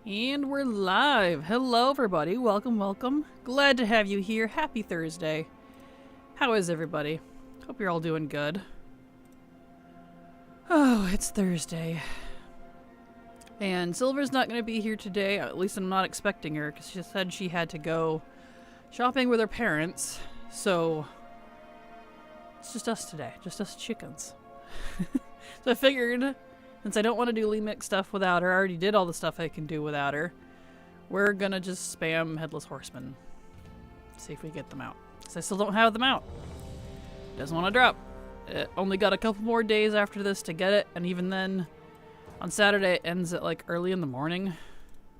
And we're live. Hello everybody, welcome, welcome. Glad to have you here. Happy Thursday. How is everybody? Hope you're all doing good. Oh, it's Thursday. And Silver's not going to be here today, at least I'm not expecting her, because she said she had to go shopping with her parents. So, it's just us today, just us chickens. So I figured, since I don't want to do Lee stuff without her, I already did all the stuff I can do without her, we're gonna just spam Headless Horseman. See if we get them out. Because I still don't have them out. Doesn't want to drop. It only got a couple more days after this to get it, and even then, on Saturday it ends at like early in the morning.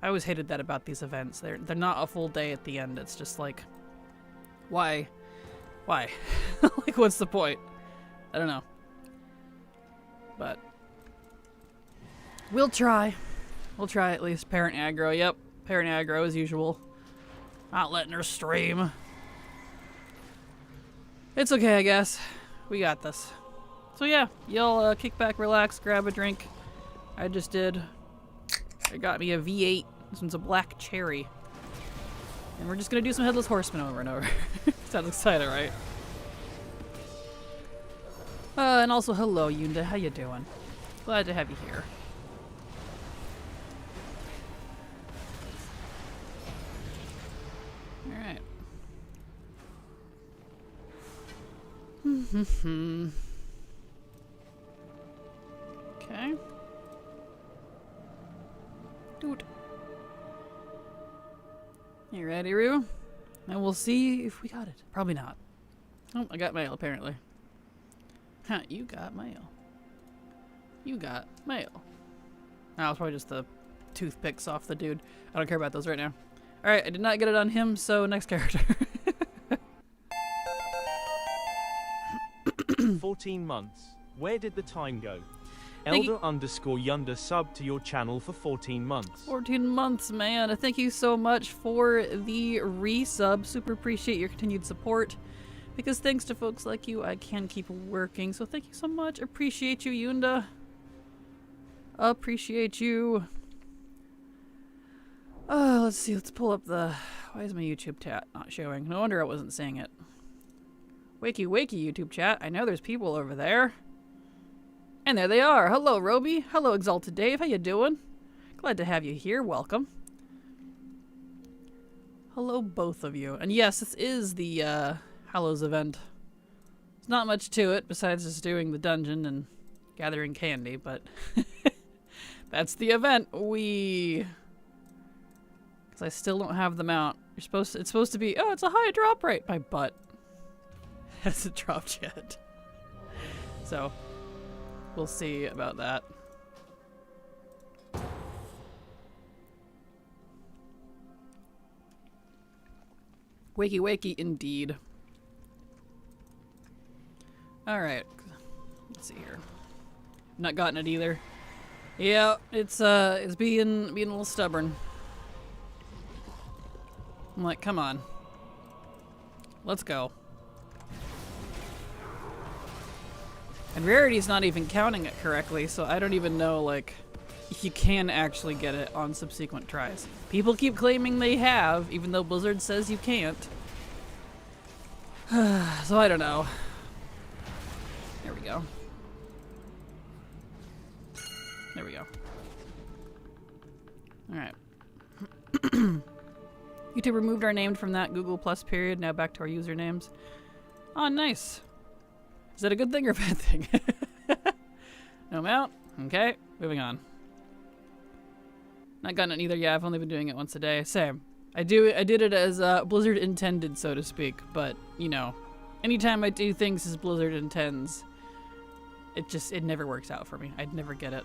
I always hated that about these events. They're not a full day at the end. It's just like, why? Why? Like, what's the point? I don't know. But we'll try. We'll try at least. Parent aggro. Yep. Parent aggro as usual. Not letting her stream. It's okay, I guess. We got this. So yeah, y'all kick back, relax, grab a drink. I just did. I got me a V8. This one's a black cherry. And we're just gonna do some Headless Horseman over and over. Sounds exciting, right? And also, hello, Yunda. How you doing? Glad to have you here. Alright. Okay. Dude. You ready, Rue? And we'll see if we got it. Probably not. Oh, I got mail, apparently. Huh, you got mail. You got mail. Oh, it's probably just the toothpicks off the dude. I don't care about those right now. Alright, I did not get it on him, so next character. 14 months. Where did the time go? Elder_Yunda sub to your channel for 14 months. 14 months, man. Thank you so much for the resub. Super appreciate your continued support. Because thanks to folks like you, I can keep working. So thank you so much. Appreciate you, Yunda. Appreciate you. Let's see. Let's pull up the... Why is my YouTube chat not showing? No wonder I wasn't seeing it. Wakey, wakey, YouTube chat. I know there's people over there. And there they are. Hello, Roby. Hello, Exalted Dave. How you doing? Glad to have you here. Welcome. Hello, both of you. And yes, this is the Hallow's event. There's not much to it besides just doing the dungeon and gathering candy, but that's the event. Because I still don't have them out. It's supposed to be, oh, it's a high drop rate. My butt hasn't dropped yet. So, we'll see about that. Wakey wakey indeed. Alright. Let's see here. Not gotten it either. Yeah, it's being a little stubborn. I'm like, come on. Let's go. And Rarity's not even counting it correctly, so I don't even know, like, if you can actually get it on subsequent tries. People keep claiming they have, even though Blizzard says you can't. So I don't know. There we go. There we go. Alright. YouTube removed our name from that Google Plus period, now back to our usernames. Oh, nice. Is that a good thing or a bad thing? No mount? Okay, moving on. Not gotten it either. Yeah, I've only been doing it once a day. Same. I did it as Blizzard intended, so to speak. But you know, anytime I do things as Blizzard intends, it never works out for me. I'd never get it.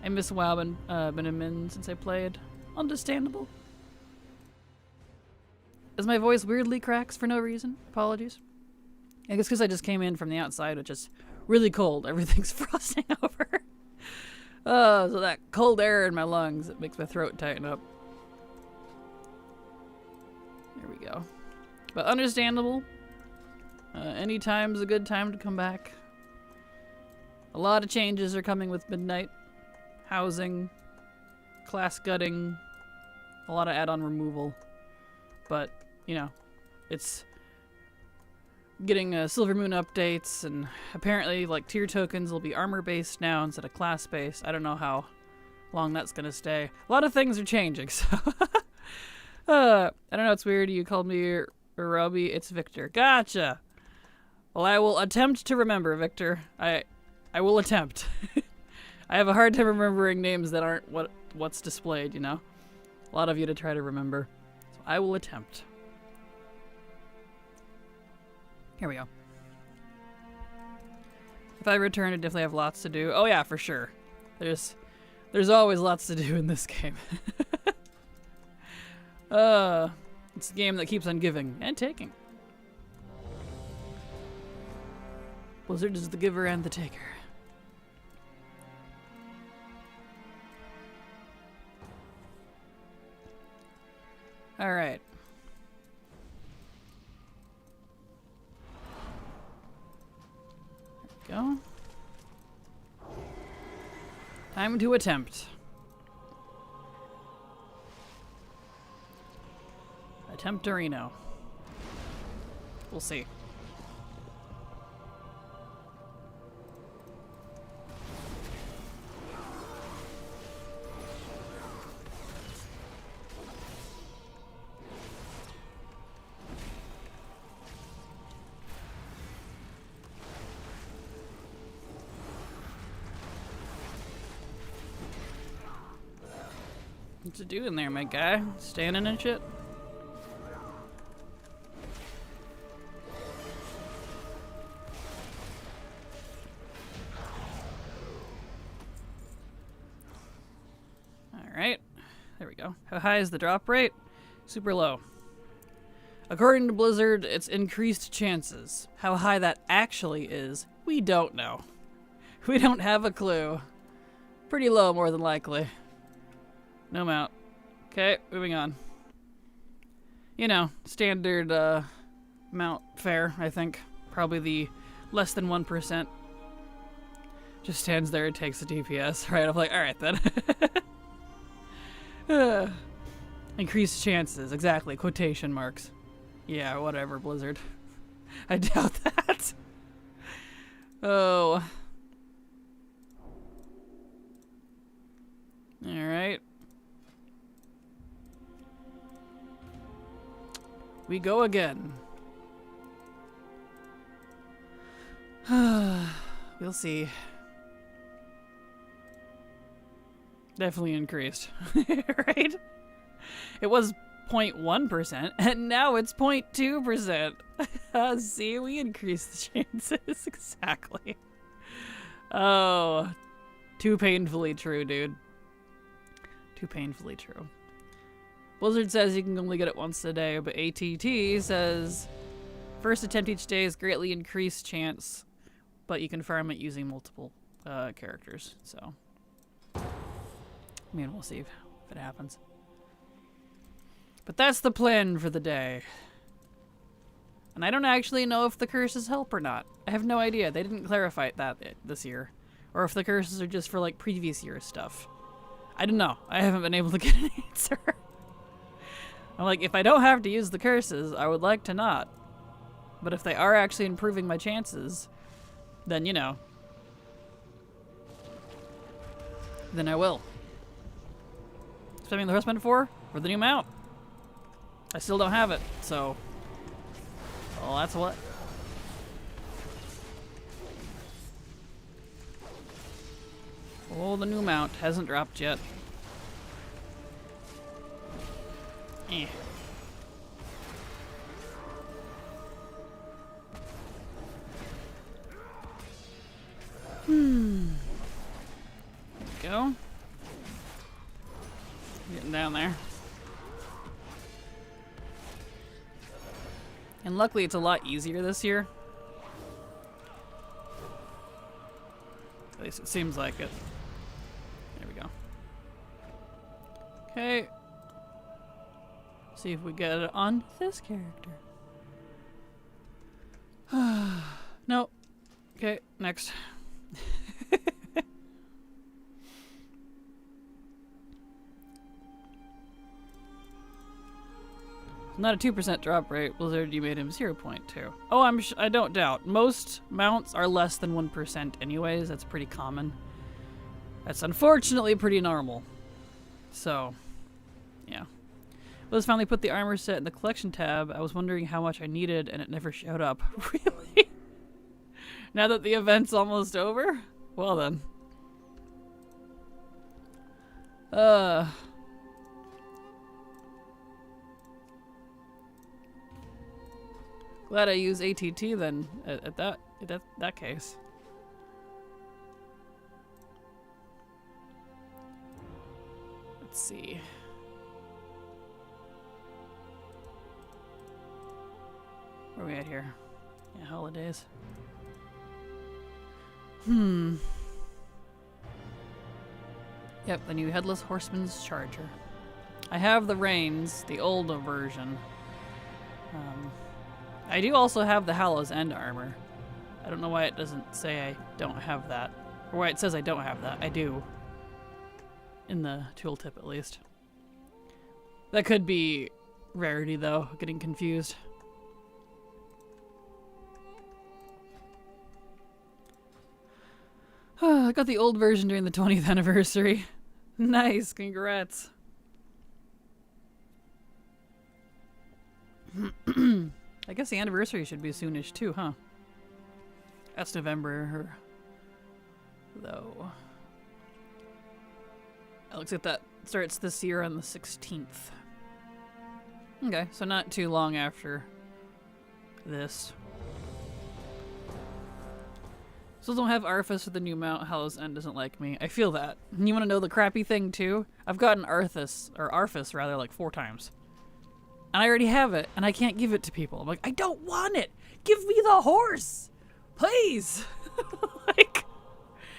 I miss WoW. Been in since I played. Understandable. As my voice weirdly cracks for no reason. Apologies. I guess because I just came in from the outside, which is really cold. Everything's frosting over. So that cold air in my lungs, it makes my throat tighten up. There we go. But understandable. Any time's a good time to come back. A lot of changes are coming with Midnight. Housing. class gutting, a lot of add-on removal. But, you know, it's getting Silver Moon updates, and apparently, like, tier tokens will be armor-based now instead of class-based. I don't know how long that's gonna stay. A lot of things are changing, so... I don't know, it's weird. You called me Robbie. It's Victor. Gotcha! Well, I will attempt to remember, Victor. I will attempt. I have a hard time remembering names that aren't what's displayed, you know? A lot of you to try to remember. So I will attempt. Here we go. If I return, I definitely have lots to do. Oh yeah, for sure. There's always lots to do in this game. It's a game that keeps on giving and taking. Blizzard is the giver and the taker. All right. There we go. Time to attempt. Attemptorino. We'll see. What's it doing there, my guy? Standing and shit? Alright. There we go. How high is the drop rate? Super low. According to Blizzard, it's increased chances. How high that actually is, we don't know. We don't have a clue. Pretty low, more than likely. No mount. Okay, moving on. You know, standard mount fare, I think. Probably the less than 1%. Just stands there and takes the DPS, right? I'm like, alright then. Increased chances, exactly. Quotation marks. Yeah, whatever, Blizzard. I doubt that. Oh. Alright. We go again. We'll see. Definitely increased. Right? It was 0.1%, and now it's 0.2%. See, we increased the chances. Exactly. Oh. Too painfully true, dude. Too painfully true. Blizzard says you can only get it once a day, but ATT says first attempt each day is greatly increased chance, but you can farm it using multiple characters. So, I mean, we'll see if it happens. But that's the plan for the day. And I don't actually know if the curses help or not. I have no idea. They didn't clarify that this year. Or if the curses are just for, like, previous year stuff. I don't know. I haven't been able to get an answer. I'm like, if I don't have to use the curses, I would like to not. But if they are actually improving my chances, then, you know. Then I will. Spamming the Horseman for the new mount. I still don't have it, so. Well, that's what. Oh, the new mount hasn't dropped yet. Eh. There we go. Getting down there. And luckily it's a lot easier this year. At least it seems like it. There we go. Okay. See if we get it on this character. Nope. Okay, next. Not a 2% drop rate. Blizzard, you made him 0.2. Oh, I don't doubt. Most mounts are less than 1% anyways. That's pretty common. That's unfortunately pretty normal. So, yeah. Liz finally put the armor set in the collection tab. I was wondering how much I needed and it never showed up. Really? Now that the event's almost over? Well then. Glad I use ATT then at that case. Let's see. Where are we at here? Yeah, holidays. Yep, the new Headless Horseman's Charger. I have the reins, the older version. I do also have the Hallow's end armor. I don't know why it doesn't say I don't have that. Or why it says I don't have that. I do. In the tooltip, at least. That could be rarity, though. Getting confused. I got the old version during the 20th anniversary. Nice, congrats. I guess the anniversary should be soonish too, huh? That's November, though. It looks like that starts this year on the 16th. Okay, so not too long after this. Still don't have Arthas with the new mount. Hallow's End doesn't like me. I feel that. And you want to know the crappy thing too? I've gotten Arthas rather, like 4 times. And I already have it, and I can't give it to people. I'm like, I don't want it! Give me the horse! Please! Like,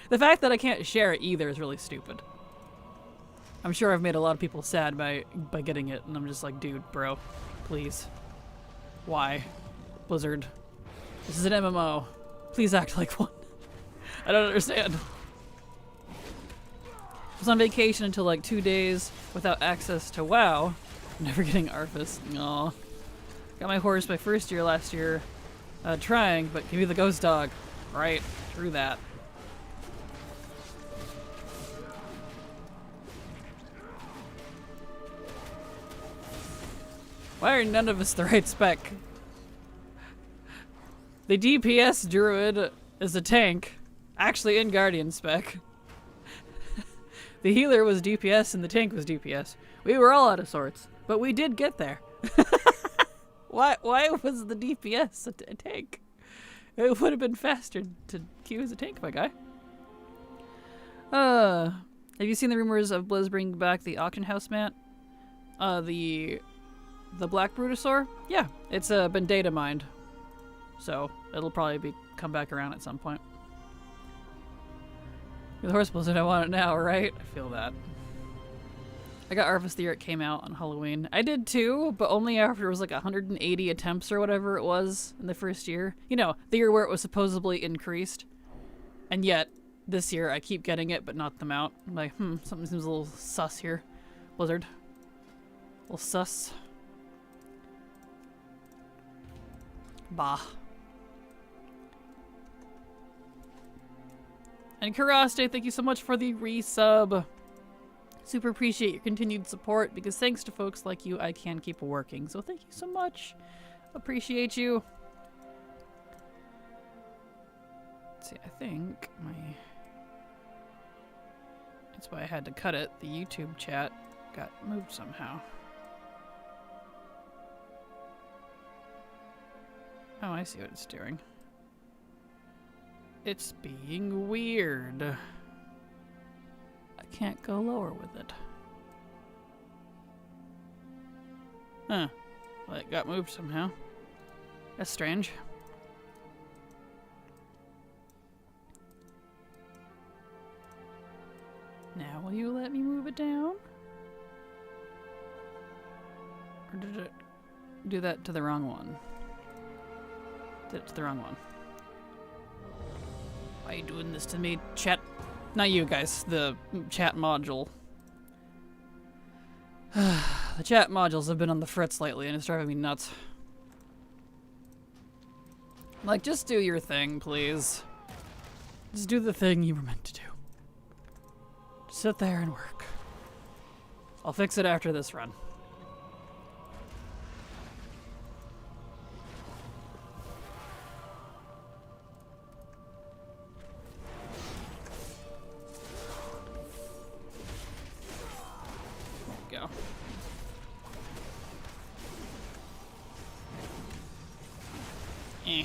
the fact that I can't share it either is really stupid. I'm sure I've made a lot of people sad by getting it, and I'm just like, dude, bro, please. Why? Blizzard. This is an MMO. Please act like one. I don't understand. I was on vacation until like 2 days without access to WoW. Never getting Arthas. Aw. Got my horse my first year last year. Trying, but give me the ghost dog. Right, through that. Why are none of us the right spec? The DPS druid is a tank. Actually in Guardian spec. The healer was DPS and the tank was DPS. We were all out of sorts. But we did get there. Why was the DPS a tank? It would have been faster to queue as a tank, my guy. Have you seen the rumors of Blizz bringing back the auction house mount? The Black Brutosaur? Yeah, it's been data mined. So it'll probably come back around at some point. You're the horse Blizzard, I want it now, right? I feel that. I got Arthas the year it came out on Halloween. I did too, but only after it was like 180 attempts or whatever it was in the first year. You know, the year where it was supposedly increased. And yet, this year I keep getting it, but not the mount. I'm like, something seems a little sus here. Blizzard. A little sus. Bah. And Karaste, thank you so much for the resub. Super appreciate your continued support because thanks to folks like you, I can keep working. So thank you so much. Appreciate you. Let's see, I think that's why I had to cut it. The YouTube chat got moved somehow. Oh, I see what it's doing. It's being weird. I can't go lower with it. Huh. Well, it got moved somehow. That's strange. Now will you let me move it down? Or did it do that to the wrong one? Did it to the wrong one. Why are you doing this to me, chat? Not you guys, the chat module. The The chat modules have been on the fritz lately and it's driving me nuts. Like, just do your thing, please. Just do the thing you were meant to do. Just sit there and work. I'll fix it after this run. There we go. Eh.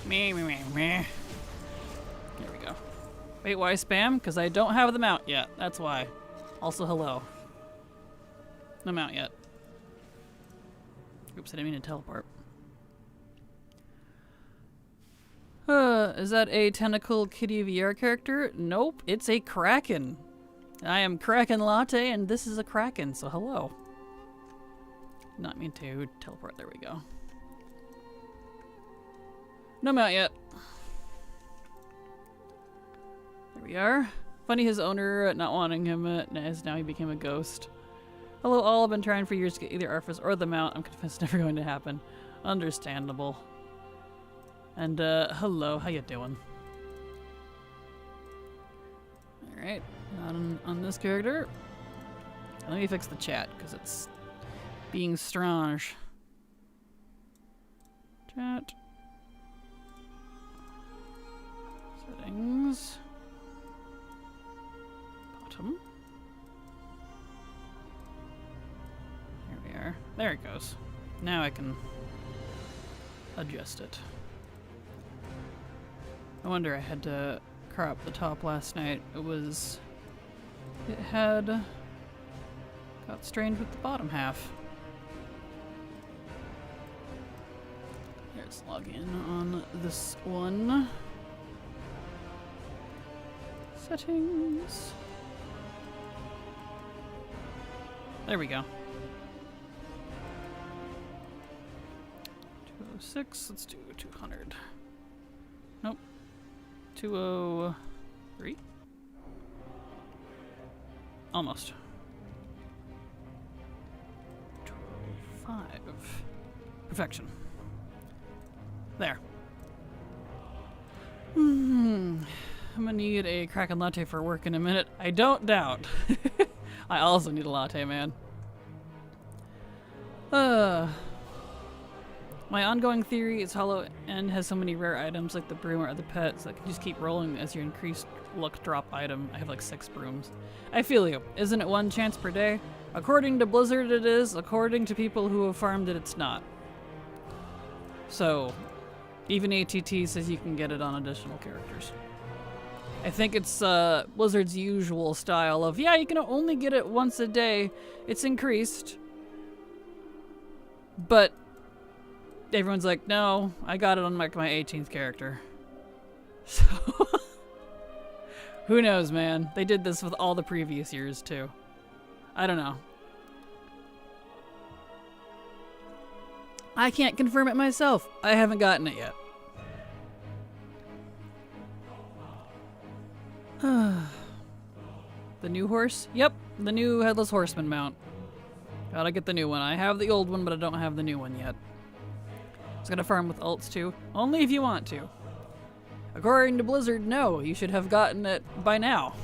Meh. There we go. Wait, why spam? Because I don't have the mount yet. That's why. Also, hello. No mount yet. Oops, I didn't mean to teleport. Is that a tentacle kitty VR character? Nope, it's a Kraken. I am Kraken Latte, and this is a Kraken, so hello. Not mean to teleport. There we go. No mount yet. There we are. Funny his owner not wanting him as now he became a ghost. Hello all, I've been trying for years to get either Arthas or the mount. I'm convinced it's never going to happen. Understandable. And hello, how you doing? Alright, on this character. Let me fix the chat, because it's being strange. Chat. Settings. Bottom. Here we are. There it goes. Now I can adjust it. No wonder I had to crop the top last night. It had got strained with the bottom half. Let's log in on this one. Settings. There we go. 206, let's do 200. Nope. 203? Almost. 205. Perfection. There. I'm gonna need a Kraken latte for work in a minute. I don't doubt. I also need a latte, man. My ongoing theory is Hallow End has so many rare items like the broom or other pets that can just keep rolling as your increased luck drop item. I have like 6 brooms. I feel you. Isn't it 1 chance per day? According to Blizzard it is. According to people who have farmed it, it's not. So, even ATT says you can get it on additional characters. I think it's Blizzard's usual style of, yeah, you can only get it once a day. It's increased. But everyone's like, no, I got it on my 18th character. So, who knows, man? They did this with all the previous years, too. I don't know. I can't confirm it myself. I haven't gotten it yet. The new horse? Yep, the new Headless Horseman mount. Gotta get the new one. I have the old one, but I don't have the new one yet. It's gonna farm with ults too. Only if you want to. According to Blizzard, no, you should have gotten it by now.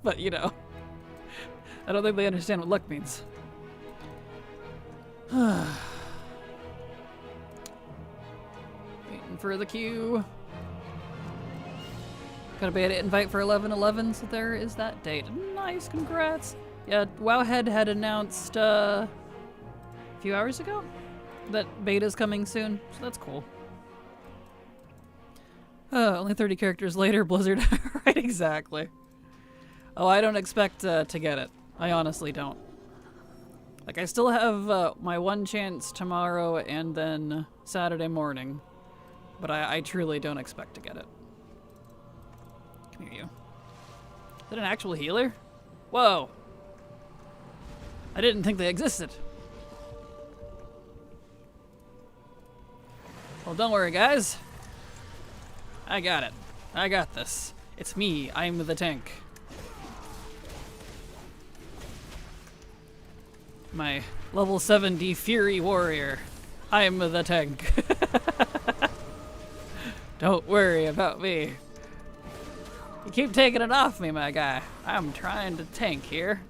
But, you know, I don't think they understand what luck means. Waiting for the queue. Got a beta invite for 11/11, so there is that date. Nice, congrats. Yeah, Wowhead had announced a few hours ago that beta's coming soon, so that's cool. Only 30 characters later, Blizzard. Right, exactly. Oh, I don't expect to get it. I honestly don't. Like, I still have my 1 chance tomorrow and then Saturday morning, but I truly don't expect to get it. Come here, you. Is that an actual healer? Whoa! I didn't think they existed. Well, don't worry, guys. I got it. I got this. It's me. I'm the tank. My level 70 Fury Warrior. I'm the tank. Don't worry about me. You keep taking it off me, my guy. I'm trying to tank here.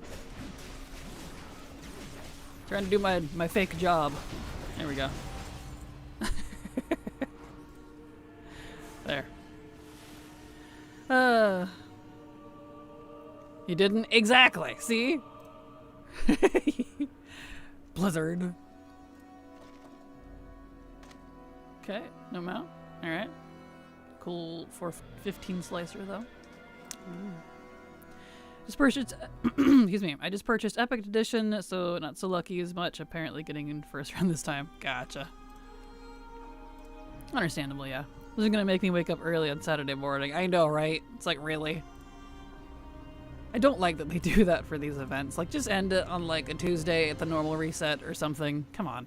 Trying to do my fake job. There we go. There. You didn't? Exactly. See? Blizzard. Okay, no mount. Alright. Cool 415 slicer though. Ooh. Just purchased excuse me, I just purchased Epic Edition, so not so lucky as much, apparently getting in first round this time. Gotcha. Understandable, yeah. This is gonna make me wake up early on Saturday morning. I know, right? It's like, really? I don't like that they do that for these events. Like, just end it on like a Tuesday at the normal reset or something. Come on.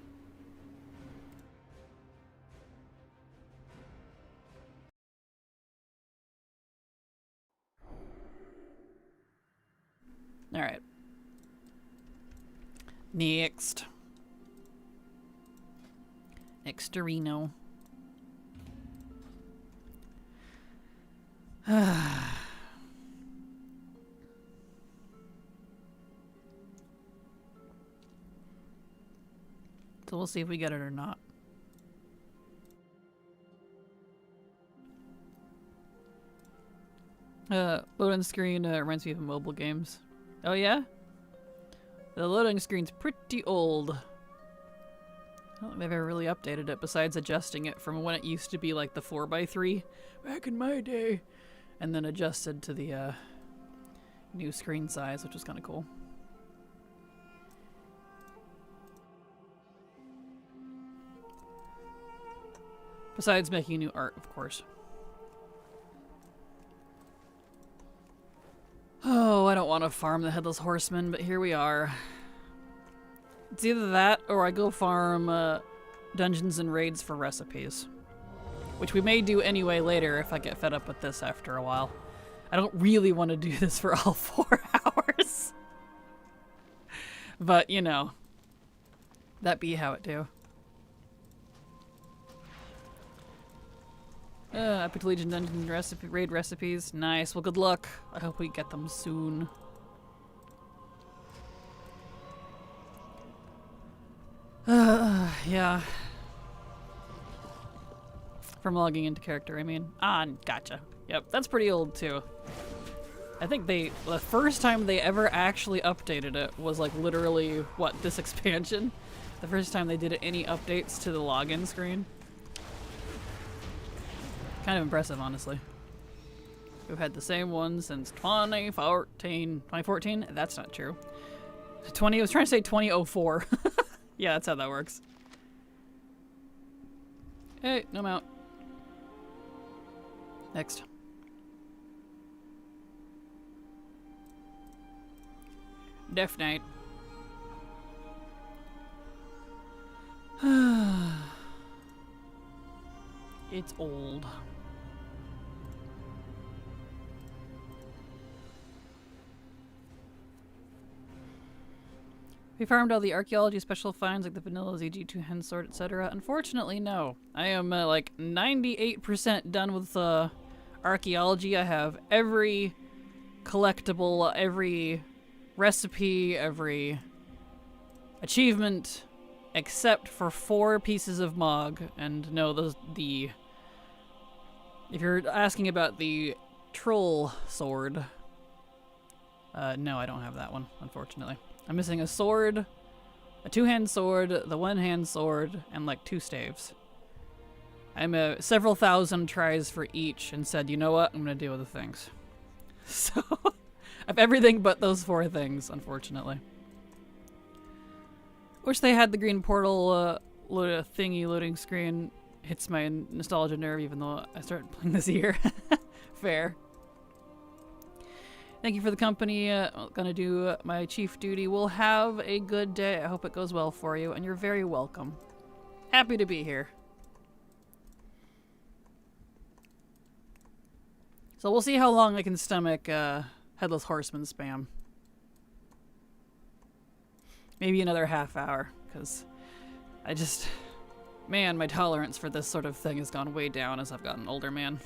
Alright. Next. Nexterino. So we'll see if we get it or not. Loading screen reminds me of mobile games. Oh yeah? The loading screen's pretty old. I don't think they've ever really updated it besides adjusting it from when it used to be like the 4x3 back in my day, and then adjusted to the new screen size, which was kind of cool. Besides making new art, of course. Oh, I don't want to farm the Headless Horseman, but here we are. It's either that or I go farm dungeons and raids for recipes. Which we may do anyway later if I get fed up with this after a while. I don't really want to do this for all 4 hours. But, you know, that be how it do. Epic Legion Dungeon raid recipes. Nice. Well, good luck. I hope we get them soon. Yeah. From logging into character, I mean. Ah, gotcha. Yep, that's pretty old too. I think the first time they ever actually updated it was like literally, what, this expansion? The first time they did any updates to the login screen. Kind of impressive, honestly. We've had the same one since 2014. 2014? That's not true. I was trying to say 2004. Yeah, that's how that works. Hey, no mount. Next. Death Knight. It's old. We farmed all the archaeology special finds like the vanilla ZG2 hen sword, etc. Unfortunately, no. I am like 98% done with archaeology. I have every collectible, every recipe, every achievement, except for 4 pieces of Mog. And no, if you're asking about the troll sword, no, I don't have that one, unfortunately. I'm missing a sword, a 2-hand sword, the 1-hand sword, and like 2 staves. I'm several thousand tries for each and said, you know what, I'm gonna deal with the things. So, I have everything but those 4 things, unfortunately. Wish they had the green portal thingy loading screen. Hits my nostalgia nerve even though I started playing this year. Fair. Thank you for the company. I'm gonna do my chief duty. We'll have a good day. I hope it goes well for you, and you're very welcome. Happy to be here. So we'll see how long I can stomach Headless Horseman spam. Maybe another half hour, because I just... Man, my tolerance for this sort of thing has gone way down as I've gotten older, man.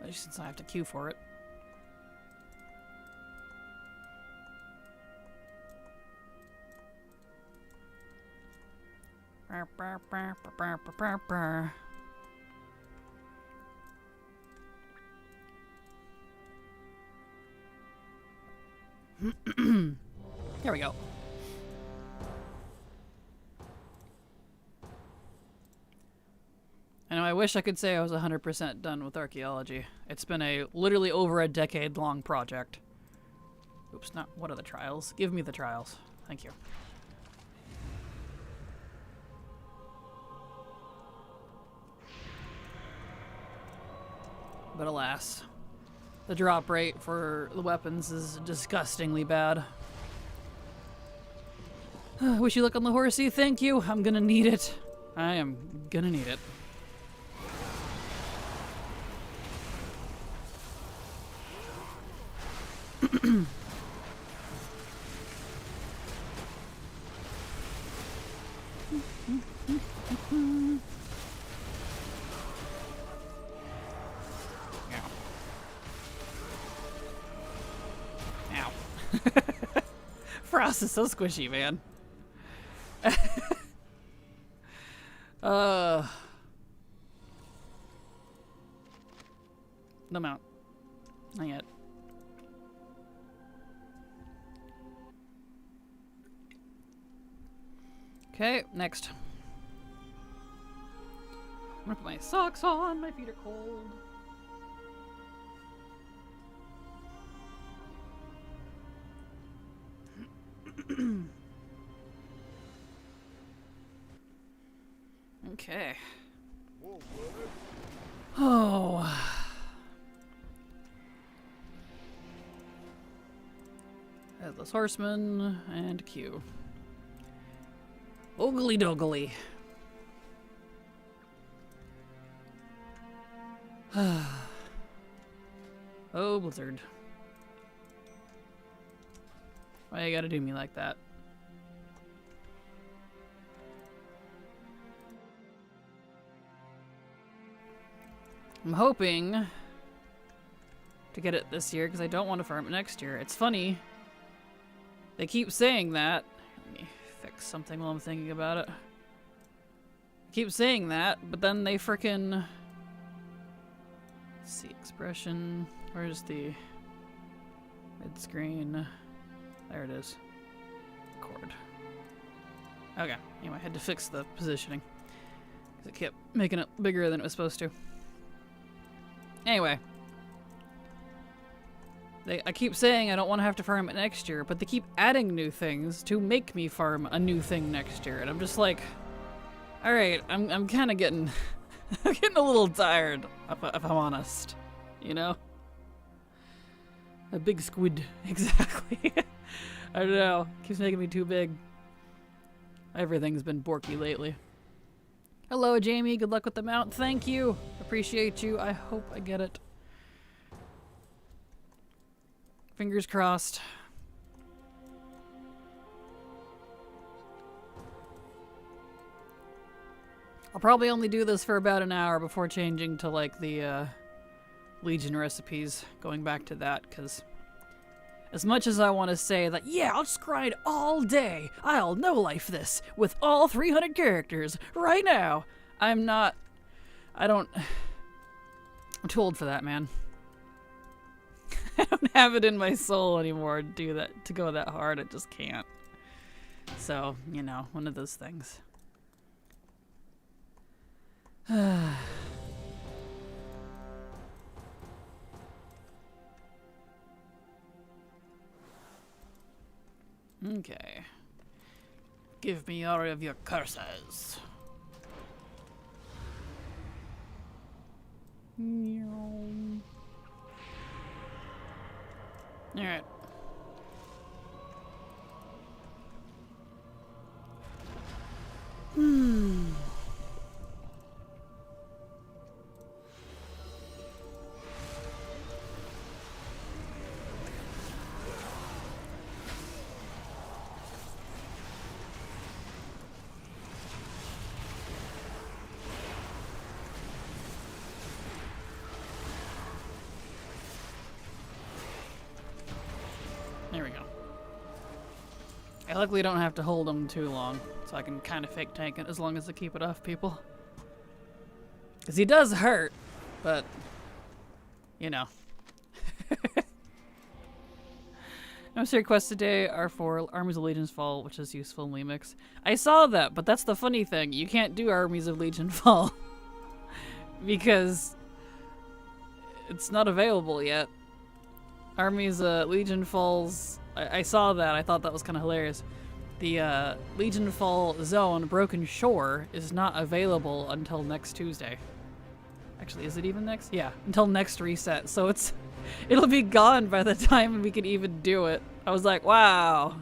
Since I have to queue for it. There we go. I know, I wish I could say I was 100% done with archaeology. It's been a literally over a decade-long project. Oops, not what are the trials? Give me the trials. Thank you. But alas, the drop rate for the weapons is disgustingly bad. Wish you luck on the horsey. Thank you. I'm gonna need it. I am gonna need it. Ow. Frost is so squishy, man. No mount. Not yet. Okay, next. I'm gonna put my socks on, my feet are cold. Okay. Oh. Headless Horseman and Q. Ogly doggly. Oh, Blizzard. Why you gotta do me like that? I'm hoping to get it this year because I don't want to farm it next year. It's funny. They keep saying that. Let me fix something while I'm thinking about it. I keep saying that, but then they frickin'... Let's see, expression. Where's the mid screen? There it is. Record. Okay. Anyway, I had to fix the positioning because it kept making it bigger than it was supposed to. Anyway. I keep saying I don't want to have to farm it next year, but they keep adding new things to make me farm a new thing next year, and I'm just like, all right, I'm kind of getting, I'm getting a little tired, if I'm honest, you know. A big squid, exactly. I don't know, keeps making me too big. Everything's been borky lately. Hello, Jamie. Good luck with the mount. Thank you. Appreciate you. I hope I get it. Fingers crossed. I'll probably only do this for about an hour before changing to like the Legion recipes, going back to that, because as much as I want to say that, yeah, I'll just grind all day, I'll no-life this with all 300 characters right now, I'm too old for that, man. I don't have it in my soul anymore to do that, to go that hard. I just can't. So, you know, one of those things. Okay. Give me all of your curses. Alright. There we go. I luckily don't have to hold him too long, so I can kind of fake tank it as long as I keep it off people. Because he does hurt, but, you know. Most requests today are for Armies of Legion's Fall, which is useful in Lemix. I saw that, but that's the funny thing. You can't do Armies of Legion Fall. Because it's not available yet. Armies Legion Falls... I saw that. I thought that was kind of hilarious. The Legion Fall zone, Broken Shore, is not available until next Tuesday. Actually, is it even next? Yeah, until next reset. So it'll be gone by the time we can even do it. I was like, wow.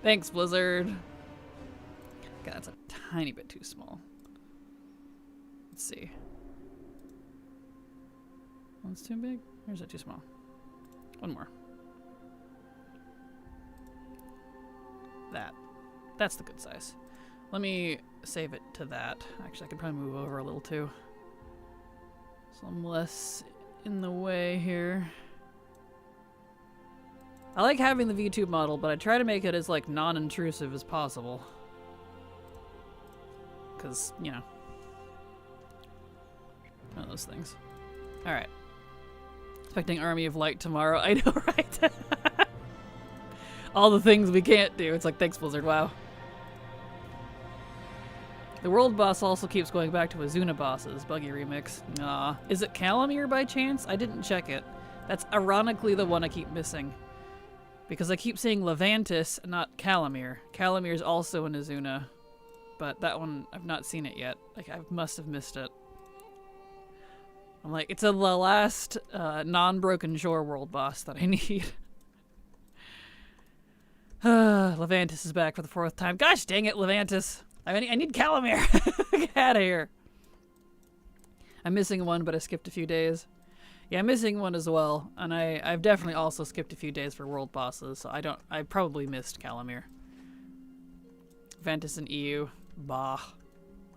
Thanks, Blizzard. Okay, that's a tiny bit too small. Let's see. One's too big? Or is it too small? One more. That's the good size. Let me save it to that. Actually, I could probably move over a little too. So I'm less in the way here. I like having the VTube model, but I try to make it as like non-intrusive as possible. Cause, you know. One of those things. Alright. Expecting Army of Light tomorrow. I know, right? All the things we can't do. It's like, thanks, Blizzard. Wow. The world boss also keeps going back to Azuna bosses. Buggy remix. Nah. Is it Calamir by chance? I didn't check it. That's ironically the one I keep missing. Because I keep saying Levantis, not Calamir. Calamir is also in Azuna. But that one, I've not seen it yet. Like, I must have missed it. I'm like, it's the last non-Broken Shore world boss that I need. Levantis is back for the 4th time. Gosh dang it, Levantis. I need Calamir. Get out of here. I'm missing one, but I skipped a few days. Yeah, I'm missing one as well. And I've definitely also skipped a few days for world bosses, so I probably missed Calamir. Levantis in EU. Bah.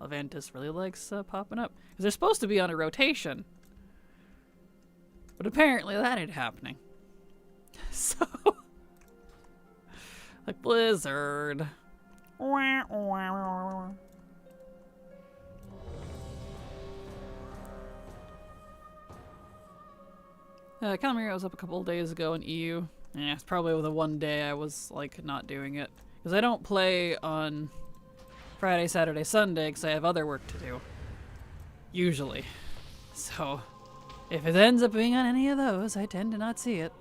Levantis really likes popping up. Because they're supposed to be on a rotation. But apparently that ain't happening. So... like Blizzard. Calamir was up a couple of days ago in EU. Yeah, it's probably the one day I was like not doing it. Because I don't play on Friday, Saturday, Sunday because I have other work to do. Usually. So, if it ends up being on any of those, I tend to not see it.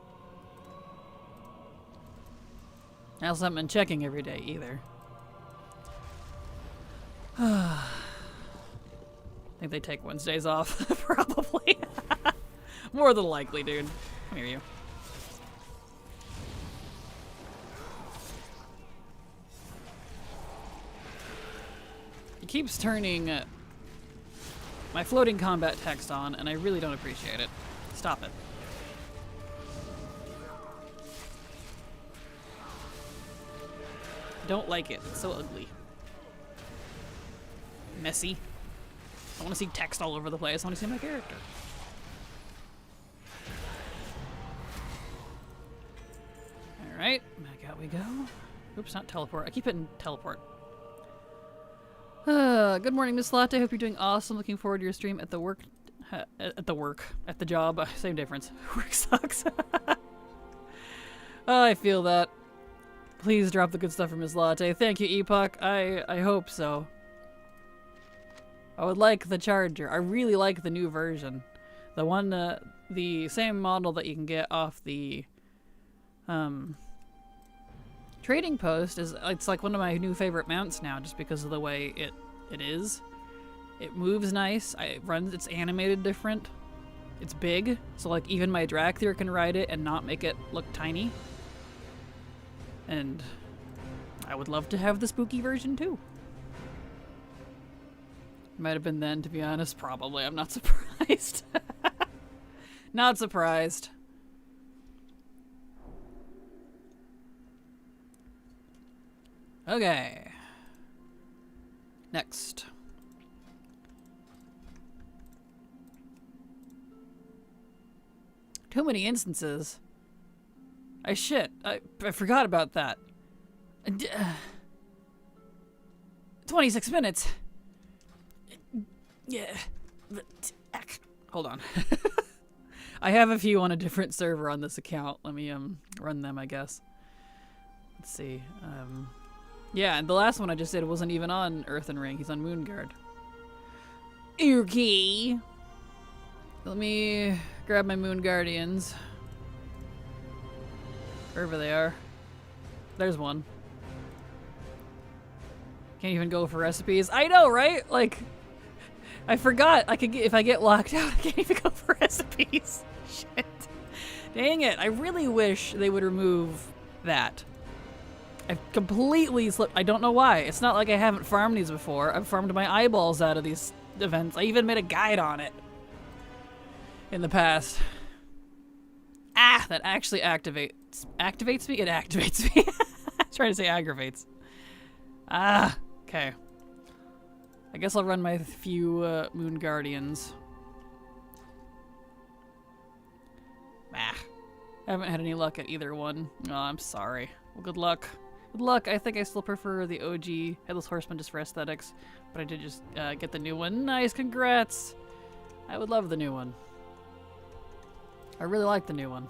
I also haven't been checking every day either. I think they take Wednesdays off, probably. More than likely, dude. Come here, you. He keeps turning my floating combat text on, and I really don't appreciate it. Stop it. Don't like it. It's so ugly. Messy. I want to see text all over the place. I want to see my character. Alright, back out we go. Oops, not teleport. I keep hitting teleport. Good morning, Miss Latte. Hope you're doing awesome. Looking forward to your stream at the work. At the job. Same difference. Work sucks. Oh, I feel that. Please drop the good stuff from Ms. Latte. Thank you, Epoch. I hope so. I would like the charger. I really like the new version. The one, the same model that you can get off the, trading post it's like one of my new favorite mounts now just because of the way it is. It moves nice. It's animated different. It's big. So like even my Dracthyr can ride it and not make it look tiny. And I would love to have the spooky version too. Might have been then, to be honest. Probably. I'm not surprised. Not surprised. Okay. Next. Too many instances. I forgot about that. 26 minutes. Yeah. Hold on. I have a few on a different server on this account. Let me run them, I guess. Let's see. Yeah, and the last one I just did wasn't even on Earthen Ring. He's on Moonguard. Okay. Let me grab my Moon Guardians. Wherever they are. There's one. Can't even go for recipes. I know, right? Like, I forgot I could get, if I get locked out, I can't even go for recipes. Shit. Dang it. I really wish they would remove that. I've completely slipped. I don't know why. It's not like I haven't farmed these before. I've farmed my eyeballs out of these events. I even made a guide on it in the past. Ah, that actually activates me? It activates me. I was trying to say aggravates. Ah, okay. I guess I'll run my few Moon Guardians. Ah, I haven't had any luck at either one. Oh, I'm sorry. Well, good luck. Good luck. I think I still prefer the OG Headless Horseman just for aesthetics, but I did just get the new one. Nice, congrats. I would love the new one. I really like the new one.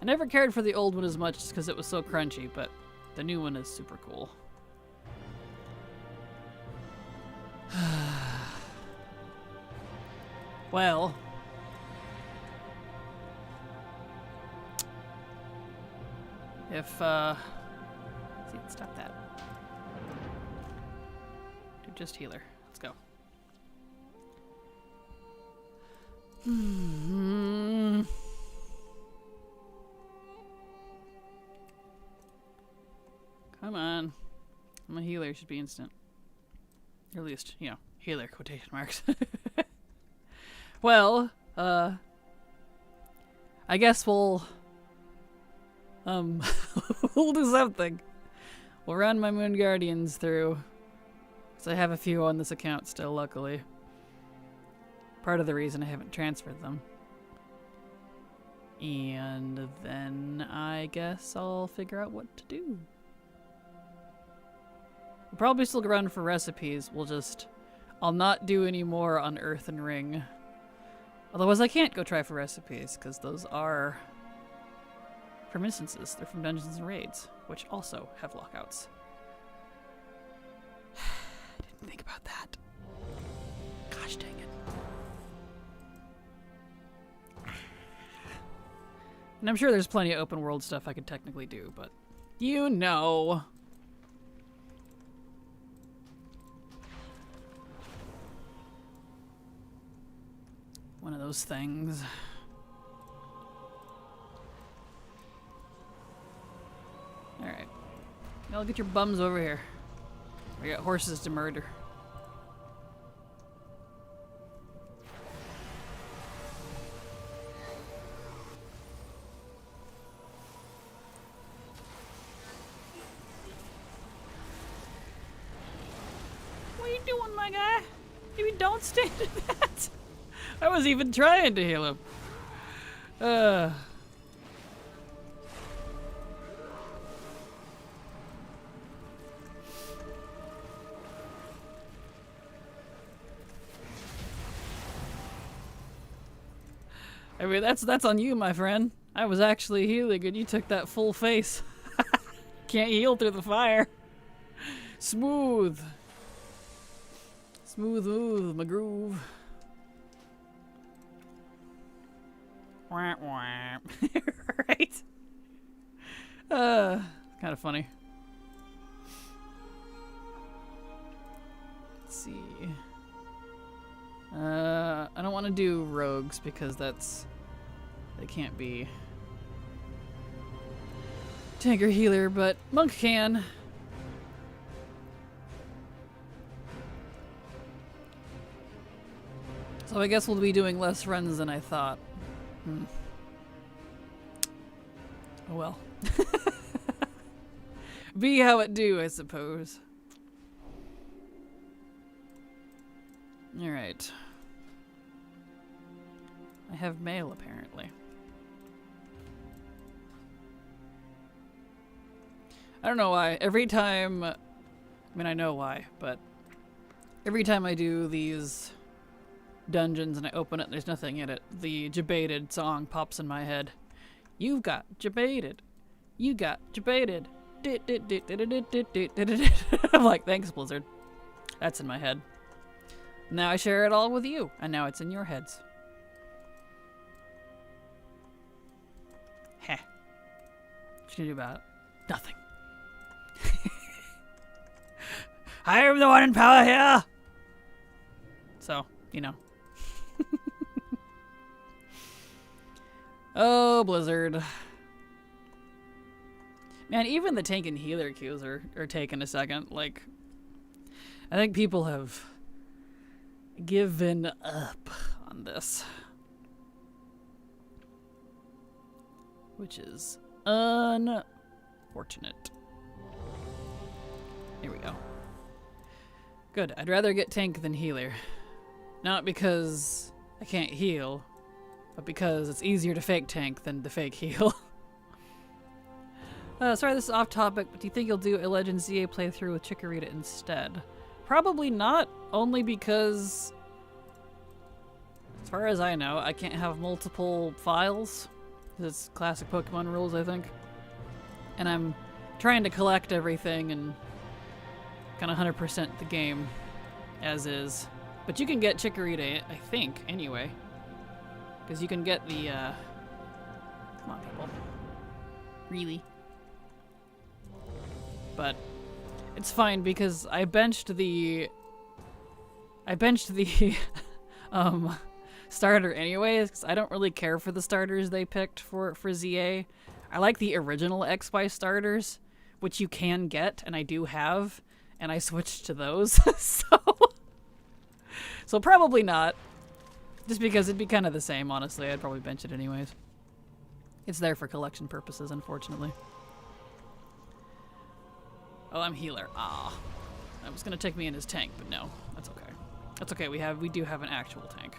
I never cared for the old one as much just because it was so crunchy, but the new one is super cool. Well, if see, stop that. Do just healer. Let's go. Come on. I'm a healer, should be instant. Or at least, you know, healer quotation marks. Well, I guess we'll we'll do something. We'll run my Moon Guardians through. Because I have a few on this account still, luckily. Part of the reason I haven't transferred them. And then I guess I'll figure out what to do. We'll probably still run for recipes. I'll not do any more on Earthen Ring. Otherwise I can't go try for recipes, because those are from instances. They're from Dungeons and Raids, which also have lockouts. I didn't think about that. Gosh dang it. And I'm sure there's plenty of open world stuff I could technically do, but you know. One of those things. Alright. Y'all get your bums over here. We got horses to murder. What are you doing, my guy? Maybe don't stand in that. I was even trying to heal him. I mean, that's on you, my friend. I was actually healing and you took that full face. Can't heal through the fire. Smooth. Smooth my groove. Wah, wah. Right? Kind of funny. Let's see. I don't want to do rogues because they can't be tank or healer, but monk can. So I guess we'll be doing less runs than I thought. Oh well. Be how it do, I suppose. Alright. I have mail, apparently. I don't know why. Every time... I mean, I know why, but... Every time I do these dungeons and I open it and there's nothing in it, the Jebaited song pops in my head. You've got Jebaited. You got Jebaited. I'm like, thanks, Blizzard. That's in my head. Now I share it all with you, and now it's in your heads. Heh. What you gonna do about it? Nothing. I am the one in power here! So, you know. Oh, Blizzard. Man, even the tank and healer queues are taking a second. Like, I think people have given up on this. Which is unfortunate. Here we go. Good. I'd rather get tank than healer. Not because I can't heal, but because it's easier to fake tank than to fake heal. Sorry, this is off topic, but do you think you'll do a Legends ZA playthrough with Chikorita instead? Probably not, only because, as far as I know, I can't have multiple files. It's classic Pokemon rules, I think. And I'm trying to collect everything and kind of 100% the game as is. But you can get Chikorita, I think, anyway. Because you can get the, come on, people. Really? But it's fine because I benched the starter anyways, because I don't really care for the starters they picked for ZA. I like the original XY starters, which you can get, and I do have, and I switched to those. So probably not. Just because it'd be kind of the same, honestly. I'd probably bench it anyways. It's there for collection purposes, unfortunately. Oh, I'm healer. Ah. That was gonna take me in his tank, but no. That's okay. That's okay, we do have an actual tank.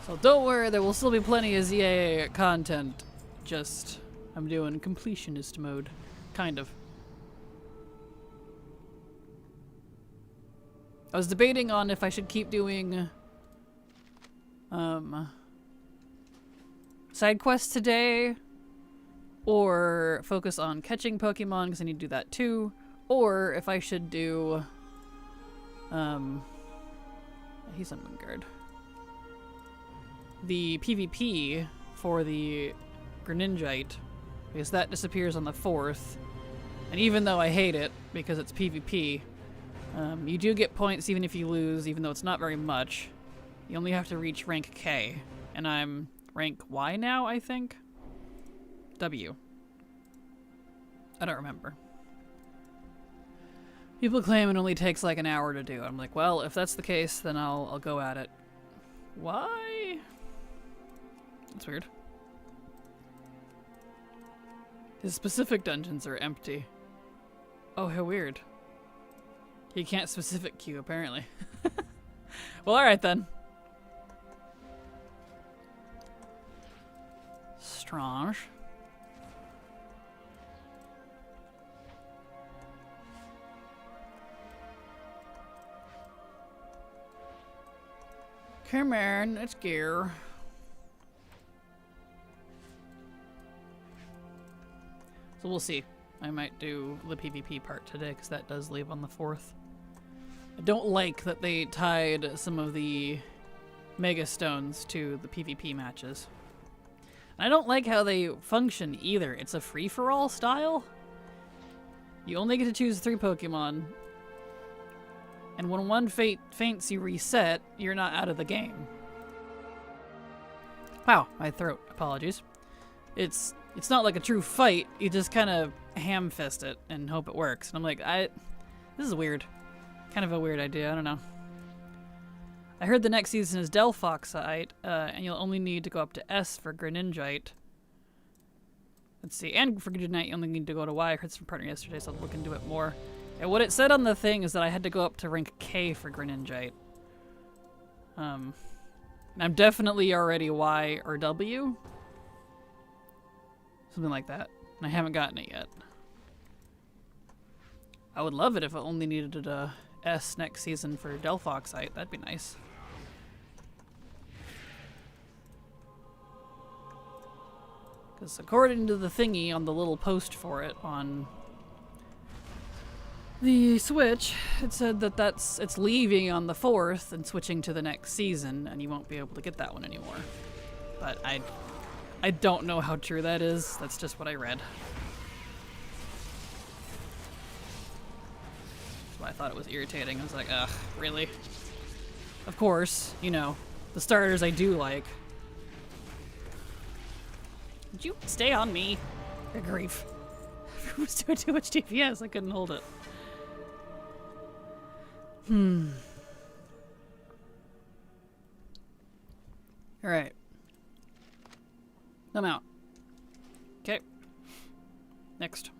So don't worry, there will still be plenty of ZA content. Just, I'm doing completionist mode. Kind of. I was debating on if I should keep doing side quests today, or focus on catching Pokemon because I need to do that too, or if I should do he's on Wingard. The PvP for the Greninjite, because that disappears on the 4th, and even though I hate it because it's PvP, you do get points even if you lose, even though it's not very much. You only have to reach rank K, and I'm rank Y now, I think? W. I don't remember. People claim it only takes like an hour to do. I'm like, well, if that's the case, then I'll go at it. Why? That's weird. His specific dungeons are empty. Oh, how weird. He can't specific queue, apparently. Well, alright then. Strange. Come on, let's go. So we'll see. I might do the PvP part today because that does leave on the 4th. I don't like that they tied some of the Mega Stones to the PvP matches. And I don't like how they function either. It's a free-for-all style. You only get to choose 3 Pokemon. And when one faints you reset, you're not out of the game. Wow, my throat. Apologies. It's not like a true fight. You just kind of ham-fist it and hope it works. And I'm like, this is weird. Kind of a weird idea. I don't know. I heard the next season is Delphoxite, and you'll only need to go up to S for Greninjite. Let's see. And for Greninjite, you only need to go to Y. I heard some partner yesterday, so I'll look into it more. And what it said on the thing is that I had to go up to rank K for Greninjite. I'm definitely already Y or W. Something like that. And I haven't gotten it yet. I would love it if I only needed a S next season for Delphoxite. That'd be nice. Because according to the thingy on the little post for it on the Switch, it said that it's leaving on the 4th and switching to the next season, and you won't be able to get that one anymore. But I don't know how true that is. That's just what I read. That's why I thought it was irritating. I was like, ugh, really? Of course, you know, the starters I do like. Did you stay on me? Good grief. I was doing too much DPS, I couldn't hold it. Alright. I'm out. Okay. Next.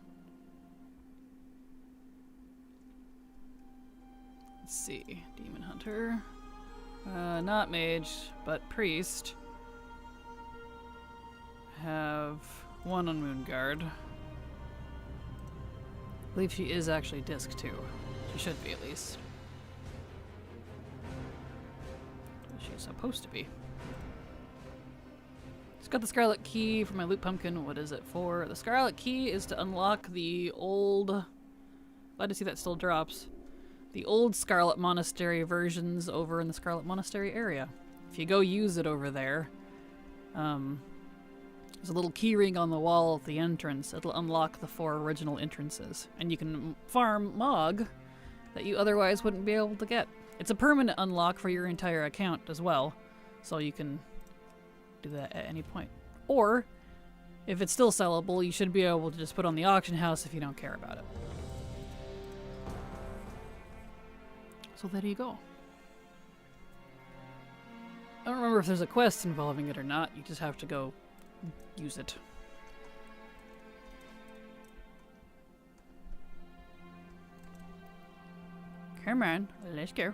Let's see. Demon Hunter. Not mage, but priest. Have one on Moonguard. I believe she is actually disc 2. She should be, at least. She's supposed to be. Just got the Scarlet Key for my Loot Pumpkin. What is it for? The Scarlet Key is to unlock the old... Glad to see that still drops. The old Scarlet Monastery versions over in the Scarlet Monastery area. If you go use it over there, there's a little key ring on the wall at the entrance. It'll unlock the 4 original entrances. And you can farm Mog that you otherwise wouldn't be able to get. It's a permanent unlock for your entire account as well. So you can do that at any point. Or, if it's still sellable, you should be able to just put on the auction house if you don't care about it. So there you go. I don't remember if there's a quest involving it or not. You just have to go use it. Come on, let's go.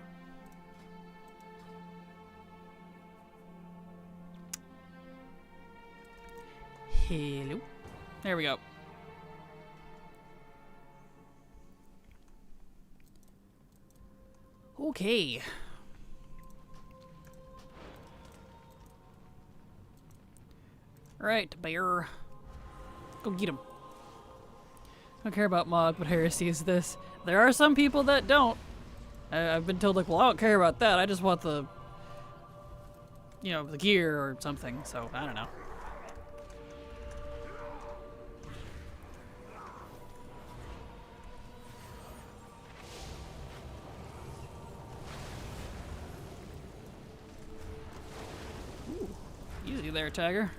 Hello. There we go. Okay. Right, bear. Go get him. I don't care about Mog, but heresy is this. There are some people that don't. I've been told, like, well, I don't care about that. I just want the, you know, the gear or something. So, I don't know. Ooh, easy there, Tiger.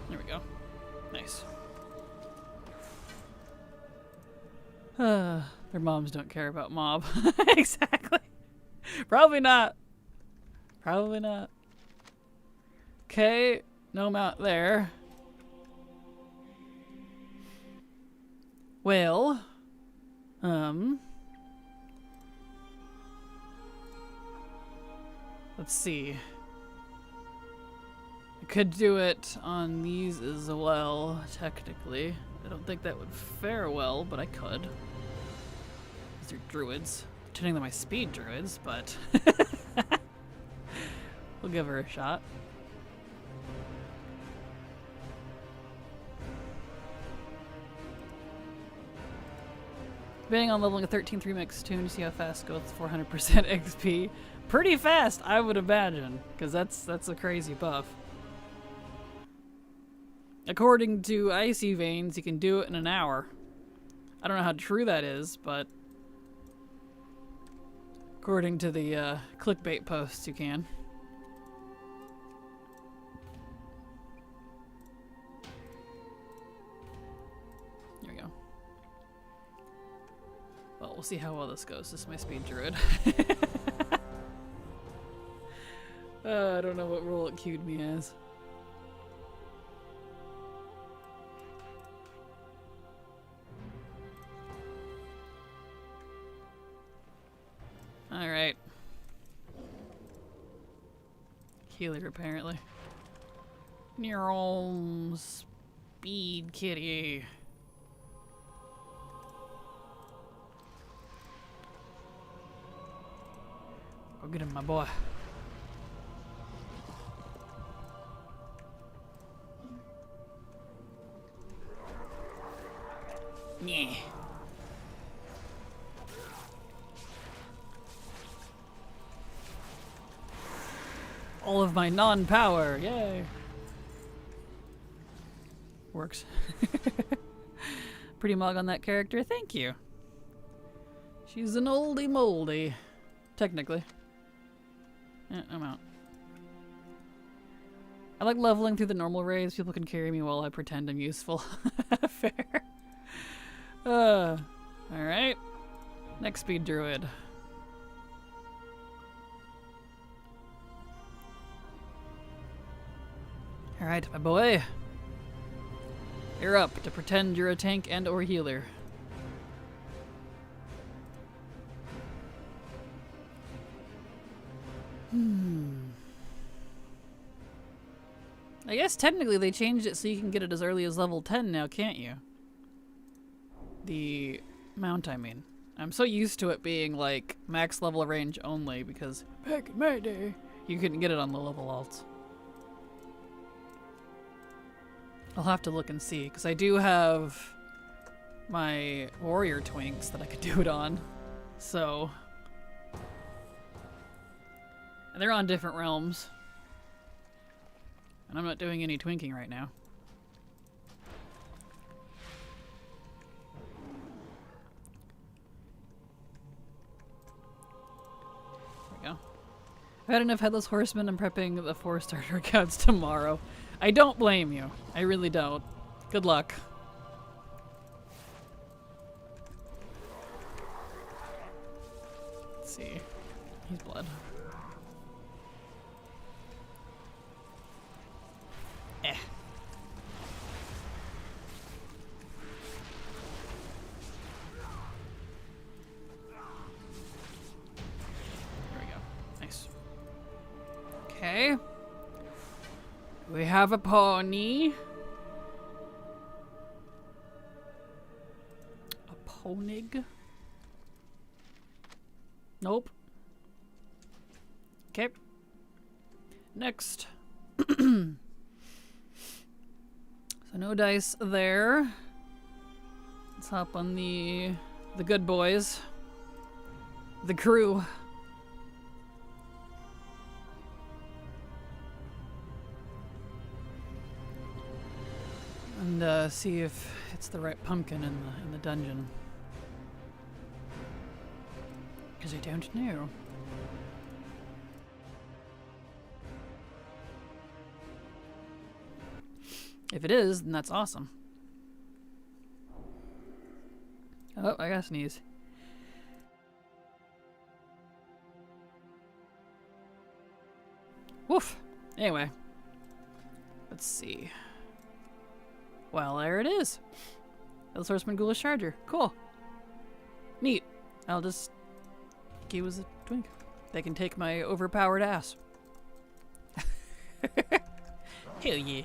There we go. Nice. Their moms don't care about mob. Exactly. Probably not. Probably not. Okay. No mount there. Well. Let's see. I could do it on these as well, technically. I don't think that would fare well, but I could. These are druids. Pretending they're my speed druids, but we'll give her a shot. Depending on leveling a 13th remix tune, see how fast it goes with 400% XP. Pretty fast, I would imagine, because that's a crazy buff. According to Icy Veins, you can do it in an hour. I don't know how true that is, but according to the clickbait posts, you can. There we go. Well, we'll see how well this goes. This is my speed druid. I don't know what role it queued me as. healer, apparently. Neural speed kitty. Go get him, my boy. Yeah. All of my non-power, yay! Works. Pretty mug on that character, thank you. She's an oldie moldy, technically. I'm out. I like leveling through the normal raids. People can carry me while I pretend I'm useful. Fair. Alright. Next speed druid. Alright, my boy. You're up to pretend you're a tank and or healer. I guess technically they changed it so you can get it as early as level 10 now, can't you? The mount, I mean. I'm so used to it being like max level range only because back in my day, you couldn't get it on the level alts. I'll have to look and see, because I do have my warrior twinks that I could do it on. So. And they're on different realms. And I'm not doing any twinking right now. There we go. I've had enough Headless Horseman. I'm prepping the 4 starter accounts tomorrow. I don't blame you. I really don't. Good luck. Let's see. He's blood. Eh. There we go. Nice. Okay. We have a pony. A ponig? Nope. Okay. Next. So no dice there. Let's hop on the good boys. The crew. And see if it's the right pumpkin in the dungeon. Because I don't know. If it is, then that's awesome. Oh, I gotta sneeze. Woof! Anyway. Let's see. Well, there it is. Headless Horseman Ghoulish Charger. Cool. Neat. I'll just give us a twink. They can take my overpowered ass. Hell yeah.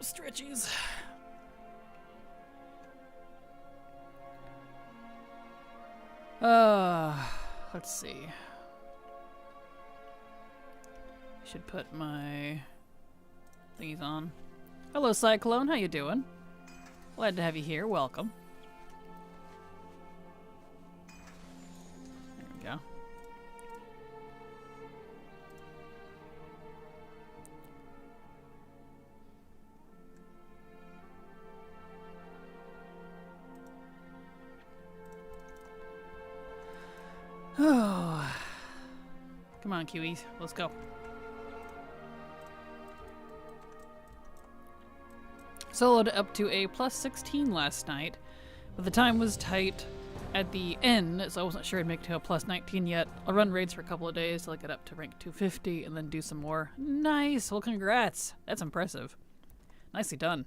Stretchies. Let's see. Should put my thingies on. Hello, Cyclone. How you doing? Glad to have you here. Welcome. There we go. Oh. Come on, Kiwis. Let's go. Soloed up to a plus 16 last night, but the time was tight at the end, so I wasn't sure I'd make it to a plus 19 yet. I'll run raids for a couple of days till I get up to rank 250 and then do some more. Nice! Well, congrats! That's impressive. Nicely done.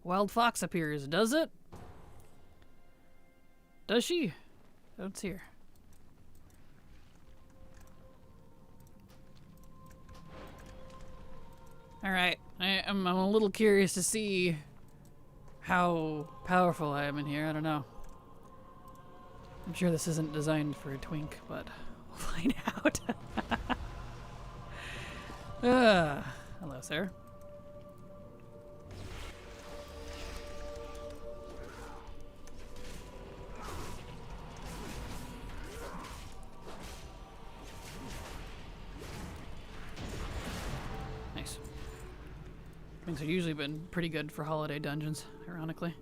Wild Fox appears, does it? Does she? I don't see her. Alright, I'm a little curious to see how powerful I am in here. I don't know. I'm sure this isn't designed for a twink, but we'll find out. Hello, sir. Nice. Things have usually been pretty good for holiday dungeons, ironically.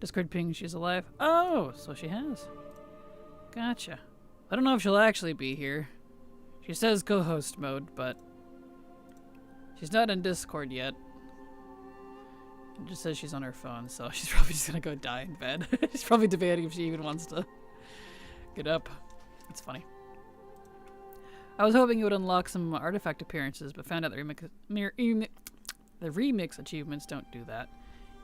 Discord ping, she's alive. Oh, so she has. Gotcha. I don't know if she'll actually be here. She says co-host mode, but she's not in Discord yet. It just says she's on her phone, so she's probably just gonna go die in bed. She's probably debating if she even wants to get up. It's funny. I was hoping it would unlock some artifact appearances, but found out the remix achievements don't do that.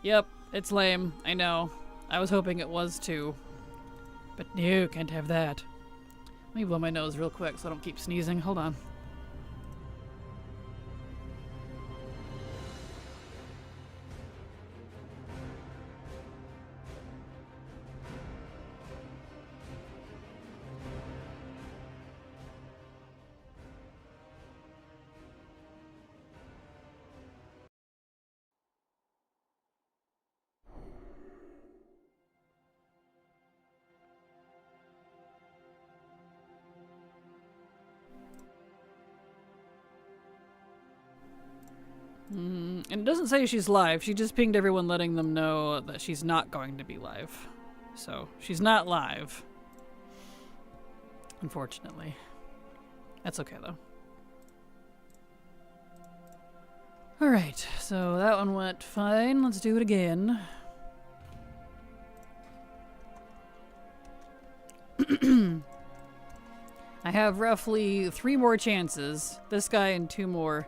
Yep, it's lame. I know. I was hoping it was too. But no, can't have that. Let me blow my nose real quick so I don't keep sneezing. Hold on. And it doesn't say she's live. She just pinged everyone letting them know that she's not going to be live. So, she's not live. Unfortunately. That's okay, though. Alright, so that one went fine. Let's do it again. I have roughly 3 more chances. This guy and 2 more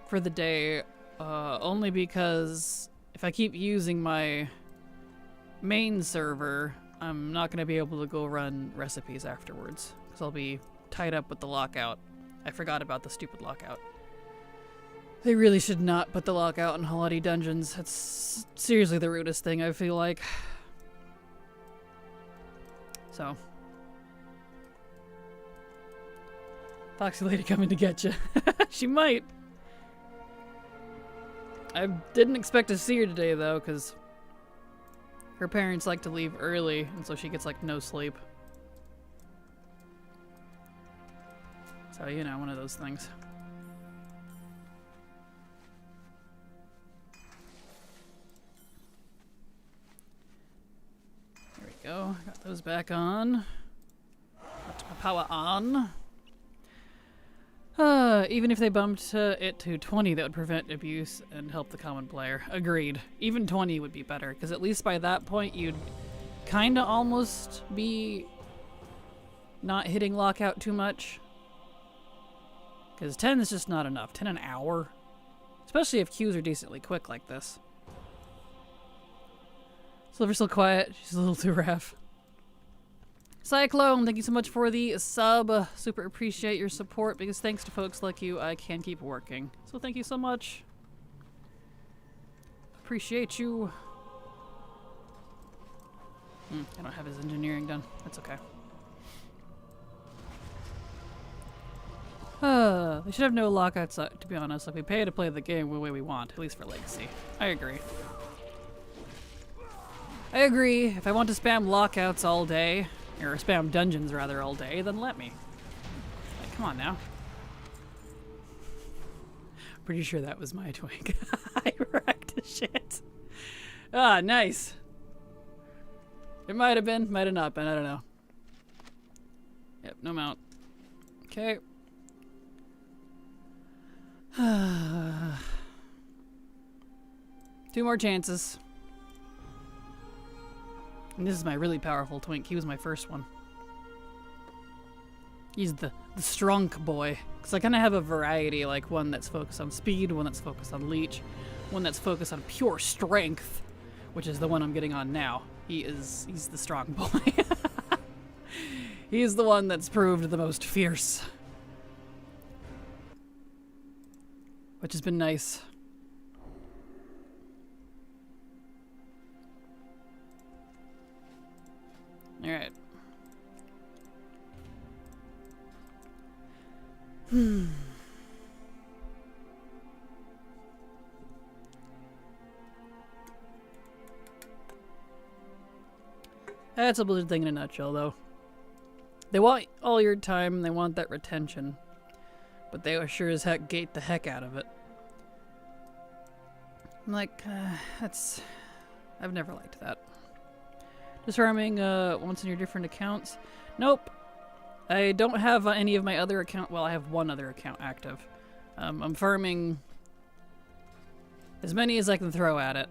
for the day. Only because if I keep using my main server, I'm not going to be able to go run recipes afterwards. Because I'll be tied up with the lockout. I forgot about the stupid lockout. They really should not put the lockout in holiday dungeons. That's seriously the rudest thing, I feel like. So. Foxy lady coming to get you. She might. I didn't expect to see her today, though, because her parents like to leave early, and so she gets, like, no sleep. So, you know, one of those things. There we go. Got those back on. Got my power on. Even if they bumped it to 20, that would prevent abuse and help the common player. Agreed. Even 20 would be better, because at least by that point you'd kinda almost be not hitting lockout too much. Because 10 is just not enough. 10 an hour. Especially if queues are decently quick like this. Silver's still quiet. She's a little too rough. Cyclone, thank you so much for the sub. Super appreciate your support, because thanks to folks like you, I can keep working. So thank you so much. Appreciate you. I don't have his engineering done. That's okay. They should have no lockouts, to be honest. Like, we pay to play the game the way we want, at least for Legacy. I agree. I agree. If I want to spam lockouts all day, or spam dungeons rather all day, then let me. Like, come on now. Pretty sure that was my twink. I wrecked the shit. Ah, nice. It might have been, might have not been, I don't know. Yep, no mount. Okay. 2 more chances. And this is my really powerful twink. He was my first one. He's the strong boy. Because I kind of have a variety, like one that's focused on speed, one that's focused on leech, one that's focused on pure strength, which is the one I'm getting on now. He's the strong boy. He's the one that's proved the most fierce. which has been nice. Alright. That's a Blizzard thing in a nutshell, though. They want all your time, they want that retention. But they sure as heck gate the heck out of it. I'm like, I've never liked that. Just farming once in your different accounts? Nope. I don't have any of my other account. Well, I have one other account active. I'm farming as many as I can throw at it.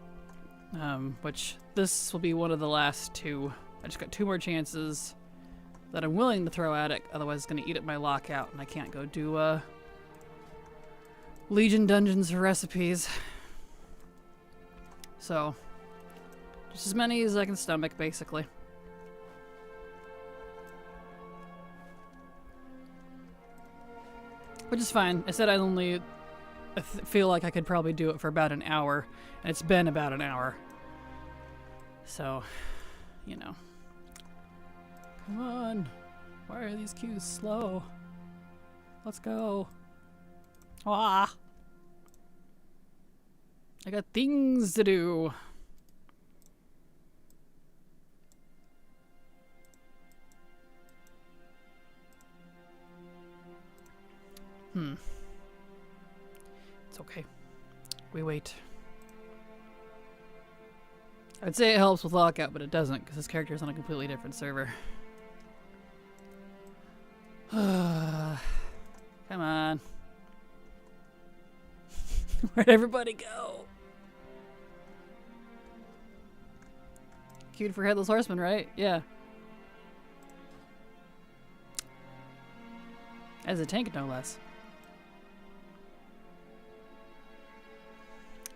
Which this will be one of the last two. I just got 2 more chances that I'm willing to throw at it. Otherwise, it's going to eat at my lockout, and I can't go do Legion dungeons for recipes. So, just as many as I can stomach, basically. Which is fine. I said I feel like I could probably do it for about an hour, and it's been about an hour. So, you know. Come on. Why are these queues slow? Let's go. Ah! I got things to do. It's okay. We wait. I'd say it helps with lockout, but it doesn't, because this character is on a completely different server. Come on. Where'd everybody go? Queued for Headless Horseman, right? Yeah. As a tank, no less.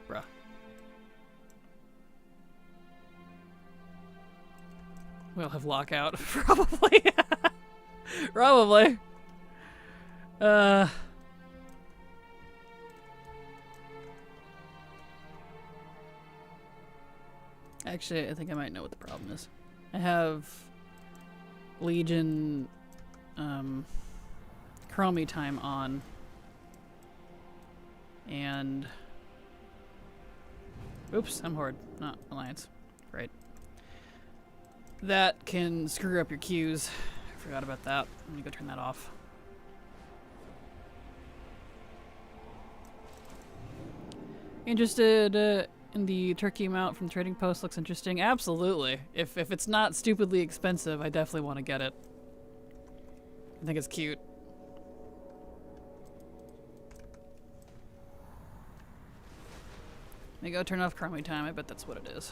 Bruh. We'll have lockout. Probably. Probably. Actually, I think I might know what the problem is. I have Legion Chromie time on, and oops, I'm Horde, not Alliance. Right. That can screw up your queues. I forgot about that. Let me go turn that off. Interested in the turkey mount from Trading Post? Looks interesting. Absolutely. If it's not stupidly expensive, I definitely want to get it. I think it's cute. Let me go turn off Chromie time. I bet that's what it is.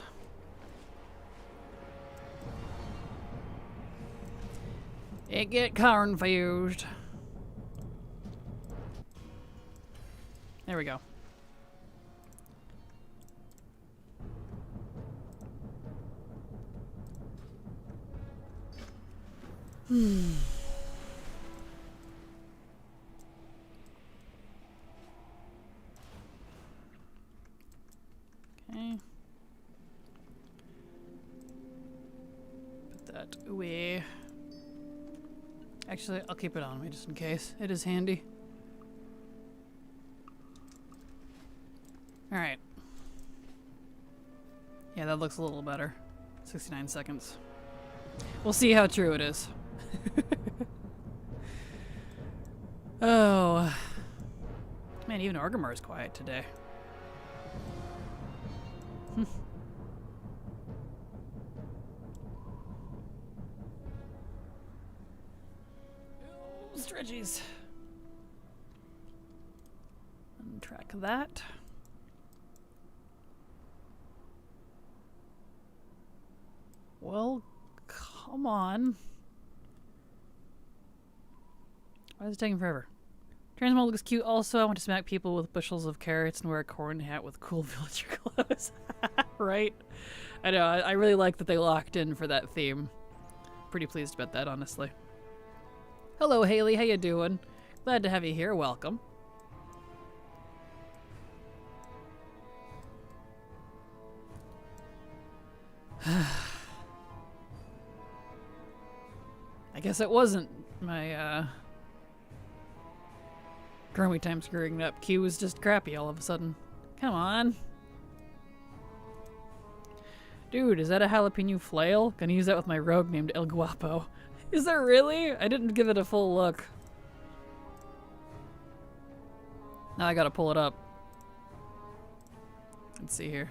It get confused. There we go. Okay. Put that away. Actually, I'll keep it on me just in case. It is handy. Alright. Yeah, that looks a little better. 69 seconds. We'll see how true it is. Oh. Man, even Orgrimmar is quiet today. Stretchies. Untrack that. Well, come on. Why is it taking forever? Transmog looks cute also. I want to smack people with bushels of carrots and wear a corn hat with cool villager clothes. Right? I know, I really like that they locked in for that theme. Pretty pleased about that, honestly. Hello, Haley. How you doing? Glad to have you here. Welcome. I guess it wasn't my growing time screwing up. Q was just crappy all of a sudden. Come on. Dude, is that a jalapeno flail? Gonna use that with my rogue named El Guapo. Is there really? I didn't give it a full look. Now I gotta pull it up. Let's see here.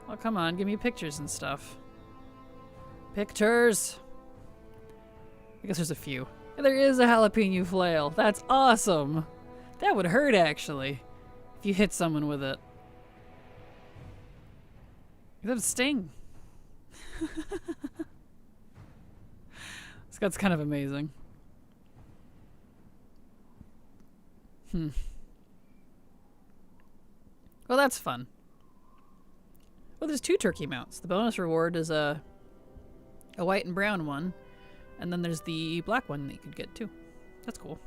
Oh, come on, give me pictures and stuff. Pictures! I guess there's a few. There is a jalapeno flail. That's awesome! That would hurt, actually, if you hit someone with it. That would sting. That's kind of amazing. Well, that's fun. Well, there's 2 turkey mounts. The bonus reward is a white and brown one, and then there's the black one that you could get too. That's cool.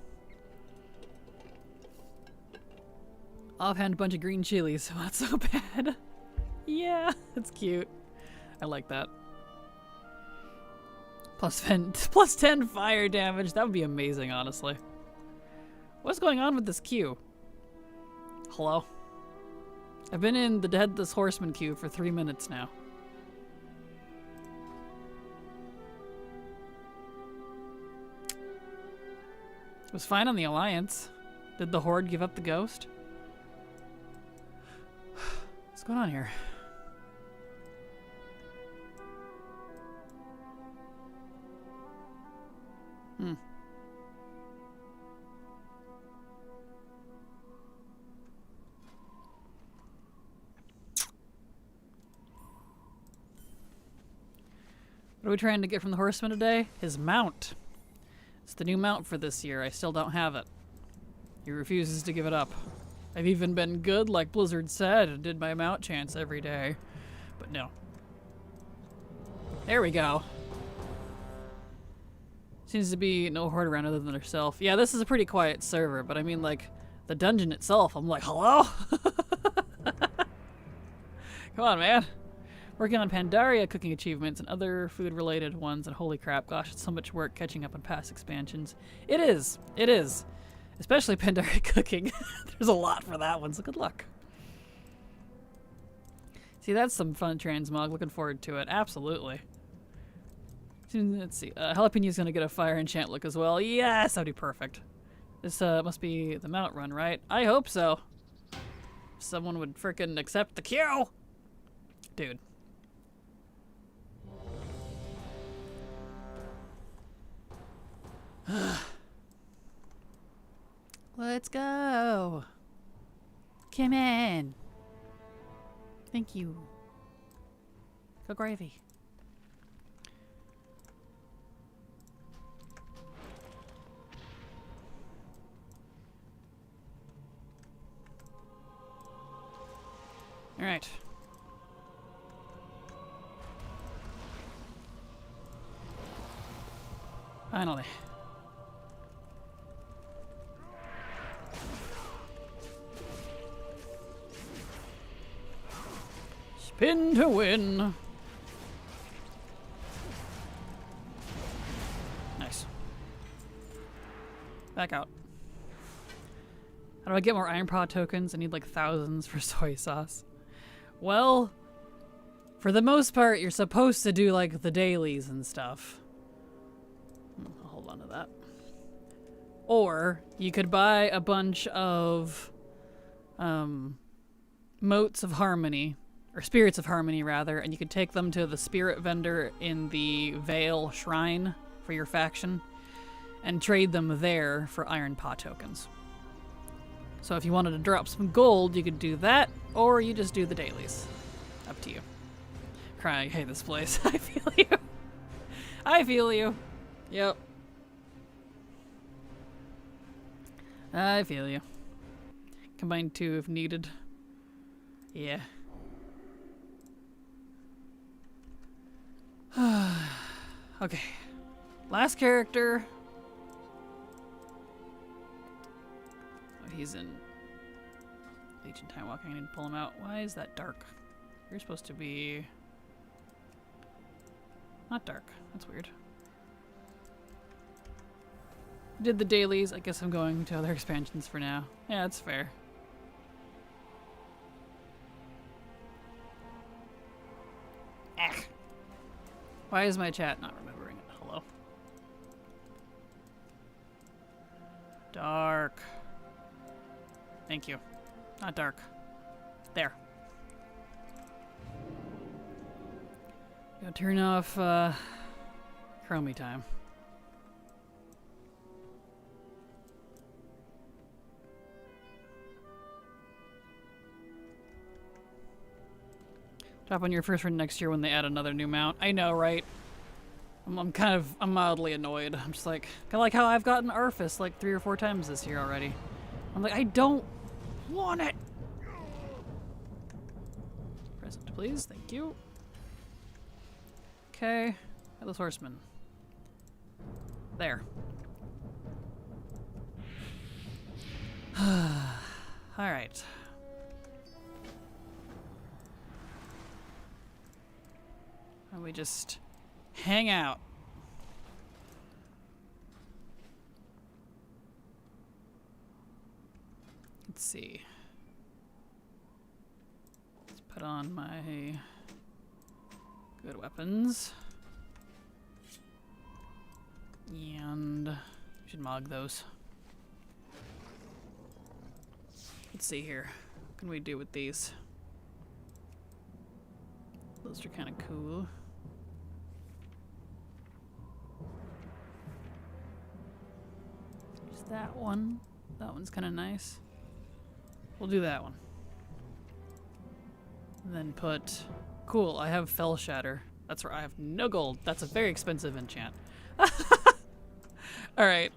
Offhand bunch of green chilies, so not so bad. Yeah, that's cute. I like that. Plus 10 fire damage. That would be amazing, honestly. What's going on with this queue? Hello? I've been in the Headless Horseman queue for 3 minutes now. It was fine on the Alliance. Did the Horde give up the ghost? What's going on here? What are we trying to get from the Horseman today? His mount. It's the new mount for this year. I still don't have it. He refuses to give it up. I've even been good, like Blizzard said, and did my mount chants every day. But no. There we go. Seems to be no horde around other than herself. Yeah, this is a pretty quiet server, but I mean, like, the dungeon itself, I'm like, hello? Come on, man. Working on Pandaria cooking achievements and other food-related ones, and holy crap, gosh, it's so much work catching up on past expansions. It is. It is. Especially Pandaria cooking. There's a lot for that one, so good luck. See, that's some fun transmog. Looking forward to it. Absolutely. Let's see. Jalapeno's gonna get a fire enchant look as well. Yes, that'd be perfect. This must be the mount run, right? I hope so. Someone would frickin' accept the queue! Dude. Let's go. Come in. Thank you. Go gravy. All right. Finally. Spin to win. Nice. Back out. How do I get more Iron Paw tokens? I need like thousands for soy sauce. Well, for the most part, you're supposed to do like the dailies and stuff. I'll hold on to that. Or you could buy a bunch of motes of harmony, or spirits of harmony rather, and you could take them to the spirit vendor in the Vale Shrine for your faction and trade them there for Iron Paw tokens. So if you wanted to drop some gold, you could do that, or you just do the dailies. Up to you. Crying, I hate this place. I feel you. I feel you. Yep. I feel you. Combine 2 if needed. Yeah. Okay. Last character. he's in Legion time walking. I need to pull him out. Why is that dark? You're supposed to be... not dark. That's weird. Did the dailies. I guess I'm going to other expansions for now. Yeah, that's fair. Why is my chat not remembering it? Hello? Dark. Thank you. Not dark. There. Go turn off Chromie time. Drop on your first run next year when they add another new mount. I know, right? I'm mildly annoyed. I'm just like, kind of like how I've gotten Arfus like 3 or 4 times this year already. I'm like, I don't want it. Present, please. Thank you. Okay. Headless Horseman. There. Alright. And we just hang out. Let's see. Let's put on my good weapons. And we should mog those. Let's see here. What can we do with these? Those are kind of cool. Just that one. That one's kind of nice. We'll do that one. And then put... Cool, I have Fell Shatter. That's where I have no gold. That's a very expensive enchant. Alright.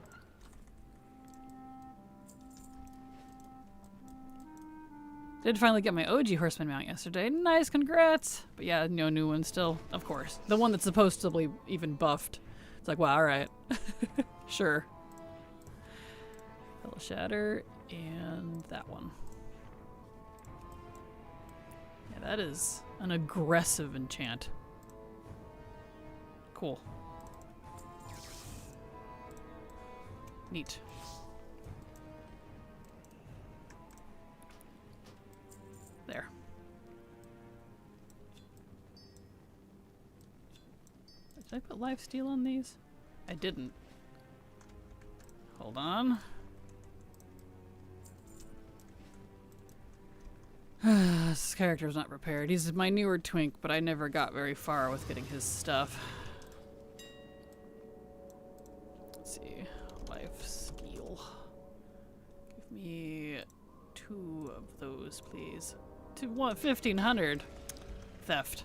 Did finally get my OG Horseman mount yesterday. Nice, congrats! But yeah, no new one still, of course. The one that's supposed to be even buffed. It's like, wow, alright. Sure. Fell Shatter and that one. Yeah, that is an aggressive enchant. Cool. Neat. There. Did I put lifesteal on these? I didn't. Hold on. This character's not prepared. He's my newer twink, but I never got very far with getting his stuff. Let's see. Lifesteal. Give me 2 of those, please. 1,500. Theft.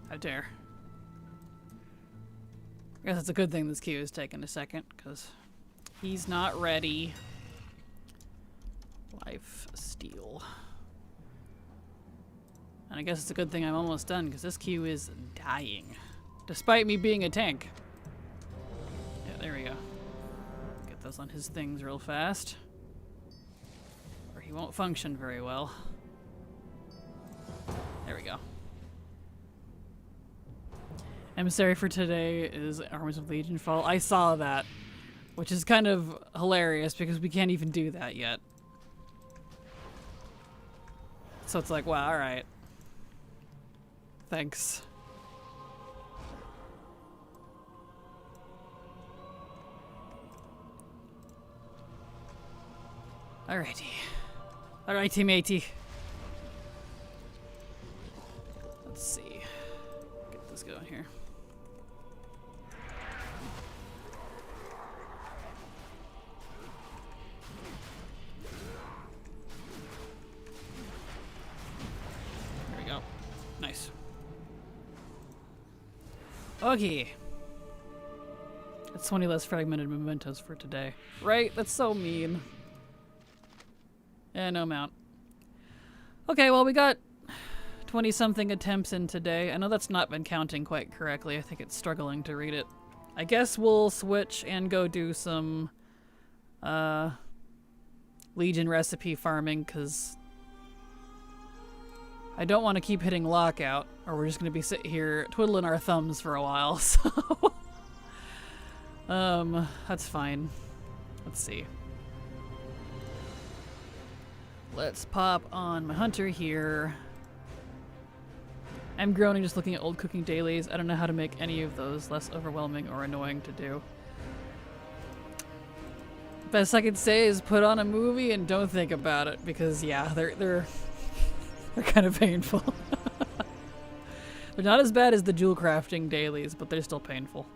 How dare. I guess it's a good thing this queue is taking a second, because he's not ready. Life steal. And I guess it's a good thing I'm almost done, because this queue is dying. Despite me being a tank. Yeah, there we go. Get those on his things real fast. Or he won't function very well. There we go. Emissary for today is Armies of Legion Fall. I saw that, which is kind of hilarious because we can't even do that yet. So it's like, wow, alright. Thanks. Alrighty. Alrighty, matey. Let's see. Get this going here. There we go. Nice. Okay. That's 20 less fragmented mementos for today. Right? That's so mean. Yeah, no mount. Okay, well, we got 20-something attempts in today. I know that's not been counting quite correctly. I think it's struggling to read it. I guess we'll switch and go do some Legion recipe farming, because I don't want to keep hitting lockout, or we're just going to be sitting here twiddling our thumbs for a while, so that's fine. Let's see. Let's pop on my hunter here. I'm groaning just looking at old cooking dailies. I don't know how to make any of those less overwhelming or annoying to do. Best I could say is put on a movie and don't think about it, because yeah, they're kind of painful. They're not as bad as the jewel crafting dailies, but they're still painful.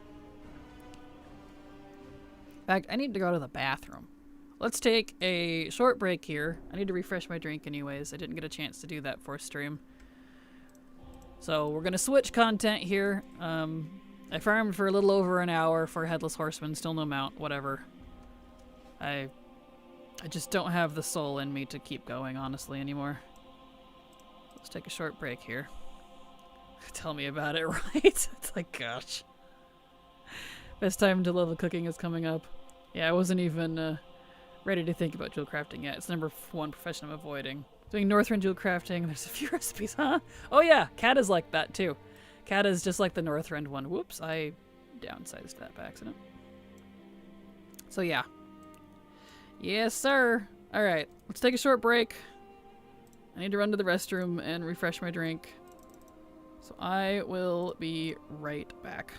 In fact, I need to go to the bathroom. Let's take a short break here. I need to refresh my drink anyways. I didn't get a chance to do that for stream. So we're going to switch content here. I farmed for a little over an hour for Headless Horseman. Still no mount, whatever. I just don't have the soul in me to keep going, honestly, anymore. Let's take a short break here. Tell me about it, right? It's like, gosh. Best time to level cooking is coming up. Yeah, I wasn't even ready to think about jewel crafting yet. It's number 1 profession I'm avoiding. Doing Northrend jewel crafting. There's a few recipes, huh? Oh yeah, Kata's like that too. Kata's just like the Northrend one. Whoops, I downsized that by accident. So yeah. Yes, sir. Alright, let's take a short break. I need to run to the restroom and refresh my drink. So I will be right back.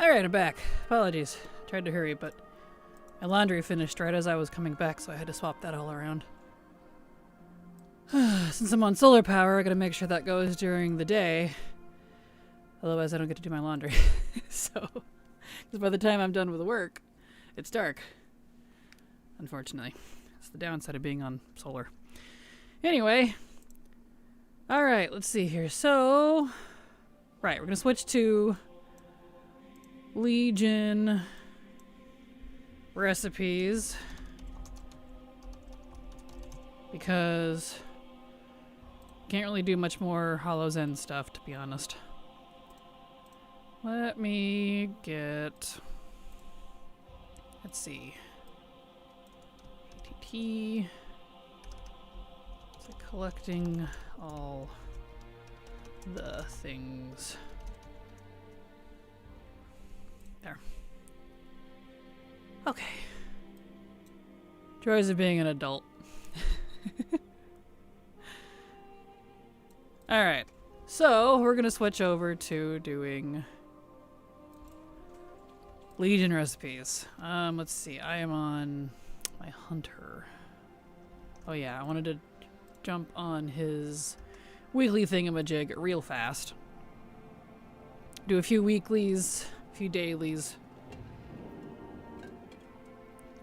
Alright, I'm back. Apologies. Tried to hurry, but my laundry finished right as I was coming back, so I had to swap that all around. Since I'm on solar power, I gotta make sure that goes during the day. Otherwise, I don't get to do my laundry. So, because by the time I'm done with work, it's dark. Unfortunately. It's the downside of being on solar. Anyway. Alright, let's see here. So, right, we're gonna switch to Legion recipes. Because can't really do much more Hallow's End stuff, to be honest. Let me get... Let's see. TT. So collecting all the things. There. Okay. Joys of being an adult. Alright. So, we're gonna switch over to doing Legion recipes. Let's see. I am on my hunter. Oh yeah, I wanted to jump on his weekly thingamajig real fast. Do a few weeklies, a few dailies.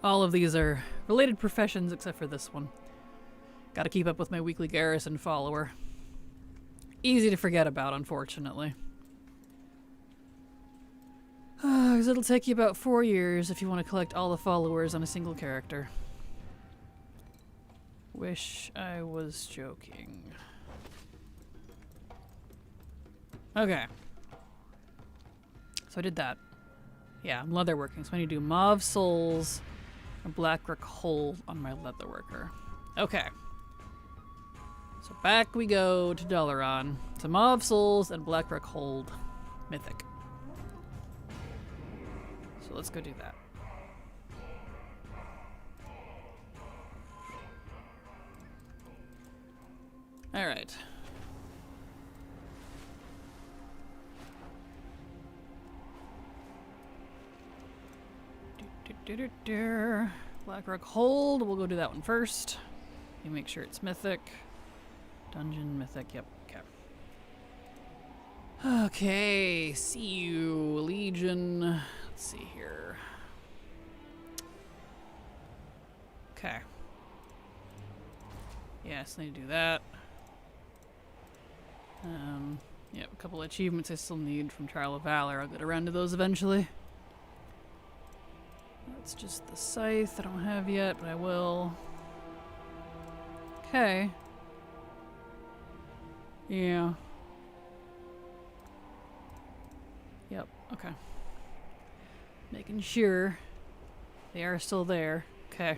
All of these are related professions except for this one. Gotta keep up with my weekly garrison follower. Easy to forget about, unfortunately. Because it'll take you about 4 years if you want to collect all the followers on a single character. Wish I was joking. Okay. So I did that. Yeah, I'm leatherworking, so I need to do Mauve Souls and Blackrock Hold on my leatherworker. Okay. So back we go to Dalaran. To Mauve Souls and Blackrock Hold Mythic. So let's go do that. Alright. Blackrock Hold, we'll go do that one first. You make sure it's Mythic. Dungeon, Mythic, yep, okay. Okay, see you, Legion. Let's see here. Okay. Yes, I need to do that. Yep, a couple of achievements I still need from Trial of Valor. I'll get around to those eventually. That's just the scythe I don't have yet, but I will. Okay. Yeah. Yep, okay. Making sure they are still there. Okay.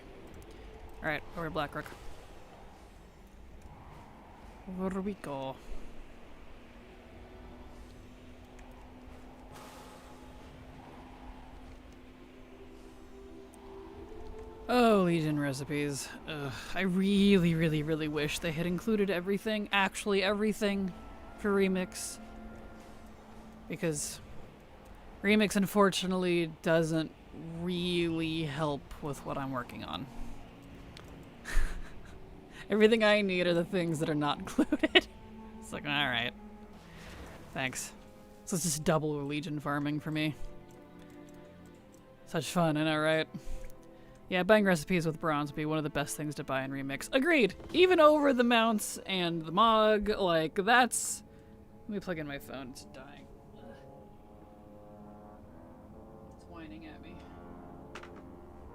Alright, over to Blackrock. Over we go. Oh, Legion recipes. Ugh, I really, really, really wish they had included everything, actually everything, for Remix. Because Remix, unfortunately, doesn't really help with what I'm working on. Everything I need are the things that are not included. It's like, alright. Thanks. So it's just double Legion farming for me. Such fun, I know, right? Yeah, buying recipes with bronze would be one of the best things to buy in Remix. Agreed! Even over the mounts and the Mog, like, that's... Let me plug in my phone, it's dying. It's whining at me.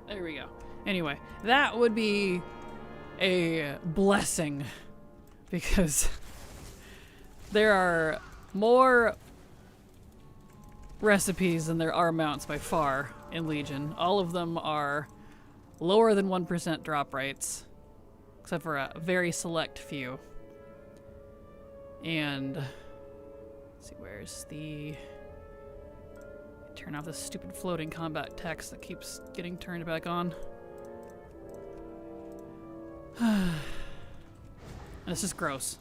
There we go. Anyway, that would be a blessing, because there are more recipes than there are mounts by far in Legion. All of them are lower than 1% drop rates, except for a very select few. And let's see, where's the... Turn off this stupid floating combat text that keeps getting turned back on. And it's just gross.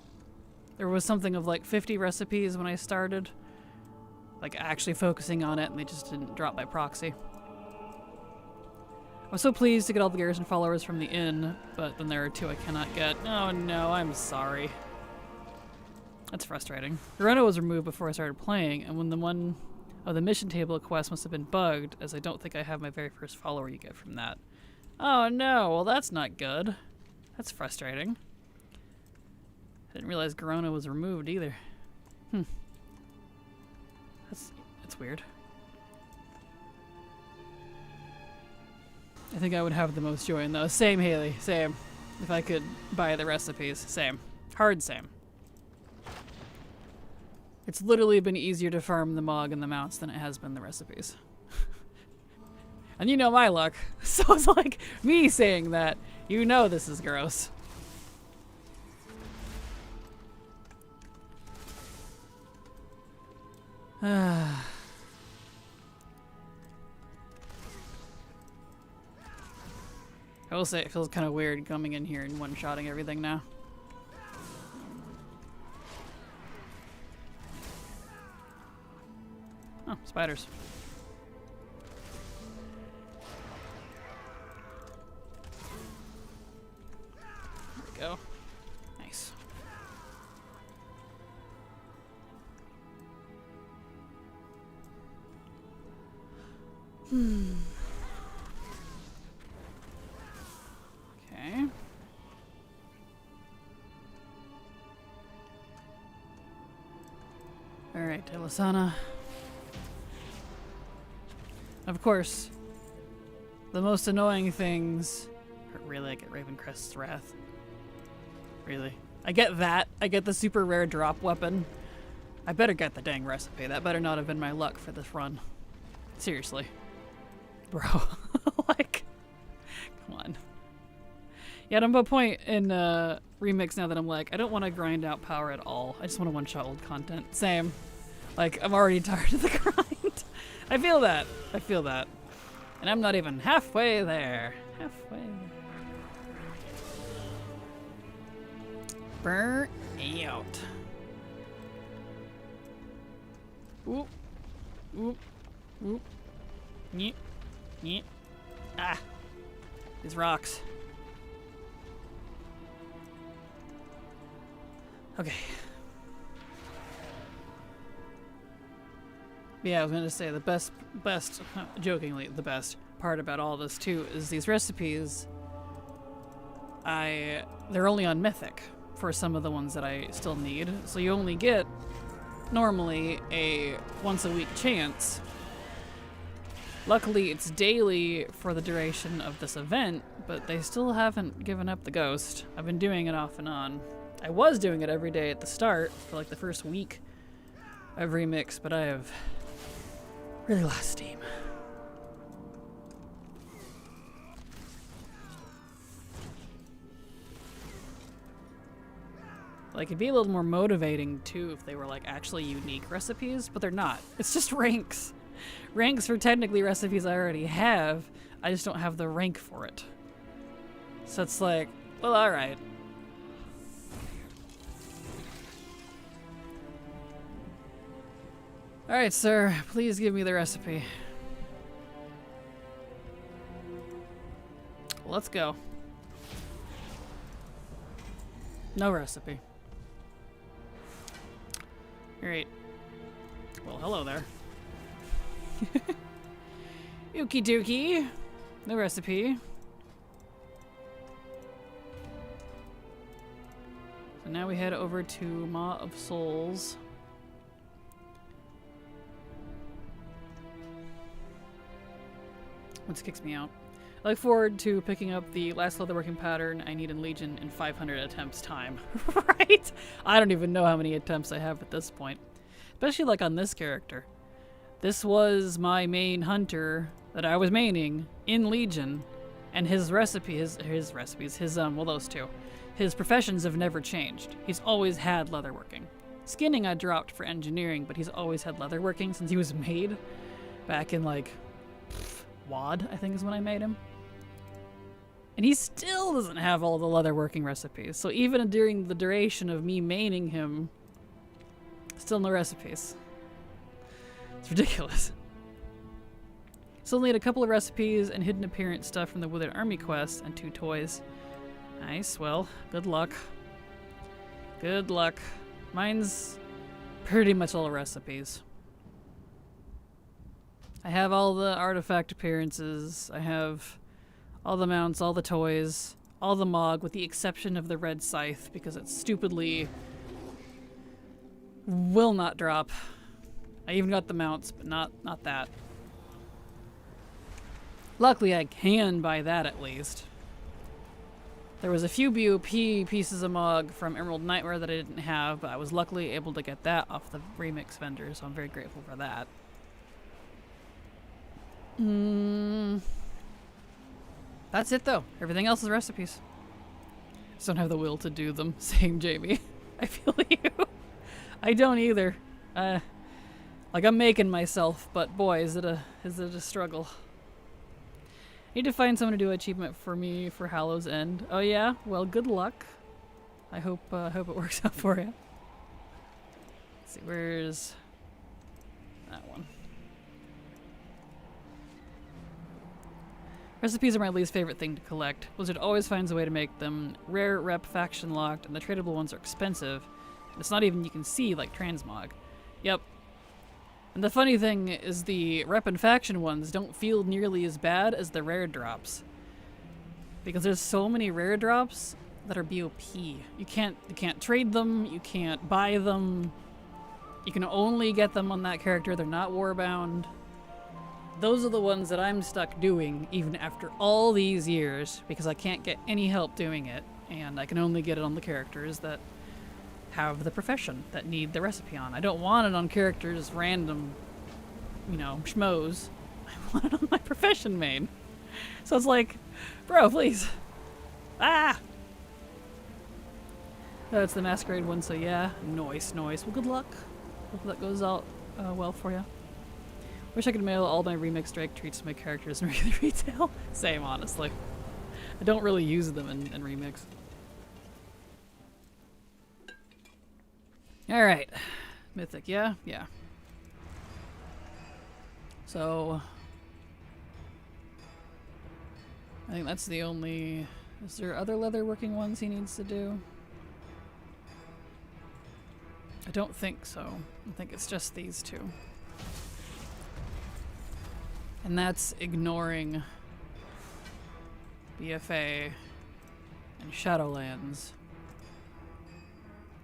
There was something of like 50 recipes when I started. like actually focusing on it, and they just didn't drop by proxy. I was so pleased to get all the garrison followers from the inn, but then there are 2 I cannot get. Oh no, I'm sorry. That's frustrating. Corona was removed before I started playing, and when the one of the mission table quest must have been bugged, as I don't think I have my very first follower you get from that. Oh no, well that's not good. That's frustrating. I didn't realize Corona was removed either. That's weird. I think I would have the most joy in those. Same, Haley. Same. If I could buy the recipes. Same. Hard same. It's literally been easier to farm the Mog and the mounts than it has been the recipes. And you know my luck. So it's like me saying that. You know this is gross. I will say it feels kind of weird coming in here and one-shotting everything now. Oh, spiders. There we go. Nice. Okay. Alright, Telasana. Of course, the most annoying things... Really, I get Ravencrest's Wrath. Really. I get that. I get the super rare drop weapon. I better get the dang recipe. That better not have been my luck for this run. Seriously. Bro. Like, come on. Yeah, I'm at a point in Remix now that I'm like, I don't want to grind out power at all. I just want to one-shot old content. Same. Like, I'm already tired of the grind. I feel that. I feel that. And I'm not even halfway there. Halfway there. Burn out. Oop. Oop. Oop. Nyeh. Nyeh. Ah. These rocks. Okay. Yeah, I was gonna say the best, jokingly, the best part about all this too is these recipes. They're only on Mythic for some of the ones that I still need. So you only get normally a once-a-week chance. Luckily, it's daily for the duration of this event, but they still haven't given up the ghost. I've been doing it off and on. I was doing it every day at the start for like the first week of Remix, but I have really lost steam. Like, it'd be a little more motivating too if they were like actually unique recipes, but they're not. It's just ranks. Ranks for technically recipes I already have, I just don't have the rank for it. So it's like, well, alright. Alright, sir, please give me the recipe. Let's go. No recipe. Alright. Well, hello there. Okie dokie. No recipe. So now we head over to Maw of Souls. Which kicks me out. I look forward to picking up the last leatherworking pattern I need in Legion in 500 attempts time. Right? I don't even know how many attempts I have at this point. Especially like on this character. This was my main hunter that I was maining in Legion, and his recipe, his recipes, well, those two. His professions have never changed. He's always had leatherworking. Skinning I dropped for engineering, but he's always had leatherworking since he was made back in like WoD, I think is when I made him. And he still doesn't have all the leatherworking recipes. So even during the duration of me maining him, still no recipes. It's ridiculous. Still need a couple of recipes and hidden appearance stuff from the Withered Army quest and 2 toys. Nice, well, good luck. Good luck. Mine's pretty much all recipes. I have all the artifact appearances. I have all the mounts, all the toys, all the Mog, with the exception of the red scythe, because it stupidly will not drop. I even got the mounts, but not that. Luckily, I can buy that at least. There was a few BOP pieces of Mog from Emerald Nightmare that I didn't have, but I was luckily able to get that off the remix vendor, so I'm very grateful for that. That's it though. Everything else is recipes. Just don't have the will to do them. Same, Jamie. I feel you. I don't either. Like I'm making myself, but boy, is it a struggle. Need to find someone to do an achievement for me for Hallow's End. Oh yeah? Well, good luck. I hope it works out for you. Let's see, where's that one? Recipes are my least favorite thing to collect. Blizzard always finds a way to make them rare, rep, faction locked, and the tradable ones are expensive. And it's not even you can see like transmog. Yep. And the funny thing is the rep and faction ones don't feel nearly as bad as the rare drops. Because there's so many rare drops that are BOP. You can't trade them, you can't buy them. You can only get them on that character, they're not warbound. Those are the ones that I'm stuck doing even after all these years because I can't get any help doing it, and I can only get it on the characters that have the profession, that need the recipe on. I don't want it on characters random, you know, schmoes. I want it on my profession main. So it's like, bro, please. Ah! Oh, it's the Masquerade one, so yeah. Nice. Well, good luck. Hope that goes out well for you. Wish I could mail all my remix Drake treats to my characters in regular retail. Same, honestly. I don't really use them in remix. Alright. Mythic, yeah? Yeah. So I think that's the only... Is there other leatherworking ones he needs to do? I don't think so. I think it's just these two. And that's ignoring BFA and Shadowlands.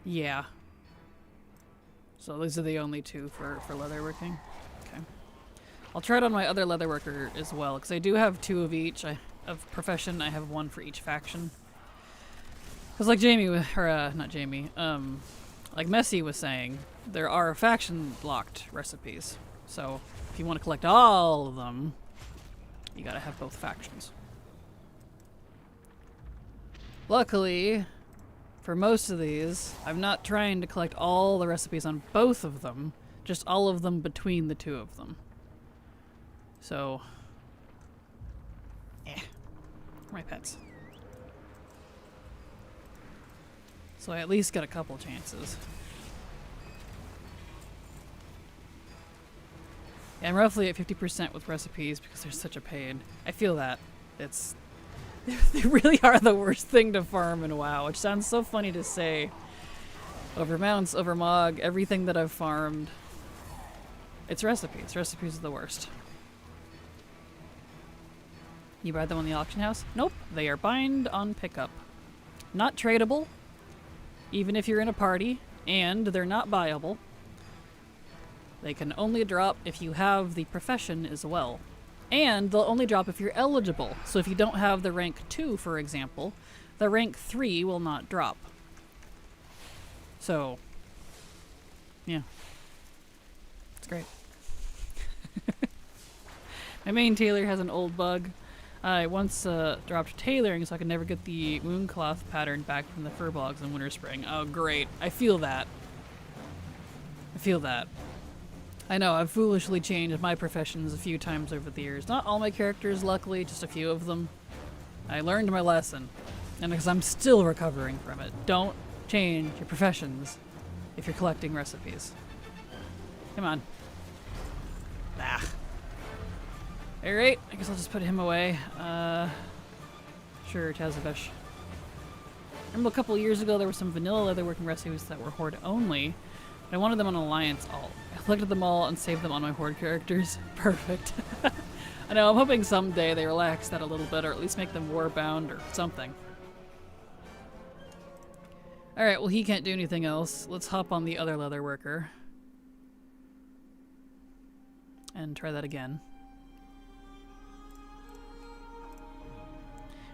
Yeah. So these are the only two for leatherworking. Okay. I'll try it on my other leatherworker as well, because I do have 2 of each. Of profession, I have 1 for each faction. Because like Jamie, or not Jamie, like Messy was saying, there are faction-locked recipes. So if you want to collect all of them, you gotta have both factions. Luckily, for most of these, I'm not trying to collect all the recipes on both of them, just all of them between the 2 of them. So, my pets. So I at least got a couple chances. Yeah, I'm roughly at 50% with recipes because they're such a pain. I feel that. They really are the worst thing to farm in WoW, which sounds so funny to say. Over mounts, over Mog, everything that I've farmed. It's recipes. Recipes are the worst. You buy them on the auction house? Nope. They are bind on pickup. Not tradable, even if you're in a party, and they're not buyable. They can only drop if you have the profession as well. And they'll only drop if you're eligible. So if you don't have the rank 2, for example, the rank 3 will not drop. So, yeah. It's great. My main tailor has an old bug. I once dropped tailoring so I could never get the mooncloth pattern back from the fur blogs in Winter Spring. Oh, great. I feel that. I feel that. I know, I've foolishly changed my professions a few times over the years. Not all my characters, luckily, just a few of them. I learned my lesson. And because I'm still recovering from it. Don't change your professions if you're collecting recipes. Come on. Ah. Alright, I guess I'll just put him away. Sure, Tazavesh. Remember a couple years ago there were some vanilla leatherworking recipes that were Horde only. But I wanted them on Alliance alt. I collected them all and saved them on my Horde characters. Perfect. I know, I'm hoping someday they relax that a little bit, or at least make them warbound or something. Alright, well he can't do anything else. Let's hop on the other leatherworker. And try that again.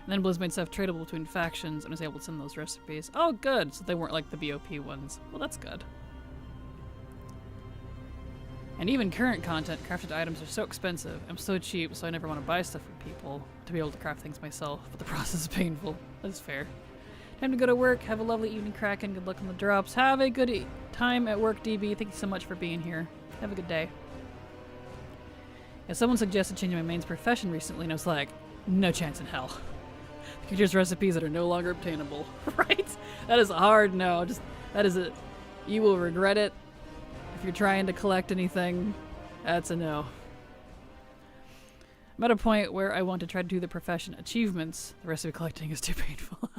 And then Blizz made stuff tradable between factions and was able to send those recipes. Oh, good! So they weren't like the BOP ones. Well, that's good. And even current content, crafted items are so expensive. I'm so cheap, so I never want to buy stuff from people to be able to craft things myself, but the process is painful. That's fair. Time to go to work. Have a lovely evening, Kraken. Good luck on the drops. Have a good time at work, DB. Thank you so much for being here. Have a good day. Yeah, someone suggested changing my main's profession recently, and I was like, no chance in hell. Just recipes that are no longer obtainable. Right? That is a hard no. Just that is a you will regret it if you're trying to collect anything. That's a no. I'm at a point where I want to try to do the profession achievements. The recipe collecting is too painful.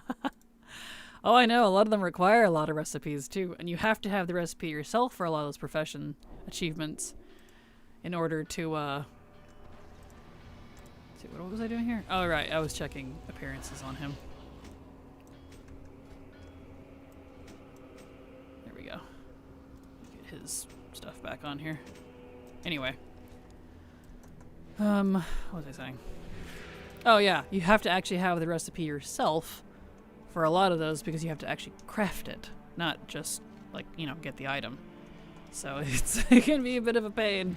Oh, I know. A lot of them require a lot of recipes too, and you have to have the recipe yourself for a lot of those profession achievements in order to see, what was I doing here? Oh, right. I was checking appearances on him. There we go. Get his stuff back on here. Anyway. What was I saying? Oh, yeah. You have to actually have the recipe yourself for a lot of those because you have to actually craft it. Not just, like, you know, get the item. So it can be a bit of a pain.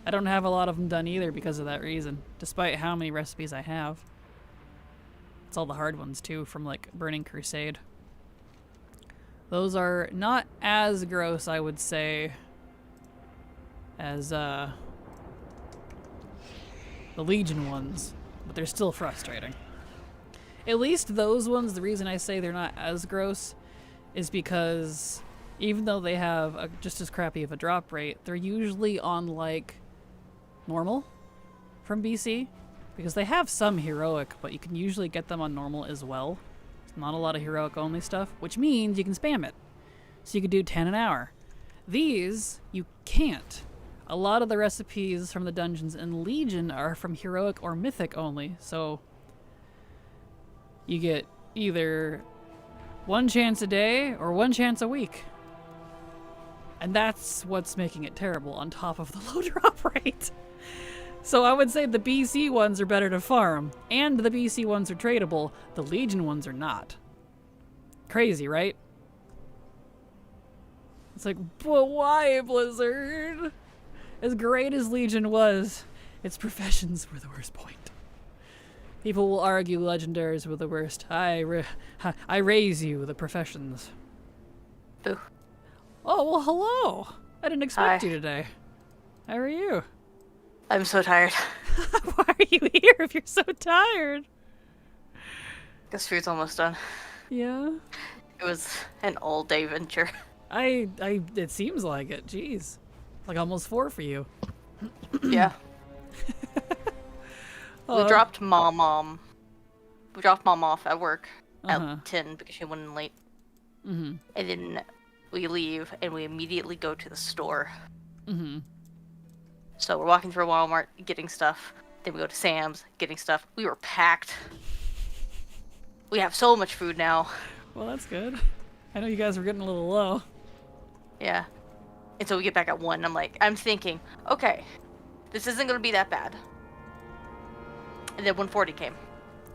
I don't have a lot of them done either because of that reason, despite how many recipes I have. It's all the hard ones too, from like Burning Crusade. Those are not as gross, I would say, as the Legion ones, but they're still frustrating. At least those ones, the reason I say they're not as gross is because even though they have just as crappy of a drop rate, they're usually on like normal from BC, because they have some heroic, but you can usually get them on normal as well. It's not a lot of heroic only stuff, which means you can spam it. So you could do 10 an hour. These, you can't. A lot of the recipes from the dungeons in Legion are from heroic or mythic only, so you get either one chance a day or one chance a week. And that's what's making it terrible, on top of the low drop rate. So I would say the BC ones are better to farm, and the BC ones are tradable. The Legion ones are not. Crazy, right? It's like, but why, Blizzard? As great as Legion was, its professions were the worst point. People will argue legendaries were the worst. I raise you, the professions. Boo. Oh, well, hello. I didn't expect Hi. you today. How are you? I'm so tired. Why are you here if you're so tired? Guess food's almost done. Yeah. It was an all-day venture. It seems like it. Jeez. Like almost 4 for you. Yeah. We dropped mom. We dropped mom off at work at 10 because she went in late. Mm-hmm. And then we leave and we immediately go to the store. Mm-hmm. So we're walking through Walmart, getting stuff. Then we go to Sam's, getting stuff. We were packed. We have so much food now. Well, that's good. I know you guys were getting a little low. Yeah. And so we get back at 1. I'm thinking, okay, this isn't going to be that bad. And then 1:40 came.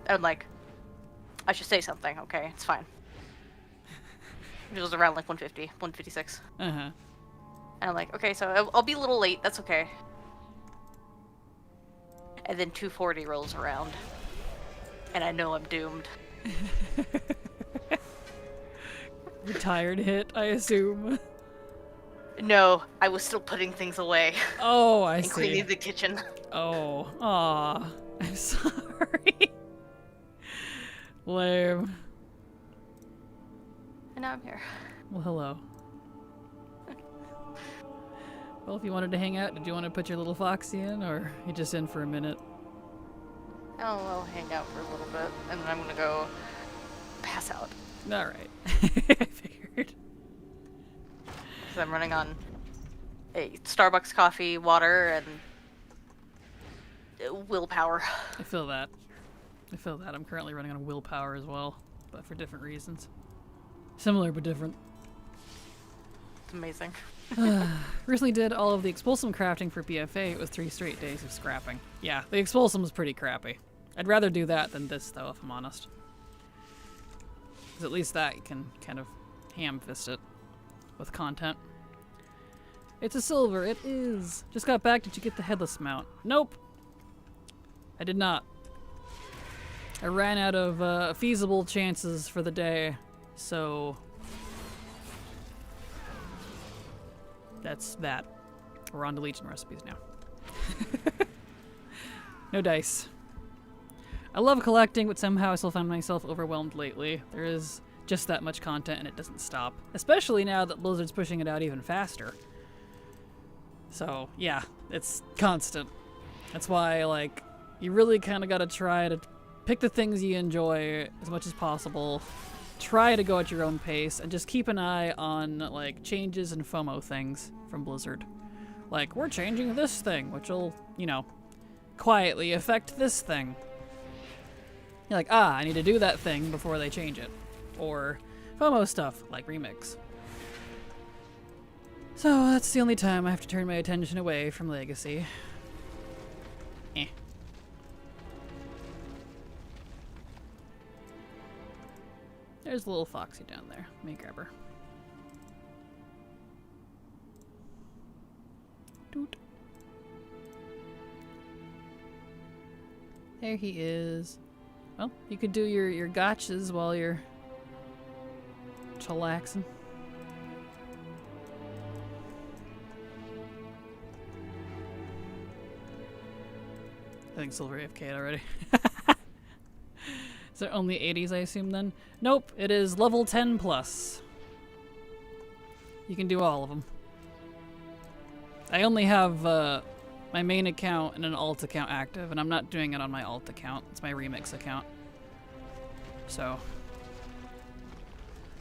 I'm like, I should say something. Okay, it's fine. It was around like 1:50, 1:56. Uh-huh. And I'm like, okay, so I'll be a little late. That's okay. And then 2:40 rolls around. And I know I'm doomed. Your tired hit, I assume. No, I was still putting things away. Oh, I and see. cleaning the kitchen. Oh, aw. I'm sorry. Lame. And now I'm here. Well, hello. Well, if you wanted to hang out, did you want to put your little foxy in, or you just in for a minute? Oh, I'll hang out for a little bit, and then I'm gonna go pass out. All right. I figured. Because I'm running on a Starbucks coffee, water, and willpower. I feel that. I feel that. I'm currently running on willpower as well, but for different reasons. Similar but different. It's amazing. Recently did all of the expulsum crafting for BFA. It was 3 straight days of scrapping. Yeah, the expulsum was pretty crappy. I'd rather do that than this, though, if I'm honest. Because at least that you can kind of ham-fist it with content. It's a silver. It is. Just got back. Did you get the headless mount? Nope. I did not. I ran out of feasible chances for the day, so that's that. We're on to Legion recipes now. No dice. I love collecting, but somehow I still find myself overwhelmed lately. There is just that much content and it doesn't stop. Especially now that Blizzard's pushing it out even faster. So, yeah, it's constant. That's why, like, you really kind of gotta try to pick the things you enjoy as much as possible. Try to go at your own pace, and just keep an eye on, like, changes and FOMO things from Blizzard. Like, we're changing this thing, which will, you know, quietly affect this thing. You're like, ah, I need to do that thing before they change it. Or FOMO stuff, like Remix. So that's the only time I have to turn my attention away from Legacy. Eh. There's the little foxy down there. Let me grab her. Doot. There he is. Well, you could do your gotchas while you're chillaxing. I think Silver AFK'd already. Is there only 80s, I assume, then? Nope, it is level 10 plus. You can do all of them. I only have my main account and an alt account active, and I'm not doing it on my alt account. It's my Remix account. So,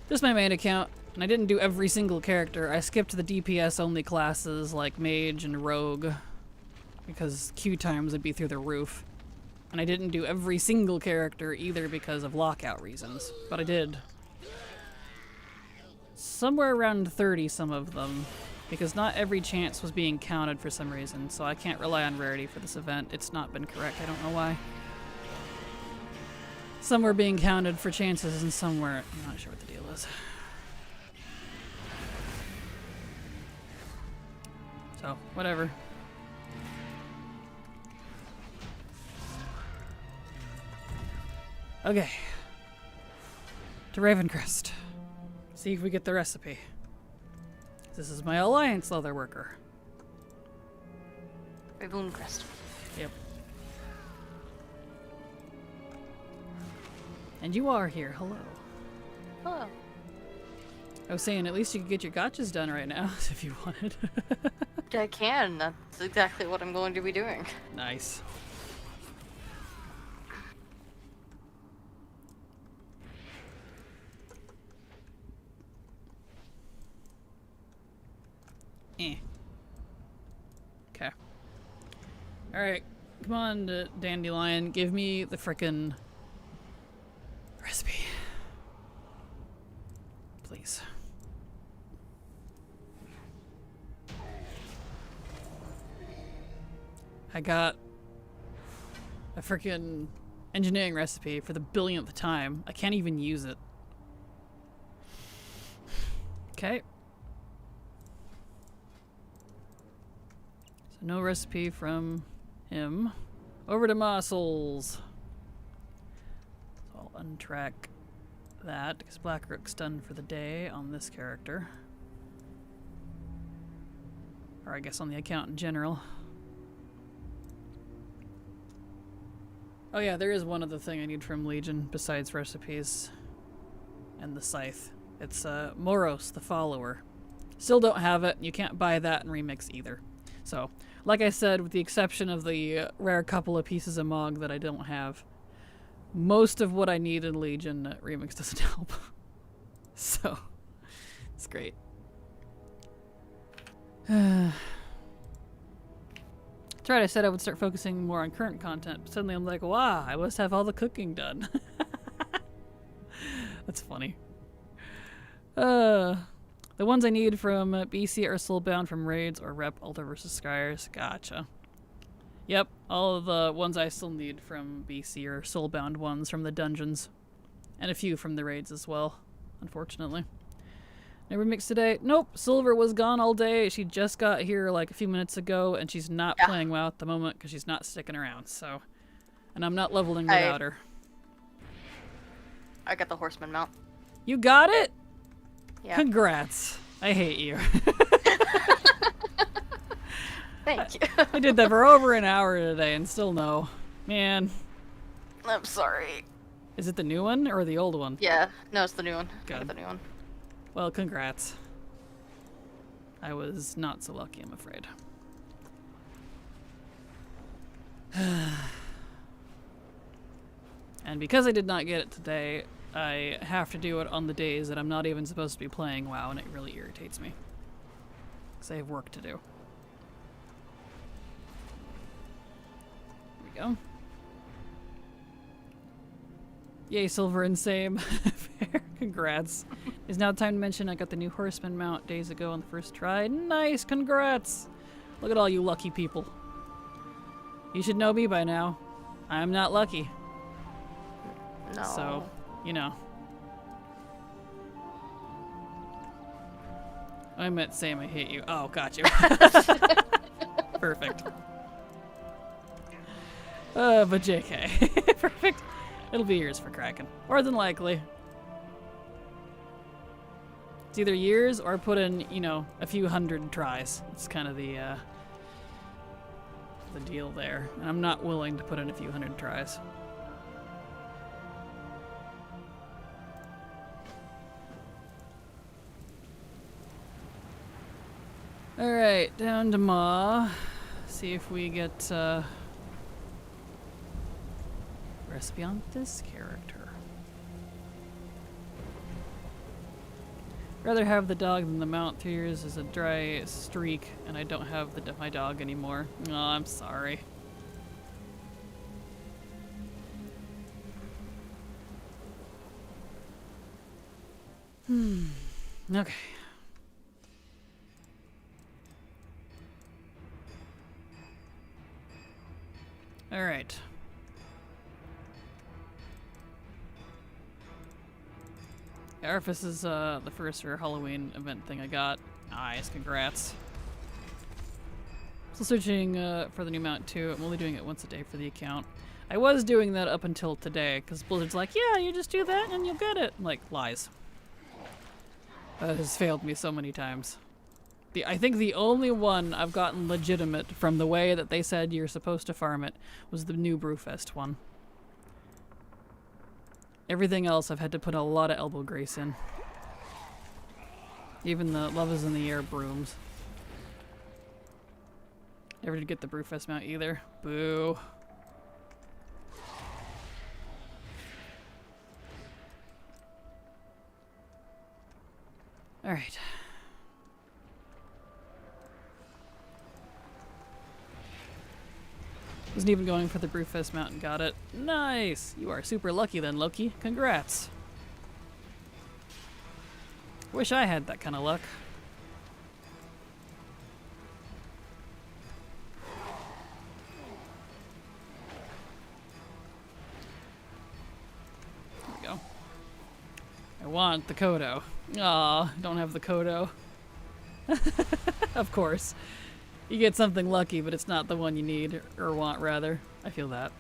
just my main account, and I didn't do every single character. I skipped the DPS only classes like Mage and Rogue, because queue times would be through the roof. And I didn't do every single character either because of lockout reasons, but I did. Somewhere around 30 some of them, because not every chance was being counted for some reason, so I can't rely on rarity for this event. It's not been correct, I don't know why. Some were being counted for chances and some weren't. I'm not sure what the deal is. So, whatever. Okay. To Ravencrest. See if we get the recipe. This is my Alliance leather worker. Ravencrest. Yep. And you are here. Hello. Hello. I was saying, at least you could get your gotchas done right now, if you wanted. I can. That's exactly what I'm going to be doing. Nice. Okay. Alright. Come on, Dandelion. Give me the frickin' recipe. Please. I got a frickin' engineering recipe for the billionth time. I can't even use it. Okay. No recipe from him. Over to Muscles. So I'll untrack that because Blackrook's done for the day on this character. Or I guess on the account in general. Oh yeah, there is one other thing I need from Legion besides recipes and the scythe. It's Moros, the follower. Still don't have it. You can't buy that in Remix either. So, like I said, with the exception of the rare couple of pieces of Mog that I don't have, most of what I need in Legion, Remix doesn't help. So, it's great. That's right, I said I would start focusing more on current content, but suddenly I'm like, wow, I must have all the cooking done. That's funny. The ones I need from BC are Soulbound from Raids or Rep Altar vs. Skyres. Gotcha. Yep, all of the ones I still need from BC are Soulbound ones from the dungeons. And a few from the Raids as well, unfortunately. Never mixed today. Nope, Silver was gone all day. She just got here like a few minutes ago, and she's not playing WoW at the moment because she's not sticking around, so... And I'm not leveling without her. I got the Horseman mount. You got it? Yeah. Congrats. I hate you. Thank you. I did that for over an hour today and still no. Man. I'm sorry. Is it the new one or the old one? Yeah. No, it's the new one. Good. I got the new one. Well, congrats. I was not so lucky, I'm afraid. And because I did not get it today, I have to do it on the days that I'm not even supposed to be playing WoW, and it really irritates me. Because I have work to do. Here we go. Yay, Silver and Same. Fair. Congrats. It's now time to mention I got the new Horseman mount days ago on the first try. Nice, congrats! Look at all you lucky people. You should know me by now. I'm not lucky. No. So, you know. I meant Sam, I hate you. Oh, gotcha. Perfect. But JK. Perfect. It'll be years for Kraken. More than likely. It's either years or put in, you know, a few hundred tries. It's kind of the deal there. And I'm not willing to put in a few hundred tries. Alright, down to Ma. See if we get recipe on this character. Rather have the dog than the mount. 3 years is a dry streak, and I don't have my dog anymore. Oh, I'm sorry. Okay. Alright. Arifis is the first for Halloween event thing I got. Nice, congrats. Still searching for the new mount too. I'm only doing it once a day for the account. I was doing that up until today, because Blizzard's like, yeah, you just do that and you'll get it. I'm like, lies. That has failed me so many times. I think the only one I've gotten legitimate from the way that they said you're supposed to farm it was the new Brewfest one. Everything else I've had to put a lot of elbow grease in. Even the Love is in the Air brooms. Never did get the Brewfest mount either. Boo. Alright. Wasn't even going for the Brewfest mount and got it. Nice! You are super lucky then, Loki. Congrats. Wish I had that kind of luck. There we go. I want the Kodo. Aw, don't have the Kodo. Of course. You get something lucky, but it's not the one you need, or want, rather. I feel that.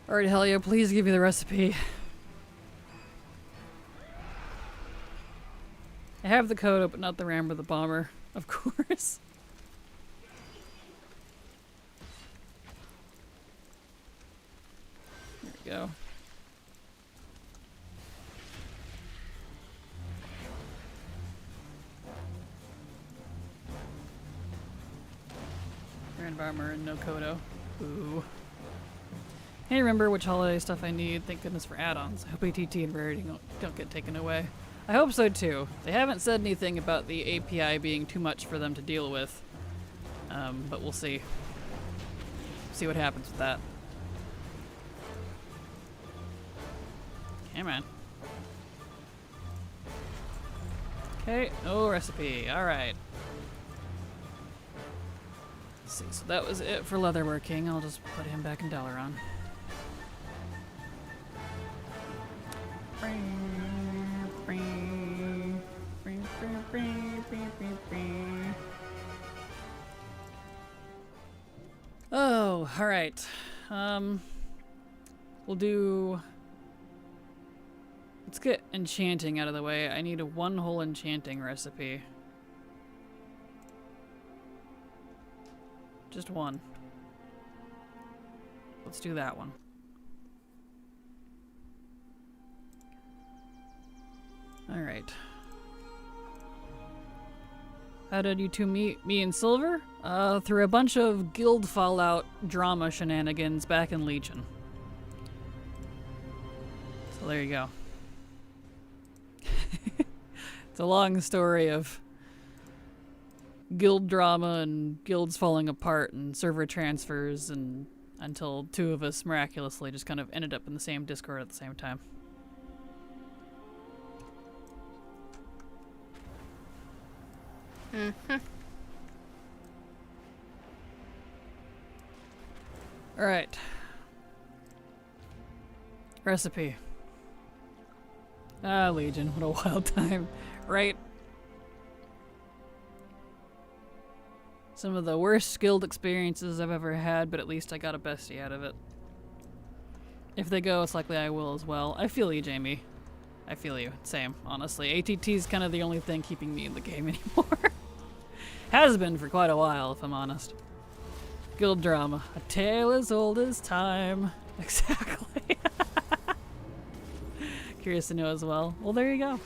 Alright, Helio, please give me the recipe. I have the Kodo, but not the Ram or the Bomber, of course. There we go. Iron Armor and no Kodo. Ooh. Can't remember which holiday stuff I need. Thank goodness for add-ons. I hope ATT and Rarity don't get taken away. I hope so too. They haven't said anything about the API being too much for them to deal with. But we'll see. See what happens with that. Come on. Okay, no recipe. Alright. Let's see, so that was it for leatherworking. I'll just put him back in Dalaran. Oh, alright. We'll do... Let's get enchanting out of the way. I need a one whole enchanting recipe. Just one. Let's do that one. Alright. How did you two meet? Me and Silver? Through a bunch of guild fallout drama shenanigans back in Legion. So there you go. It's a long story of guild drama and guilds falling apart and server transfers, and until two of us miraculously just kind of ended up in the same Discord at the same time. Mm-hmm. Alright. Recipe. Ah, Legion, what a wild time. Right? Some of the worst guild experiences I've ever had, but at least I got a bestie out of it. If they go, it's likely I will as well. I feel you, Jamie. I feel you. Same, honestly. ATT's kind of the only thing keeping me in the game anymore. Has been for quite a while, if I'm honest. Guild drama. A tale as old as time. Exactly. Curious to know as well. Well, there you go.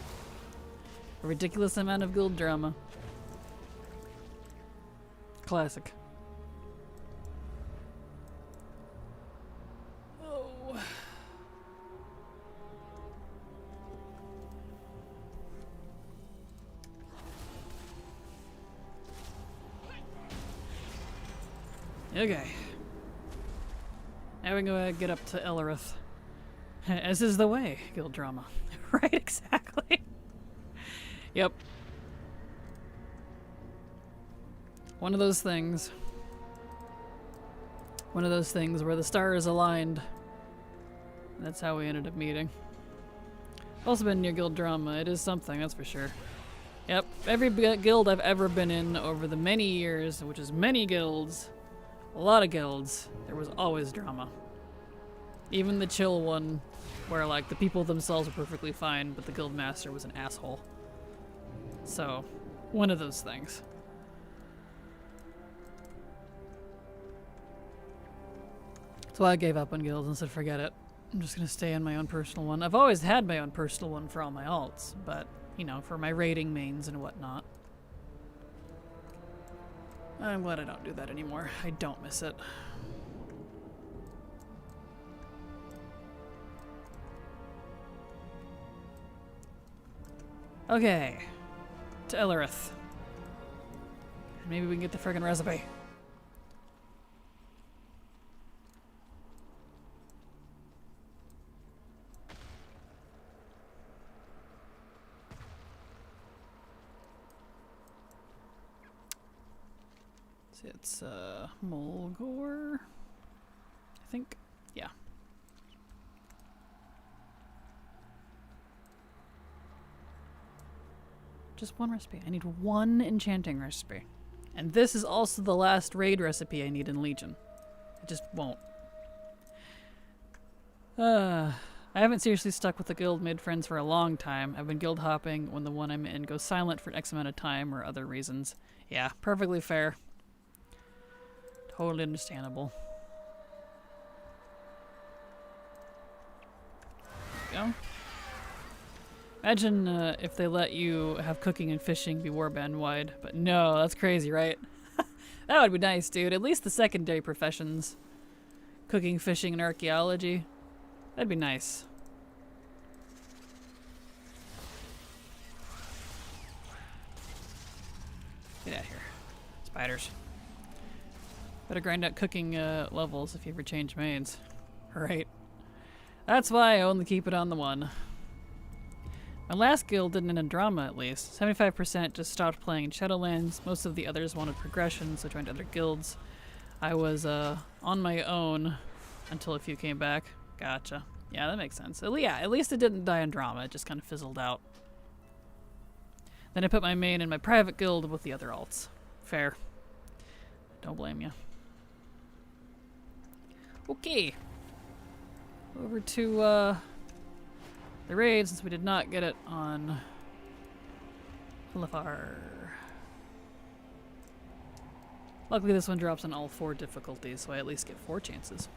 A ridiculous amount of guild drama. Classic. Oh. Okay. Now we go get up to Ellerith. As is the way, guild drama. Right, exactly. Yep. One of those things. One of those things where the stars aligned. That's how we ended up meeting. Also been near guild drama. It is something, that's for sure. Yep, every guild I've ever been in over the many years, which is many guilds, a lot of guilds, there was always drama. Even the chill one, where like the people themselves were perfectly fine, but the guild master was an asshole. So, one of those things. That's why I gave up on guilds and said forget it. I'm just gonna stay in my own personal one. I've always had my own personal one for all my alts, but, you know, for my raiding mains and whatnot. I'm glad I don't do that anymore. I don't miss it. Okay. To Ellerith. Maybe we can get the friggin' recipe. It's Mulgore, I think. Yeah. Just one recipe. I need one enchanting recipe. And this is also the last raid recipe I need in Legion. I just won't. I haven't seriously stuck with the guild made friends for a long time. I've been guild hopping when the one I'm in goes silent for an X amount of time or other reasons. Yeah, perfectly fair. Totally understandable. There we go. Imagine if they let you have cooking and fishing be warband wide, but no, that's crazy, right? That would be nice, dude. At least the secondary professions. Cooking, fishing, and archaeology. That'd be nice. Get out of here. Spiders. Better grind out cooking levels if you ever change mains. Right. That's why I only keep it on the one. My last guild didn't end in drama, at least. 75% just stopped playing in Shadowlands. Most of the others wanted progression, so joined other guilds. I was on my own until a few came back. Gotcha. Yeah, that makes sense. Yeah, at least it didn't die in drama. It just kind of fizzled out. Then I put my main in my private guild with the other alts. Fair. Don't blame you. Okay. Over to the raid, since we did not get it on Lafar. Luckily this one drops on all 4 difficulties, so I at least get 4 chances.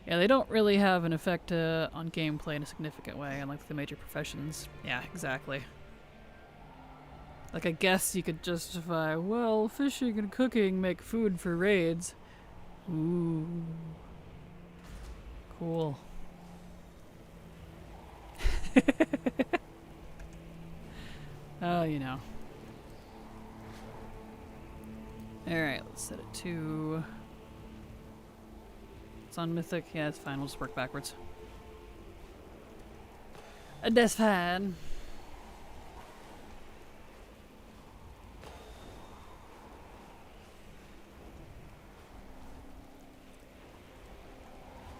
Yeah, they don't really have an effect on gameplay in a significant way, unlike the major professions. Yeah, exactly. Like, I guess you could justify, well, fishing and cooking make food for raids. Ooh. Cool. Oh, you know. Alright, let's set it to... It's on Mythic. Yeah, it's fine. We'll just work backwards. That's fine.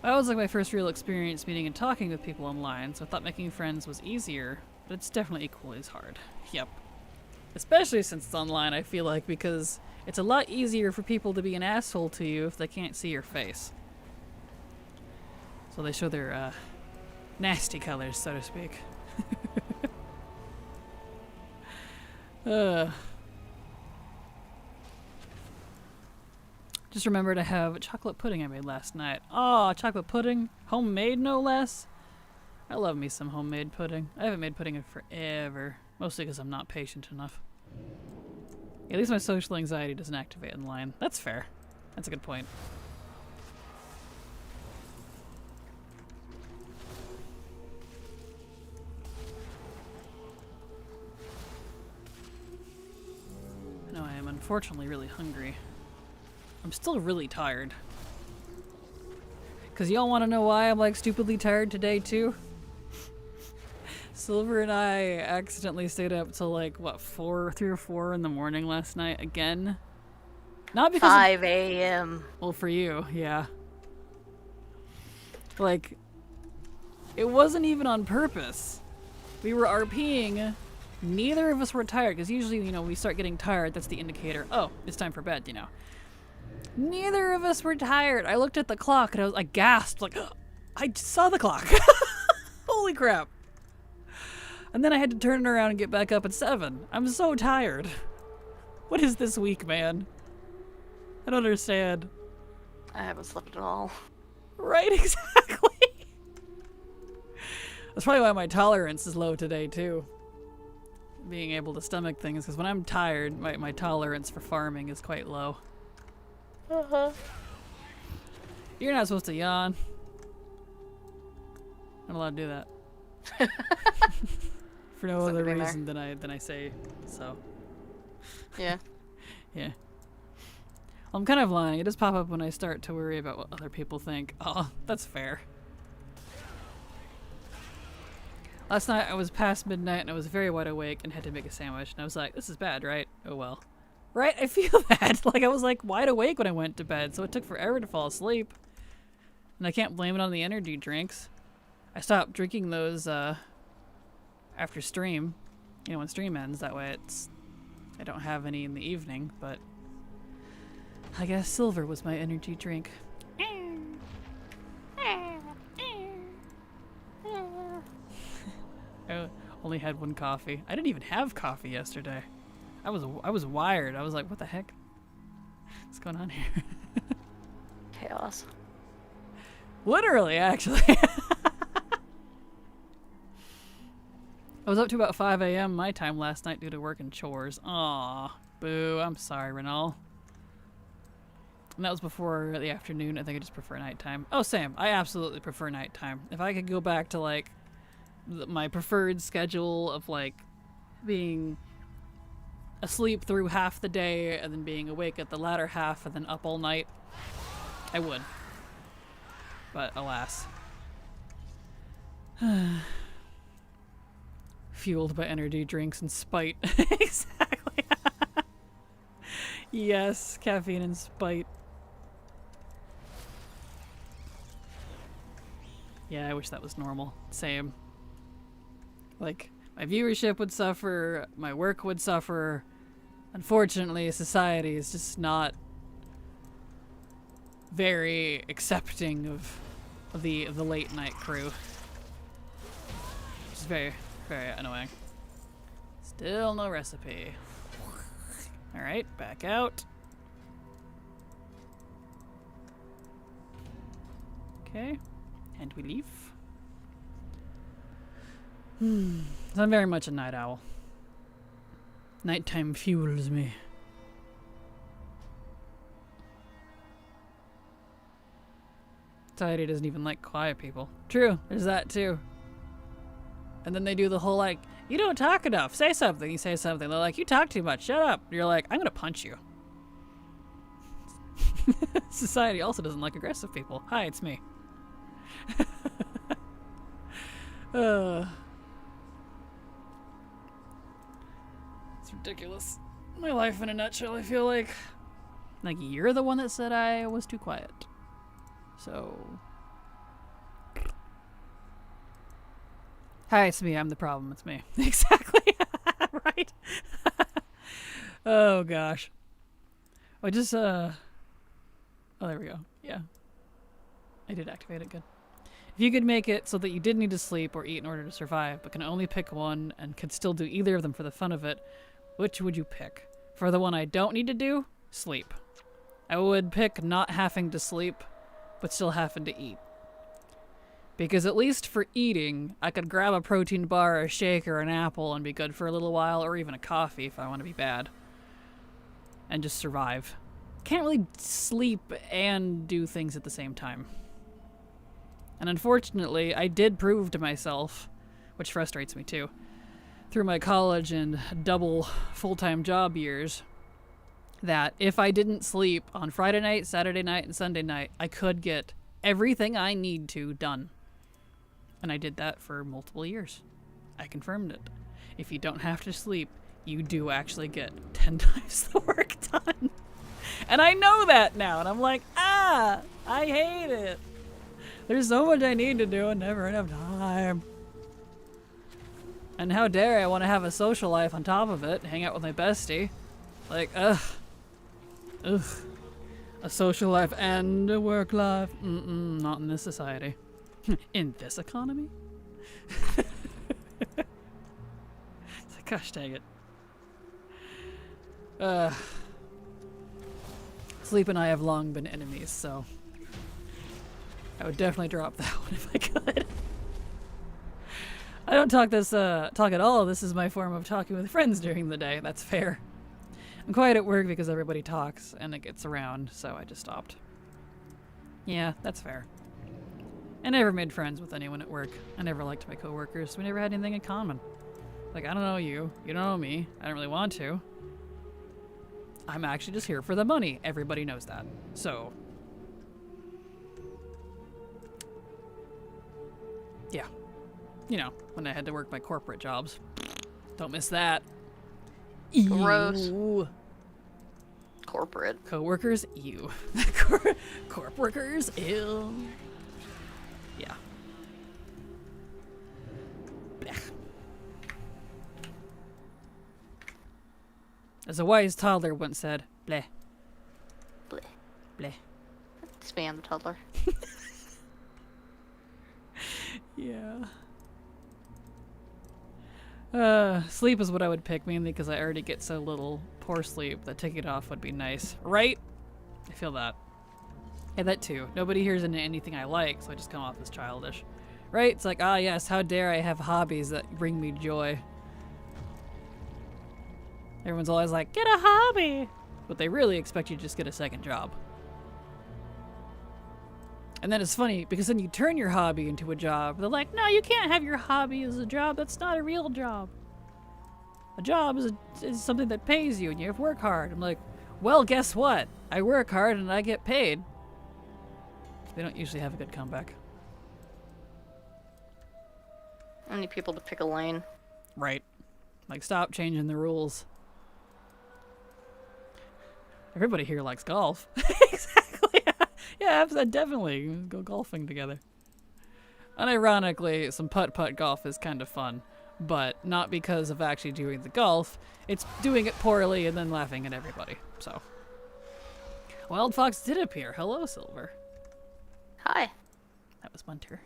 That was like my first real experience meeting and talking with people online, so I thought making friends was easier, but it's definitely equally as hard. Yep. Especially since it's online, I feel like, because it's a lot easier for people to be an asshole to you if they can't see your face. So they show their nasty colors, so to speak. Just remembered I have chocolate pudding I made last night. Oh, chocolate pudding? Homemade, no less? I love me some homemade pudding. I haven't made pudding in forever. Mostly because I'm not patient enough. Yeah, at least my social anxiety doesn't activate in line. That's fair. That's a good point. No, I am unfortunately really hungry. I'm still really tired. Cause y'all wanna know why I'm like stupidly tired today too? Silver and I accidentally stayed up till like, what, 3 or 4 in the morning last night again? Not because 5 a.m. Well, for you, yeah. Like, it wasn't even on purpose. We were RPing. Neither of us were tired, because usually, you know, we start getting tired, that's the indicator. Oh, it's time for bed, you know. Neither of us were tired. I looked at the clock and I gasped, like, oh, I saw the clock. Holy crap. And then I had to turn it around and get back up at 7. I'm so tired. What is this week, man? I don't understand. I haven't slept at all. Right, exactly. That's probably why my tolerance is low today, too. Being able to stomach things, because when I'm tired, my tolerance for farming is quite low. Uh-huh. You're not supposed to yawn. Not allowed to do that. For no other reason than I say so. Yeah. Yeah. Well, I'm kind of lying. It does pop up when I start to worry about what other people think. Oh, that's fair. Last night I was past midnight and I was very wide awake and had to make a sandwich, and I was like, this is bad, right? Oh well. Right? I feel that. Like, I was like wide awake when I went to bed, so it took forever to fall asleep. And I can't blame it on the energy drinks. I stopped drinking those after stream. You know, when stream ends, that way I don't have any in the evening, but I guess silver was my energy drink. I only had 1 coffee. I didn't even have coffee yesterday. I was wired. I was like, what the heck? What's going on here? Chaos. Literally, actually. I was up to about 5 a.m. my time last night due to work and chores. Aww. Boo, I'm sorry, Renal. And that was before the afternoon. I think I just prefer nighttime. Oh, same. I absolutely prefer nighttime. If I could go back to, like, my preferred schedule of, like, being asleep through half the day and then being awake at the latter half and then up all night, I would. But alas. Fueled by energy drinks and spite. Exactly. Yes, caffeine and spite. Yeah, I wish that was normal. Same. Like, my viewership would suffer, my work would suffer. Unfortunately, society is just not very accepting of the late night crew. Which is very, very annoying. Still no recipe. Alright, back out. Okay, and we leave. So I'm very much a night owl. Nighttime fuels me. Society doesn't even like quiet people. True, there's that too. And then they do the whole like, you don't talk enough, say something. You say something, they're like, you talk too much, shut up. You're like, I'm gonna punch you. Society also doesn't like aggressive people. Hi, it's me. It's ridiculous. My life in a nutshell, I feel like. Like, you're the one that said I was too quiet. So... Hi, it's me. I'm the problem. It's me. Exactly. Right? Oh, gosh. I just, Oh, there we go. Yeah. I did activate it. Good. If you could make it so that you did need to sleep or eat in order to survive, but can only pick one and could still do either of them for the fun of it, which would you pick? For the one I don't need to do, sleep. I would pick not having to sleep, but still having to eat. Because at least for eating, I could grab a protein bar, a shake, or an apple and be good for a little while, or even a coffee if I want to be bad. And just survive. Can't really sleep and do things at the same time. And unfortunately, I did prove to myself, which frustrates me too, through my college and double full-time job years, that if I didn't sleep on Friday night, Saturday night, and Sunday night, I could get everything I need to done. And I did that for multiple years. I confirmed it. If you don't have to sleep, you do actually get 10 times the work done. And I know that now, and I'm like, I hate it. There's so much I need to do and never enough time. And how dare I want to have a social life on top of it, hang out with my bestie. Like, ugh. A social life and a work life. Not in this society. In this economy? It's like, gosh dang it. Sleep and I have long been enemies, so I would definitely drop that one if I could. I don't talk at all. This is my form of talking with friends during the day. That's fair. I'm quiet at work because everybody talks and it gets around, so I just stopped. Yeah, that's fair. I never made friends with anyone at work. I never liked my coworkers. We never had anything in common. Like, I don't know you. You don't know me. I don't really want to. I'm actually just here for the money. Everybody knows that. So, yeah. You know, when I had to work my corporate jobs. Don't miss that. Gross. Ew. Corporate. Coworkers, ew. Corp workers, ew. Yeah. Blech. As a wise toddler once said, bleh. Bleh. Bleh. Spam the toddler. Yeah. Sleep is what I would pick, mainly because I already get so little poor sleep that taking it off would be nice. Right? I feel that. Yeah, that too. Nobody hears anything I like, so I just come off as childish. Right? It's like, ah yes, how dare I have hobbies that bring me joy. Everyone's always like, get a hobby! But they really expect you to just get a second job. And then it's funny, because then you turn your hobby into a job. They're like, no, you can't have your hobby as a job. That's not a real job. A job is something that pays you, and you have to work hard. I'm like, well, guess what? I work hard, and I get paid. They don't usually have a good comeback. I need people to pick a lane. Right. Like, stop changing the rules. Everybody here likes golf. Exactly. Yeah, definitely. Go golfing together. Unironically, some putt-putt golf is kind of fun. But not because of actually doing the golf. It's doing it poorly and then laughing at everybody. So. Wild Fox did appear. Hello, Silver. Hi. That was Munter.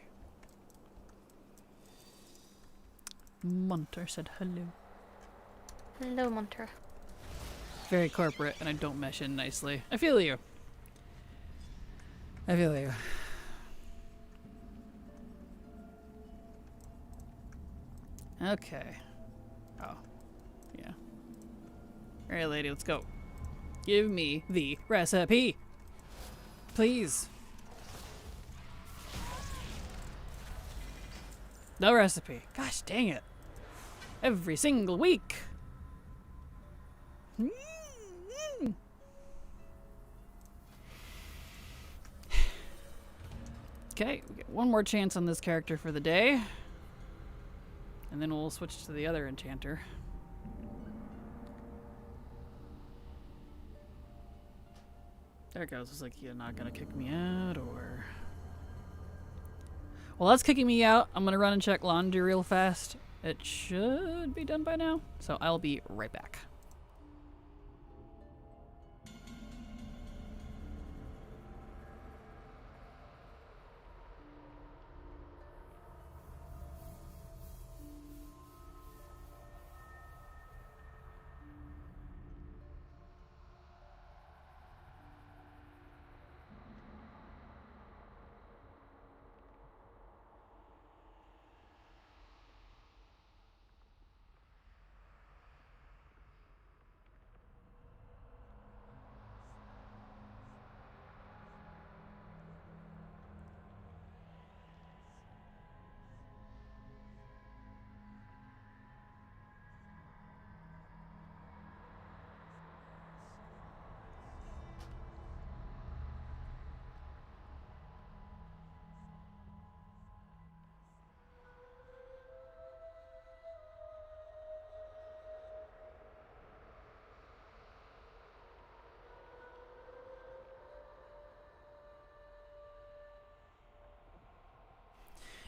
Munter said hello. Hello, Munter. Very corporate, and I don't mesh in nicely. I feel you. I feel you. Okay. Oh. Yeah. Alright, lady, let's go. Give me the recipe. Please. The recipe. Gosh dang it. Every single week. Okay, we get one more chance on this character for the day. And then we'll switch to the other enchanter. There it goes. It's like, you're not gonna kick me out, or... Well, that's kicking me out. I'm gonna run and check laundry real fast. It should be done by now, so I'll be right back.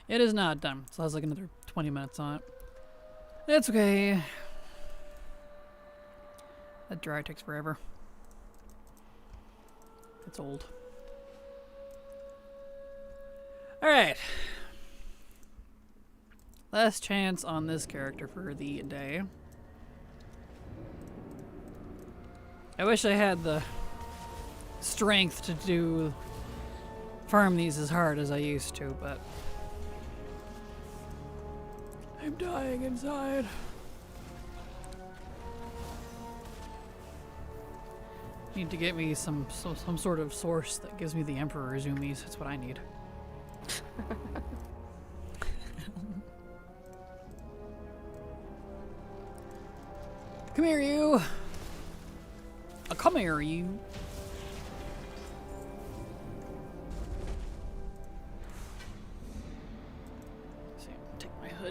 It is not done, so I was like another 20 minutes on it. It's okay. That dry takes forever. It's old. Alright. Last chance on this character for the day. I wish I had the strength to farm these as hard as I used to, but I'm dying inside. Need to get me some sort of source that gives me the Emperor zoomies. That's what I need. Come here, you. Come here, you.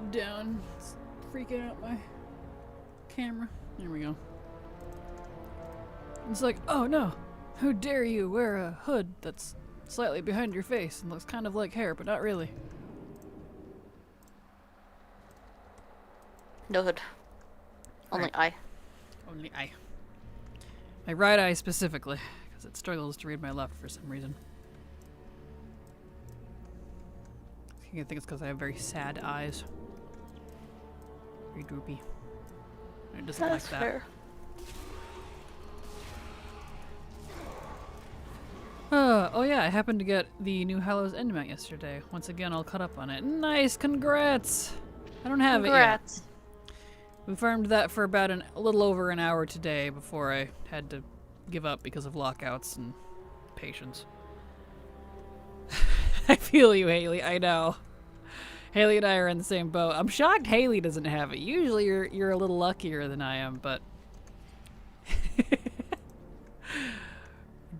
Down. It's freaking out my camera. There we go. It's like, oh no, how dare you wear a hood that's slightly behind your face and looks kind of like hair, but not really. No hood. Only Right. eye. Only eye. My right eye specifically, because it struggles to read my left for some reason. I think it's because I have very sad eyes. Very droopy. It doesn't That's like that. fair. Oh yeah, I happened to get the new Hallow's end mount yesterday. Once again, I'll cut up on it. Nice, congrats! I don't have Congrats. it yet. We farmed that for about a little over an hour today before I had to give up because of lockouts and patience. I feel you, Haley. I know. Haley and I are in the same boat. I'm shocked Haley doesn't have it. Usually you're a little luckier than I am, but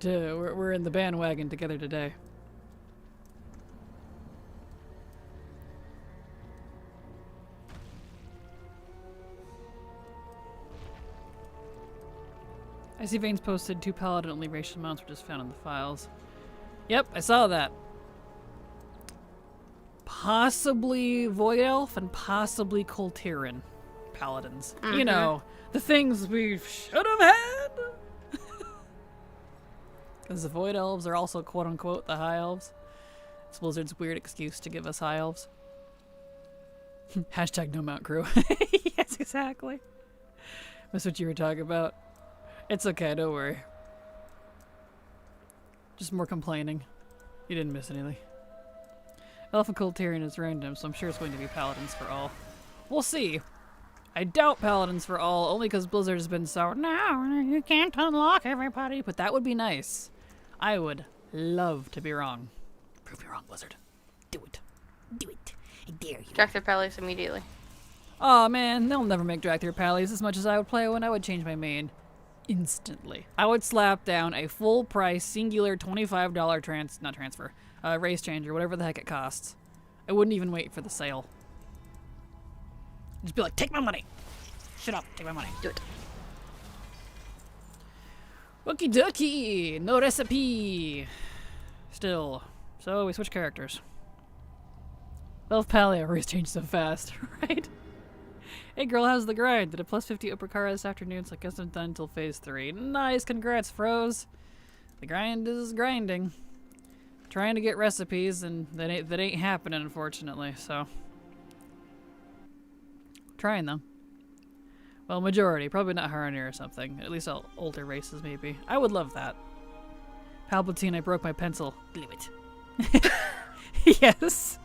we're in the bandwagon together today. I see Vane's posted 2 paladin-only racial mounts were just found in the files. Yep, I saw that. Possibly Void Elf and possibly Coltiran paladins. Mm-hmm. You know, the things we should have had. Because the Void Elves are also quote-unquote the High Elves. It's Blizzard's weird excuse to give us High Elves. Hashtag no mount crew. Yes, exactly. That's what you were talking about. It's okay, don't worry. Just more complaining. You didn't miss anything. Elf and Coltiran is random, so I'm sure it's going to be Paladins for all. We'll see. I doubt Paladins for all, only because Blizzard has been so, no, you can't unlock everybody, but that would be nice. I would love to be wrong. Prove me wrong, Blizzard. Do it. Do it. I dare you. Drag their Pallies immediately. Aw, man, they'll never make Drag their Pallies as much as I would play when I would change my main. Instantly. I would slap down a full price, singular $25 race changer, whatever the heck it costs. I wouldn't even wait for the sale. Just be like, take my money. Shut up, take my money. Do it. Okie dokie, no recipe. Still. So we switch characters. Elf Pallia race changed so fast, right? Hey girl, how's the grind? Did a plus 50 upper car this afternoon, so I guess I'm done until phase 3. Nice, congrats, froze. The grind is grinding. Trying to get recipes, and that ain't happening, unfortunately, so. Trying, though. Well, majority. Probably not Harnir or something. At least older races, maybe. I would love that. Palpatine, I broke my pencil. Blew it. Yes.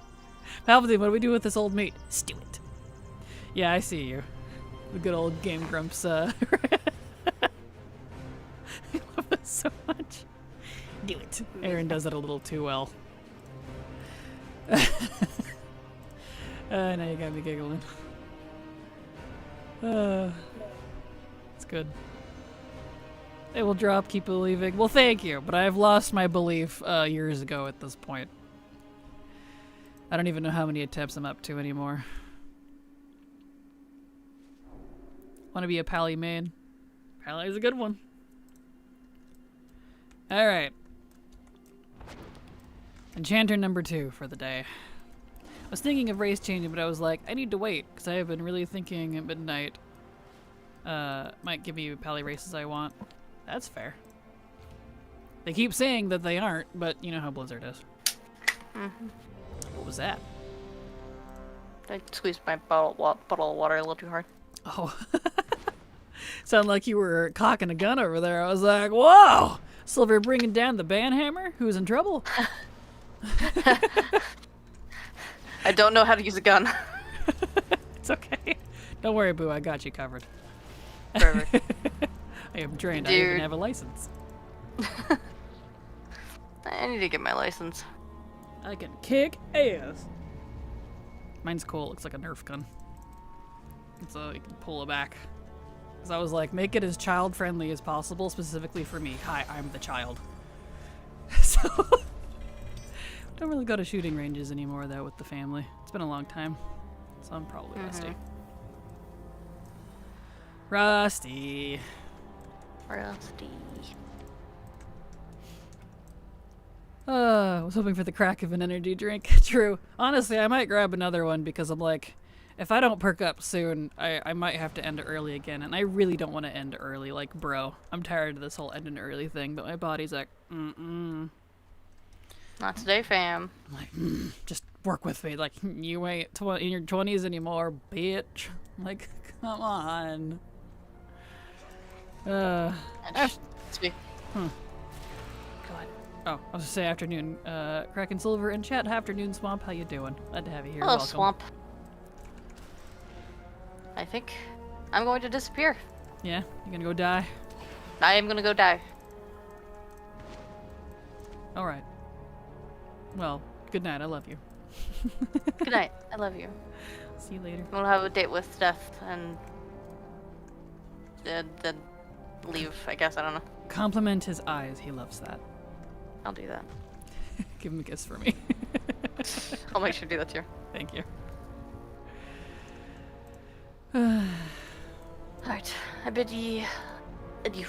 Palpatine, what do we do with this old meat? Stew it. Yeah, I see you. The good old Game Grumps, I love this so much. Do it. Aaron does it a little too well. Now you got me giggling. It's good. It will drop, keep believing. Well, thank you, but I've lost my belief years ago at this point. I don't even know how many attempts I'm up to anymore. Want to be a Pally main? Pally is a good one. Alright. Enchanter number 2 for the day. I was thinking of race changing, but I was like, I need to wait, because I have been really thinking at midnight. Might give me Pally races I want. That's fair. They keep saying that they aren't, but you know how Blizzard is. Mm-hmm. What was that? I squeezed my bottle of water a little too hard. Oh. Sound like you were cocking a gun over there. I was like, whoa! Silver bringing down the banhammer? Who's in trouble? I don't know how to use a gun. It's okay. Don't worry, Boo. I got you covered. Perfect. I am trained. Dude. I even have a license. I need to get my license. I can kick ass. Mine's cool. It looks like a Nerf gun. So you can pull it back. Because I was like, make it as child-friendly as possible, specifically for me. Hi, I'm the child. So, don't really go to shooting ranges anymore, though, with the family. It's been a long time. So I'm probably rusty. Rusty. I was hoping for the crack of an energy drink. True. Honestly, I might grab another one because I'm like, if I don't perk up soon, I might have to end early again. And I really don't want to end early. Like, bro, I'm tired of this whole ending early thing. But my body's like, mm-mm. Not today, fam. I'm like, just work with me. Like, you ain't in your 20s anymore, bitch. Like, come on. Speak. Go ahead. Oh, I was gonna say afternoon. Kraken Silver in chat. Afternoon, Swamp. How you doing? Glad to have you here. Hello, Welcome. Swamp. I think I'm going to disappear. Yeah? You gonna go die? I am gonna go die. Alright. Well, good night. I love you. Good night. I love you. See you later. We'll have a date with death and then leave, I guess. I don't know. Compliment his eyes. He loves that. I'll do that. Give him a kiss for me. I'll make sure to do that too. Thank you. Alright. I bid ye adieu.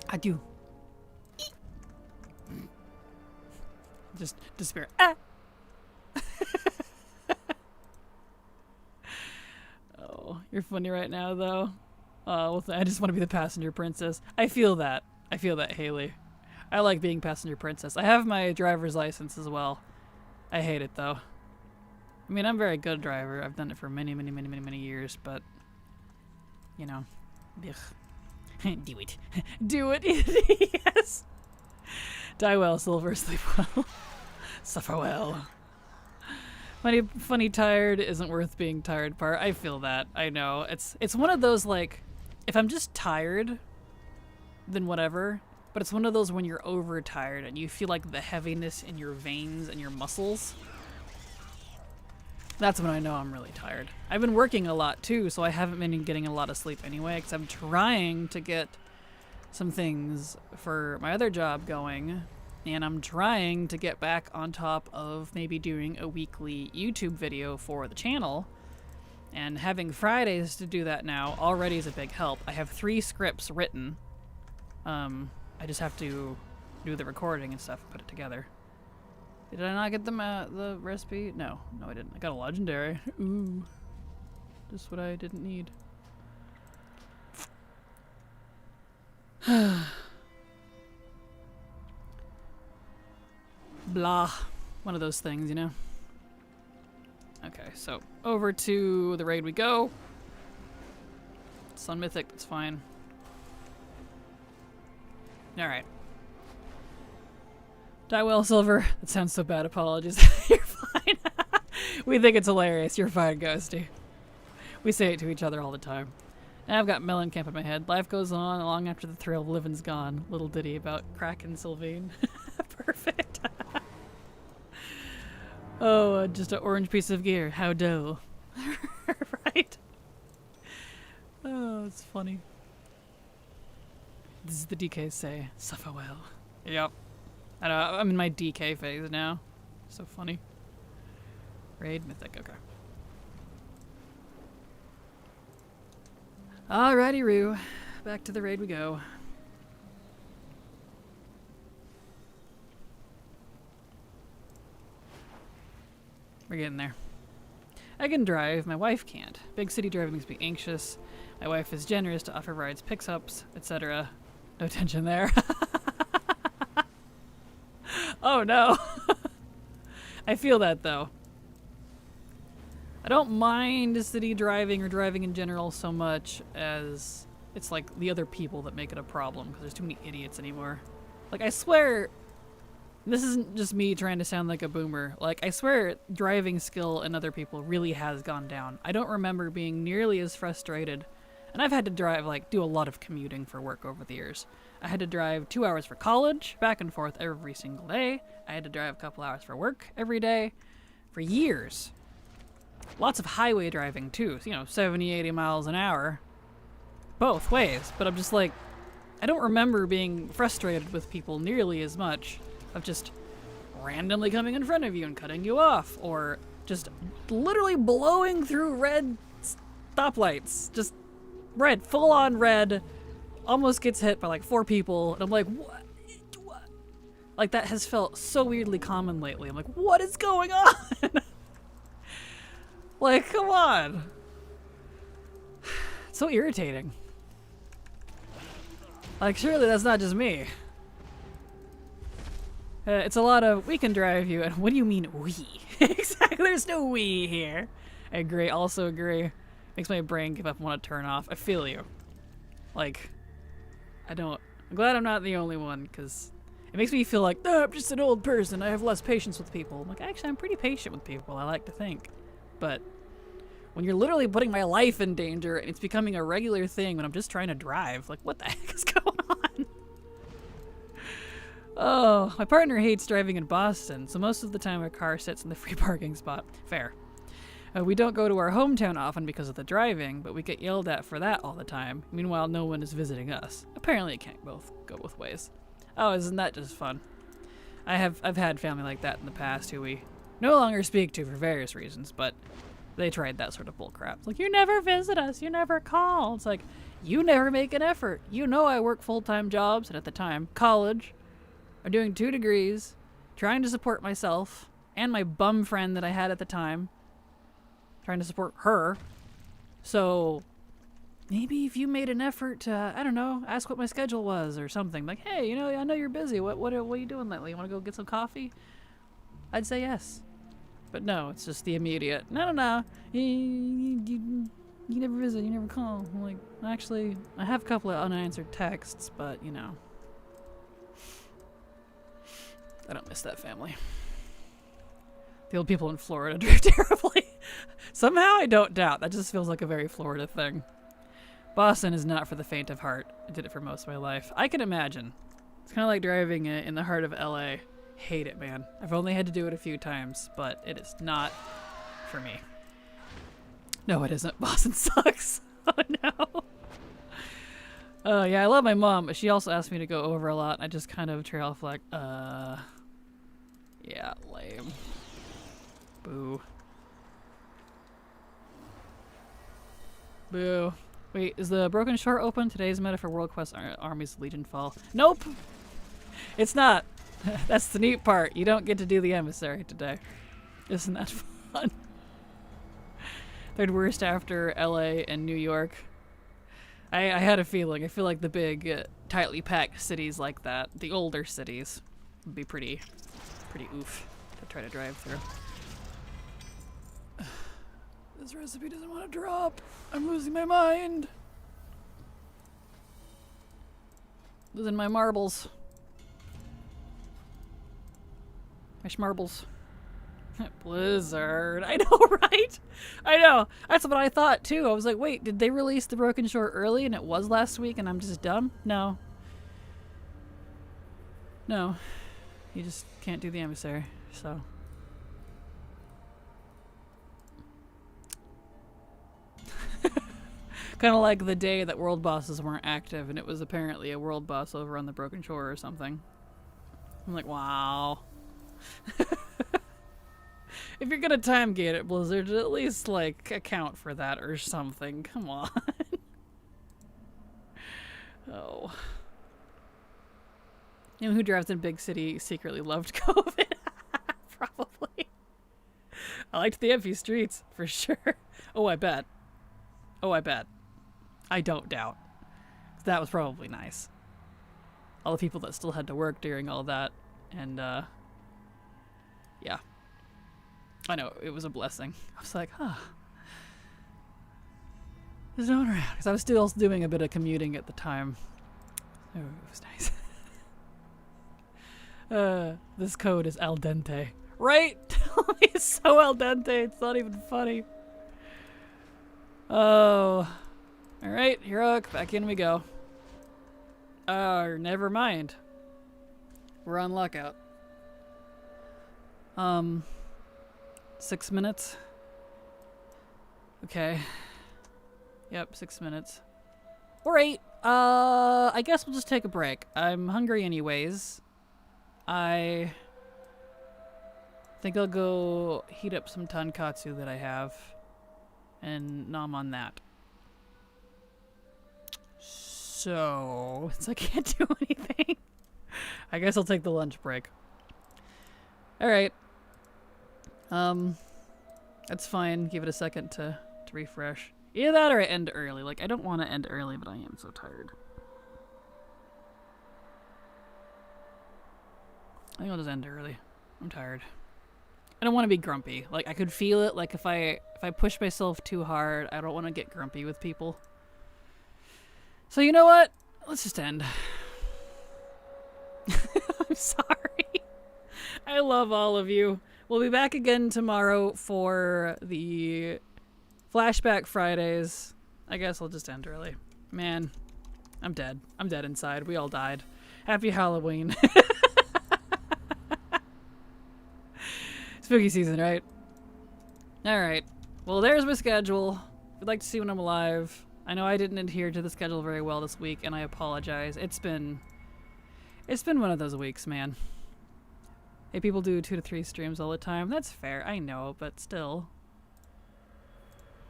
Adieu. Just despair. Ah! Oh, you're funny right now, though. Well, I just want to be the passenger princess. I feel that. I feel that, Haley. I like being passenger princess. I have my driver's license as well. I hate it, though. I mean, I'm a very good driver. I've done it for many, many, many, many, many years, but, you know, ugh. Do it. Do it. Yes. Die well, Silver. Sleep well. Suffer well. Funny tired isn't worth being tired part. I feel that. I know. It's one of those, like, if I'm just tired, then whatever. But it's one of those when you're overtired and you feel like the heaviness in your veins and your muscles. That's when I know I'm really tired. I've been working a lot too, so I haven't been getting a lot of sleep anyway, because I'm trying to get some things for my other job going, and I'm trying to get back on top of maybe doing a weekly YouTube video for the channel, and having Fridays to do that now already is a big help. I have 3 scripts written. I just have to do the recording and stuff and put it together. Did I not get the recipe? No, I didn't. I got a legendary. Ooh. Just what I didn't need. Blah. One of those things, you know? Okay, so over to the raid we go. Sun Mythic, that's fine. Alright. Die well, Silver. That sounds so bad. Apologies. You're fine. We think it's hilarious. You're fine, Ghosty. We say it to each other all the time. And I've got Mellencamp in my head. Life goes on long after the thrill of living's gone. Little ditty about Kraken Sylvain. Perfect. Oh, just an orange piece of gear. How do? Right? Oh, it's funny. This is the DK say. Suffer well. Yep. I know, I'm in my DK phase now. So funny. Raid Mythic, okay. Alrighty, Roo. Back to the raid we go. We're getting there. I can drive, my wife can't. Big city driving makes me anxious. My wife is generous to offer rides, picks-ups, etc. No tension there. Oh no. I feel that though. I don't mind city driving or driving in general so much as it's like the other people that make it a problem because there's too many idiots anymore. Like I swear, this isn't just me trying to sound like a boomer. Like I swear driving skill in other people really has gone down. I don't remember being nearly as frustrated. And I've had to drive, like, do a lot of commuting for work over the years. I had to drive 2 hours for college, back and forth every single day. I had to drive a couple hours for work every day for years. Lots of highway driving, too. You know, 70, 80 miles an hour. Both ways. But I'm just like, I don't remember being frustrated with people nearly as much of just randomly coming in front of you and cutting you off. Or just literally blowing through red stoplights. Just red, full on red, almost gets hit by like 4 people, and I'm like, what? Like that has felt so weirdly common lately. I'm like, what is going on? Like, come on. It's so irritating. Like, surely that's not just me. It's a lot of, we can drive you, and what do you mean, we? Exactly, there's no we here. I agree, also agree. Makes my brain give up and want to turn off. I feel you. Like, I'm glad I'm not the only one, because it makes me feel like, oh, I'm just an old person. I have less patience with people. I'm like, actually, I'm pretty patient with people, I like to think. But when you're literally putting my life in danger and it's becoming a regular thing when I'm just trying to drive. Like, what the heck is going on? Oh, my partner hates driving in Boston, so most of the time our car sits in the free parking spot. Fair. We don't go to our hometown often because of the driving, but we get yelled at for that all the time. Meanwhile, no one is visiting us. Apparently it can't go both ways. Oh, isn't that just fun? I've had family like that in the past who we no longer speak to for various reasons, but they tried that sort of bullcrap. It's like, you never visit us, you never call. It's like, you never make an effort. You know I work full-time jobs, and at the time, college. I'm doing 2 degrees, trying to support myself, and my bum friend that I had at the time. Trying to support her. So, maybe if you made an effort to, I don't know, ask what my schedule was or something. Like, hey, you know, I know you're busy. What are you doing lately? You want to go get some coffee? I'd say yes. But no, it's just the immediate, no. You never visit, you never call. I'm like, actually, I have a couple of unanswered texts, but, you know. I don't miss that family. The old people in Florida drive terribly. Somehow I don't doubt. That just feels like a very Florida thing. Boston is not for the faint of heart. I did it for most of my life. I can imagine. It's kind of like driving in the heart of LA. Hate it, man. I've only had to do it a few times, but it is not for me. No, it isn't. Boston sucks. Oh, no. Yeah, I love my mom, but she also asked me to go over a lot. I just kind of trail off like, yeah, lame. Boo. Boo. Wait, is the Broken Shore open? Today's meta for World Quest Army's Legion Fall. Nope! It's not. That's the neat part. You don't get to do the emissary today. Isn't that fun? Third worst after LA and New York. I had a feeling. I feel like the big, tightly packed cities like that, the older cities, would be pretty oof to try to drive through. This recipe doesn't want to drop. I'm losing my mind. Losing my marbles. My schmarbles. Blizzard. I know, right? I know. That's what I thought, too. I was like, wait, did they release the Broken Shore early and it was last week and I'm just dumb? No. No. You just can't do the emissary, so. Kind of like the day that world bosses weren't active and it was apparently a world boss over on the Broken Shore or something. I'm like, wow. If you're gonna time gate it, Blizzard, at least, like, account for that or something. Come on. Oh. You know who drives in big city secretly loved COVID? Probably. I liked the empty streets, for sure. Oh, I bet. Oh, I bet. I don't doubt. That was probably nice. All the people that still had to work during all that. And, yeah. I know, it was a blessing. I was like, huh. There's no one around. Because I was still doing a bit of commuting at the time. Oh, it was nice. This code is al dente. Right? It's so al dente, it's not even funny. Oh. Alright, heroic, back in we go. Never mind. We're on lockout. 6 minutes. Okay. Yep, 6 minutes. Or 8. I guess we'll just take a break. I'm hungry anyways. I think I'll go heat up some tonkatsu that I have and nom on that. So, since I can't do anything, I guess I'll take the lunch break. Alright. That's fine. Give it a second to refresh. Either that or I end early. Like, I don't want to end early, but I am so tired. I think I'll just end early. I'm tired. I don't want to be grumpy. Like, I could feel it. Like, if I push myself too hard, I don't want to get grumpy with people. So, you know what? Let's just end. I'm sorry. I love all of you. We'll be back again tomorrow for the Flashback Fridays. I guess I'll just end early. Man, I'm dead. I'm dead inside. We all died. Happy Halloween. Spooky season, right? Alright. Well, there's my schedule. If you'd like to see when I'm alive. I know I didn't adhere to the schedule very well this week, and I apologize. It's been one of those weeks, man. Hey, people do 2 to 3 streams all the time. That's fair, I know, but still.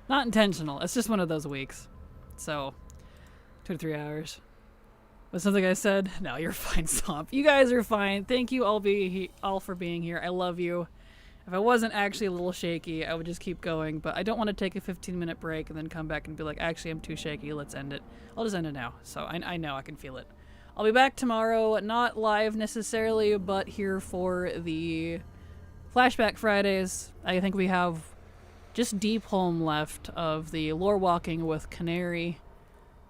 Not intentional. It's just one of those weeks. So, 2 to 3 hours. Was something I said? No, you're fine, Swamp. You guys are fine. Thank you all for being here. I love you. If I wasn't actually a little shaky, I would just keep going, but I don't want to take a 15-minute break and then come back and be like, actually, I'm too shaky, let's end it. I'll just end it now, so I know I can feel it. I'll be back tomorrow, not live necessarily, but here for the Flashback Fridays. I think we have just Deep Home left of the lore walking with Canary,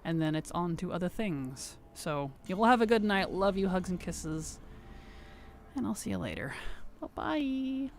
and then it's on to other things. So, you will have a good night. Love you, hugs and kisses, and I'll see you later. Bye-bye.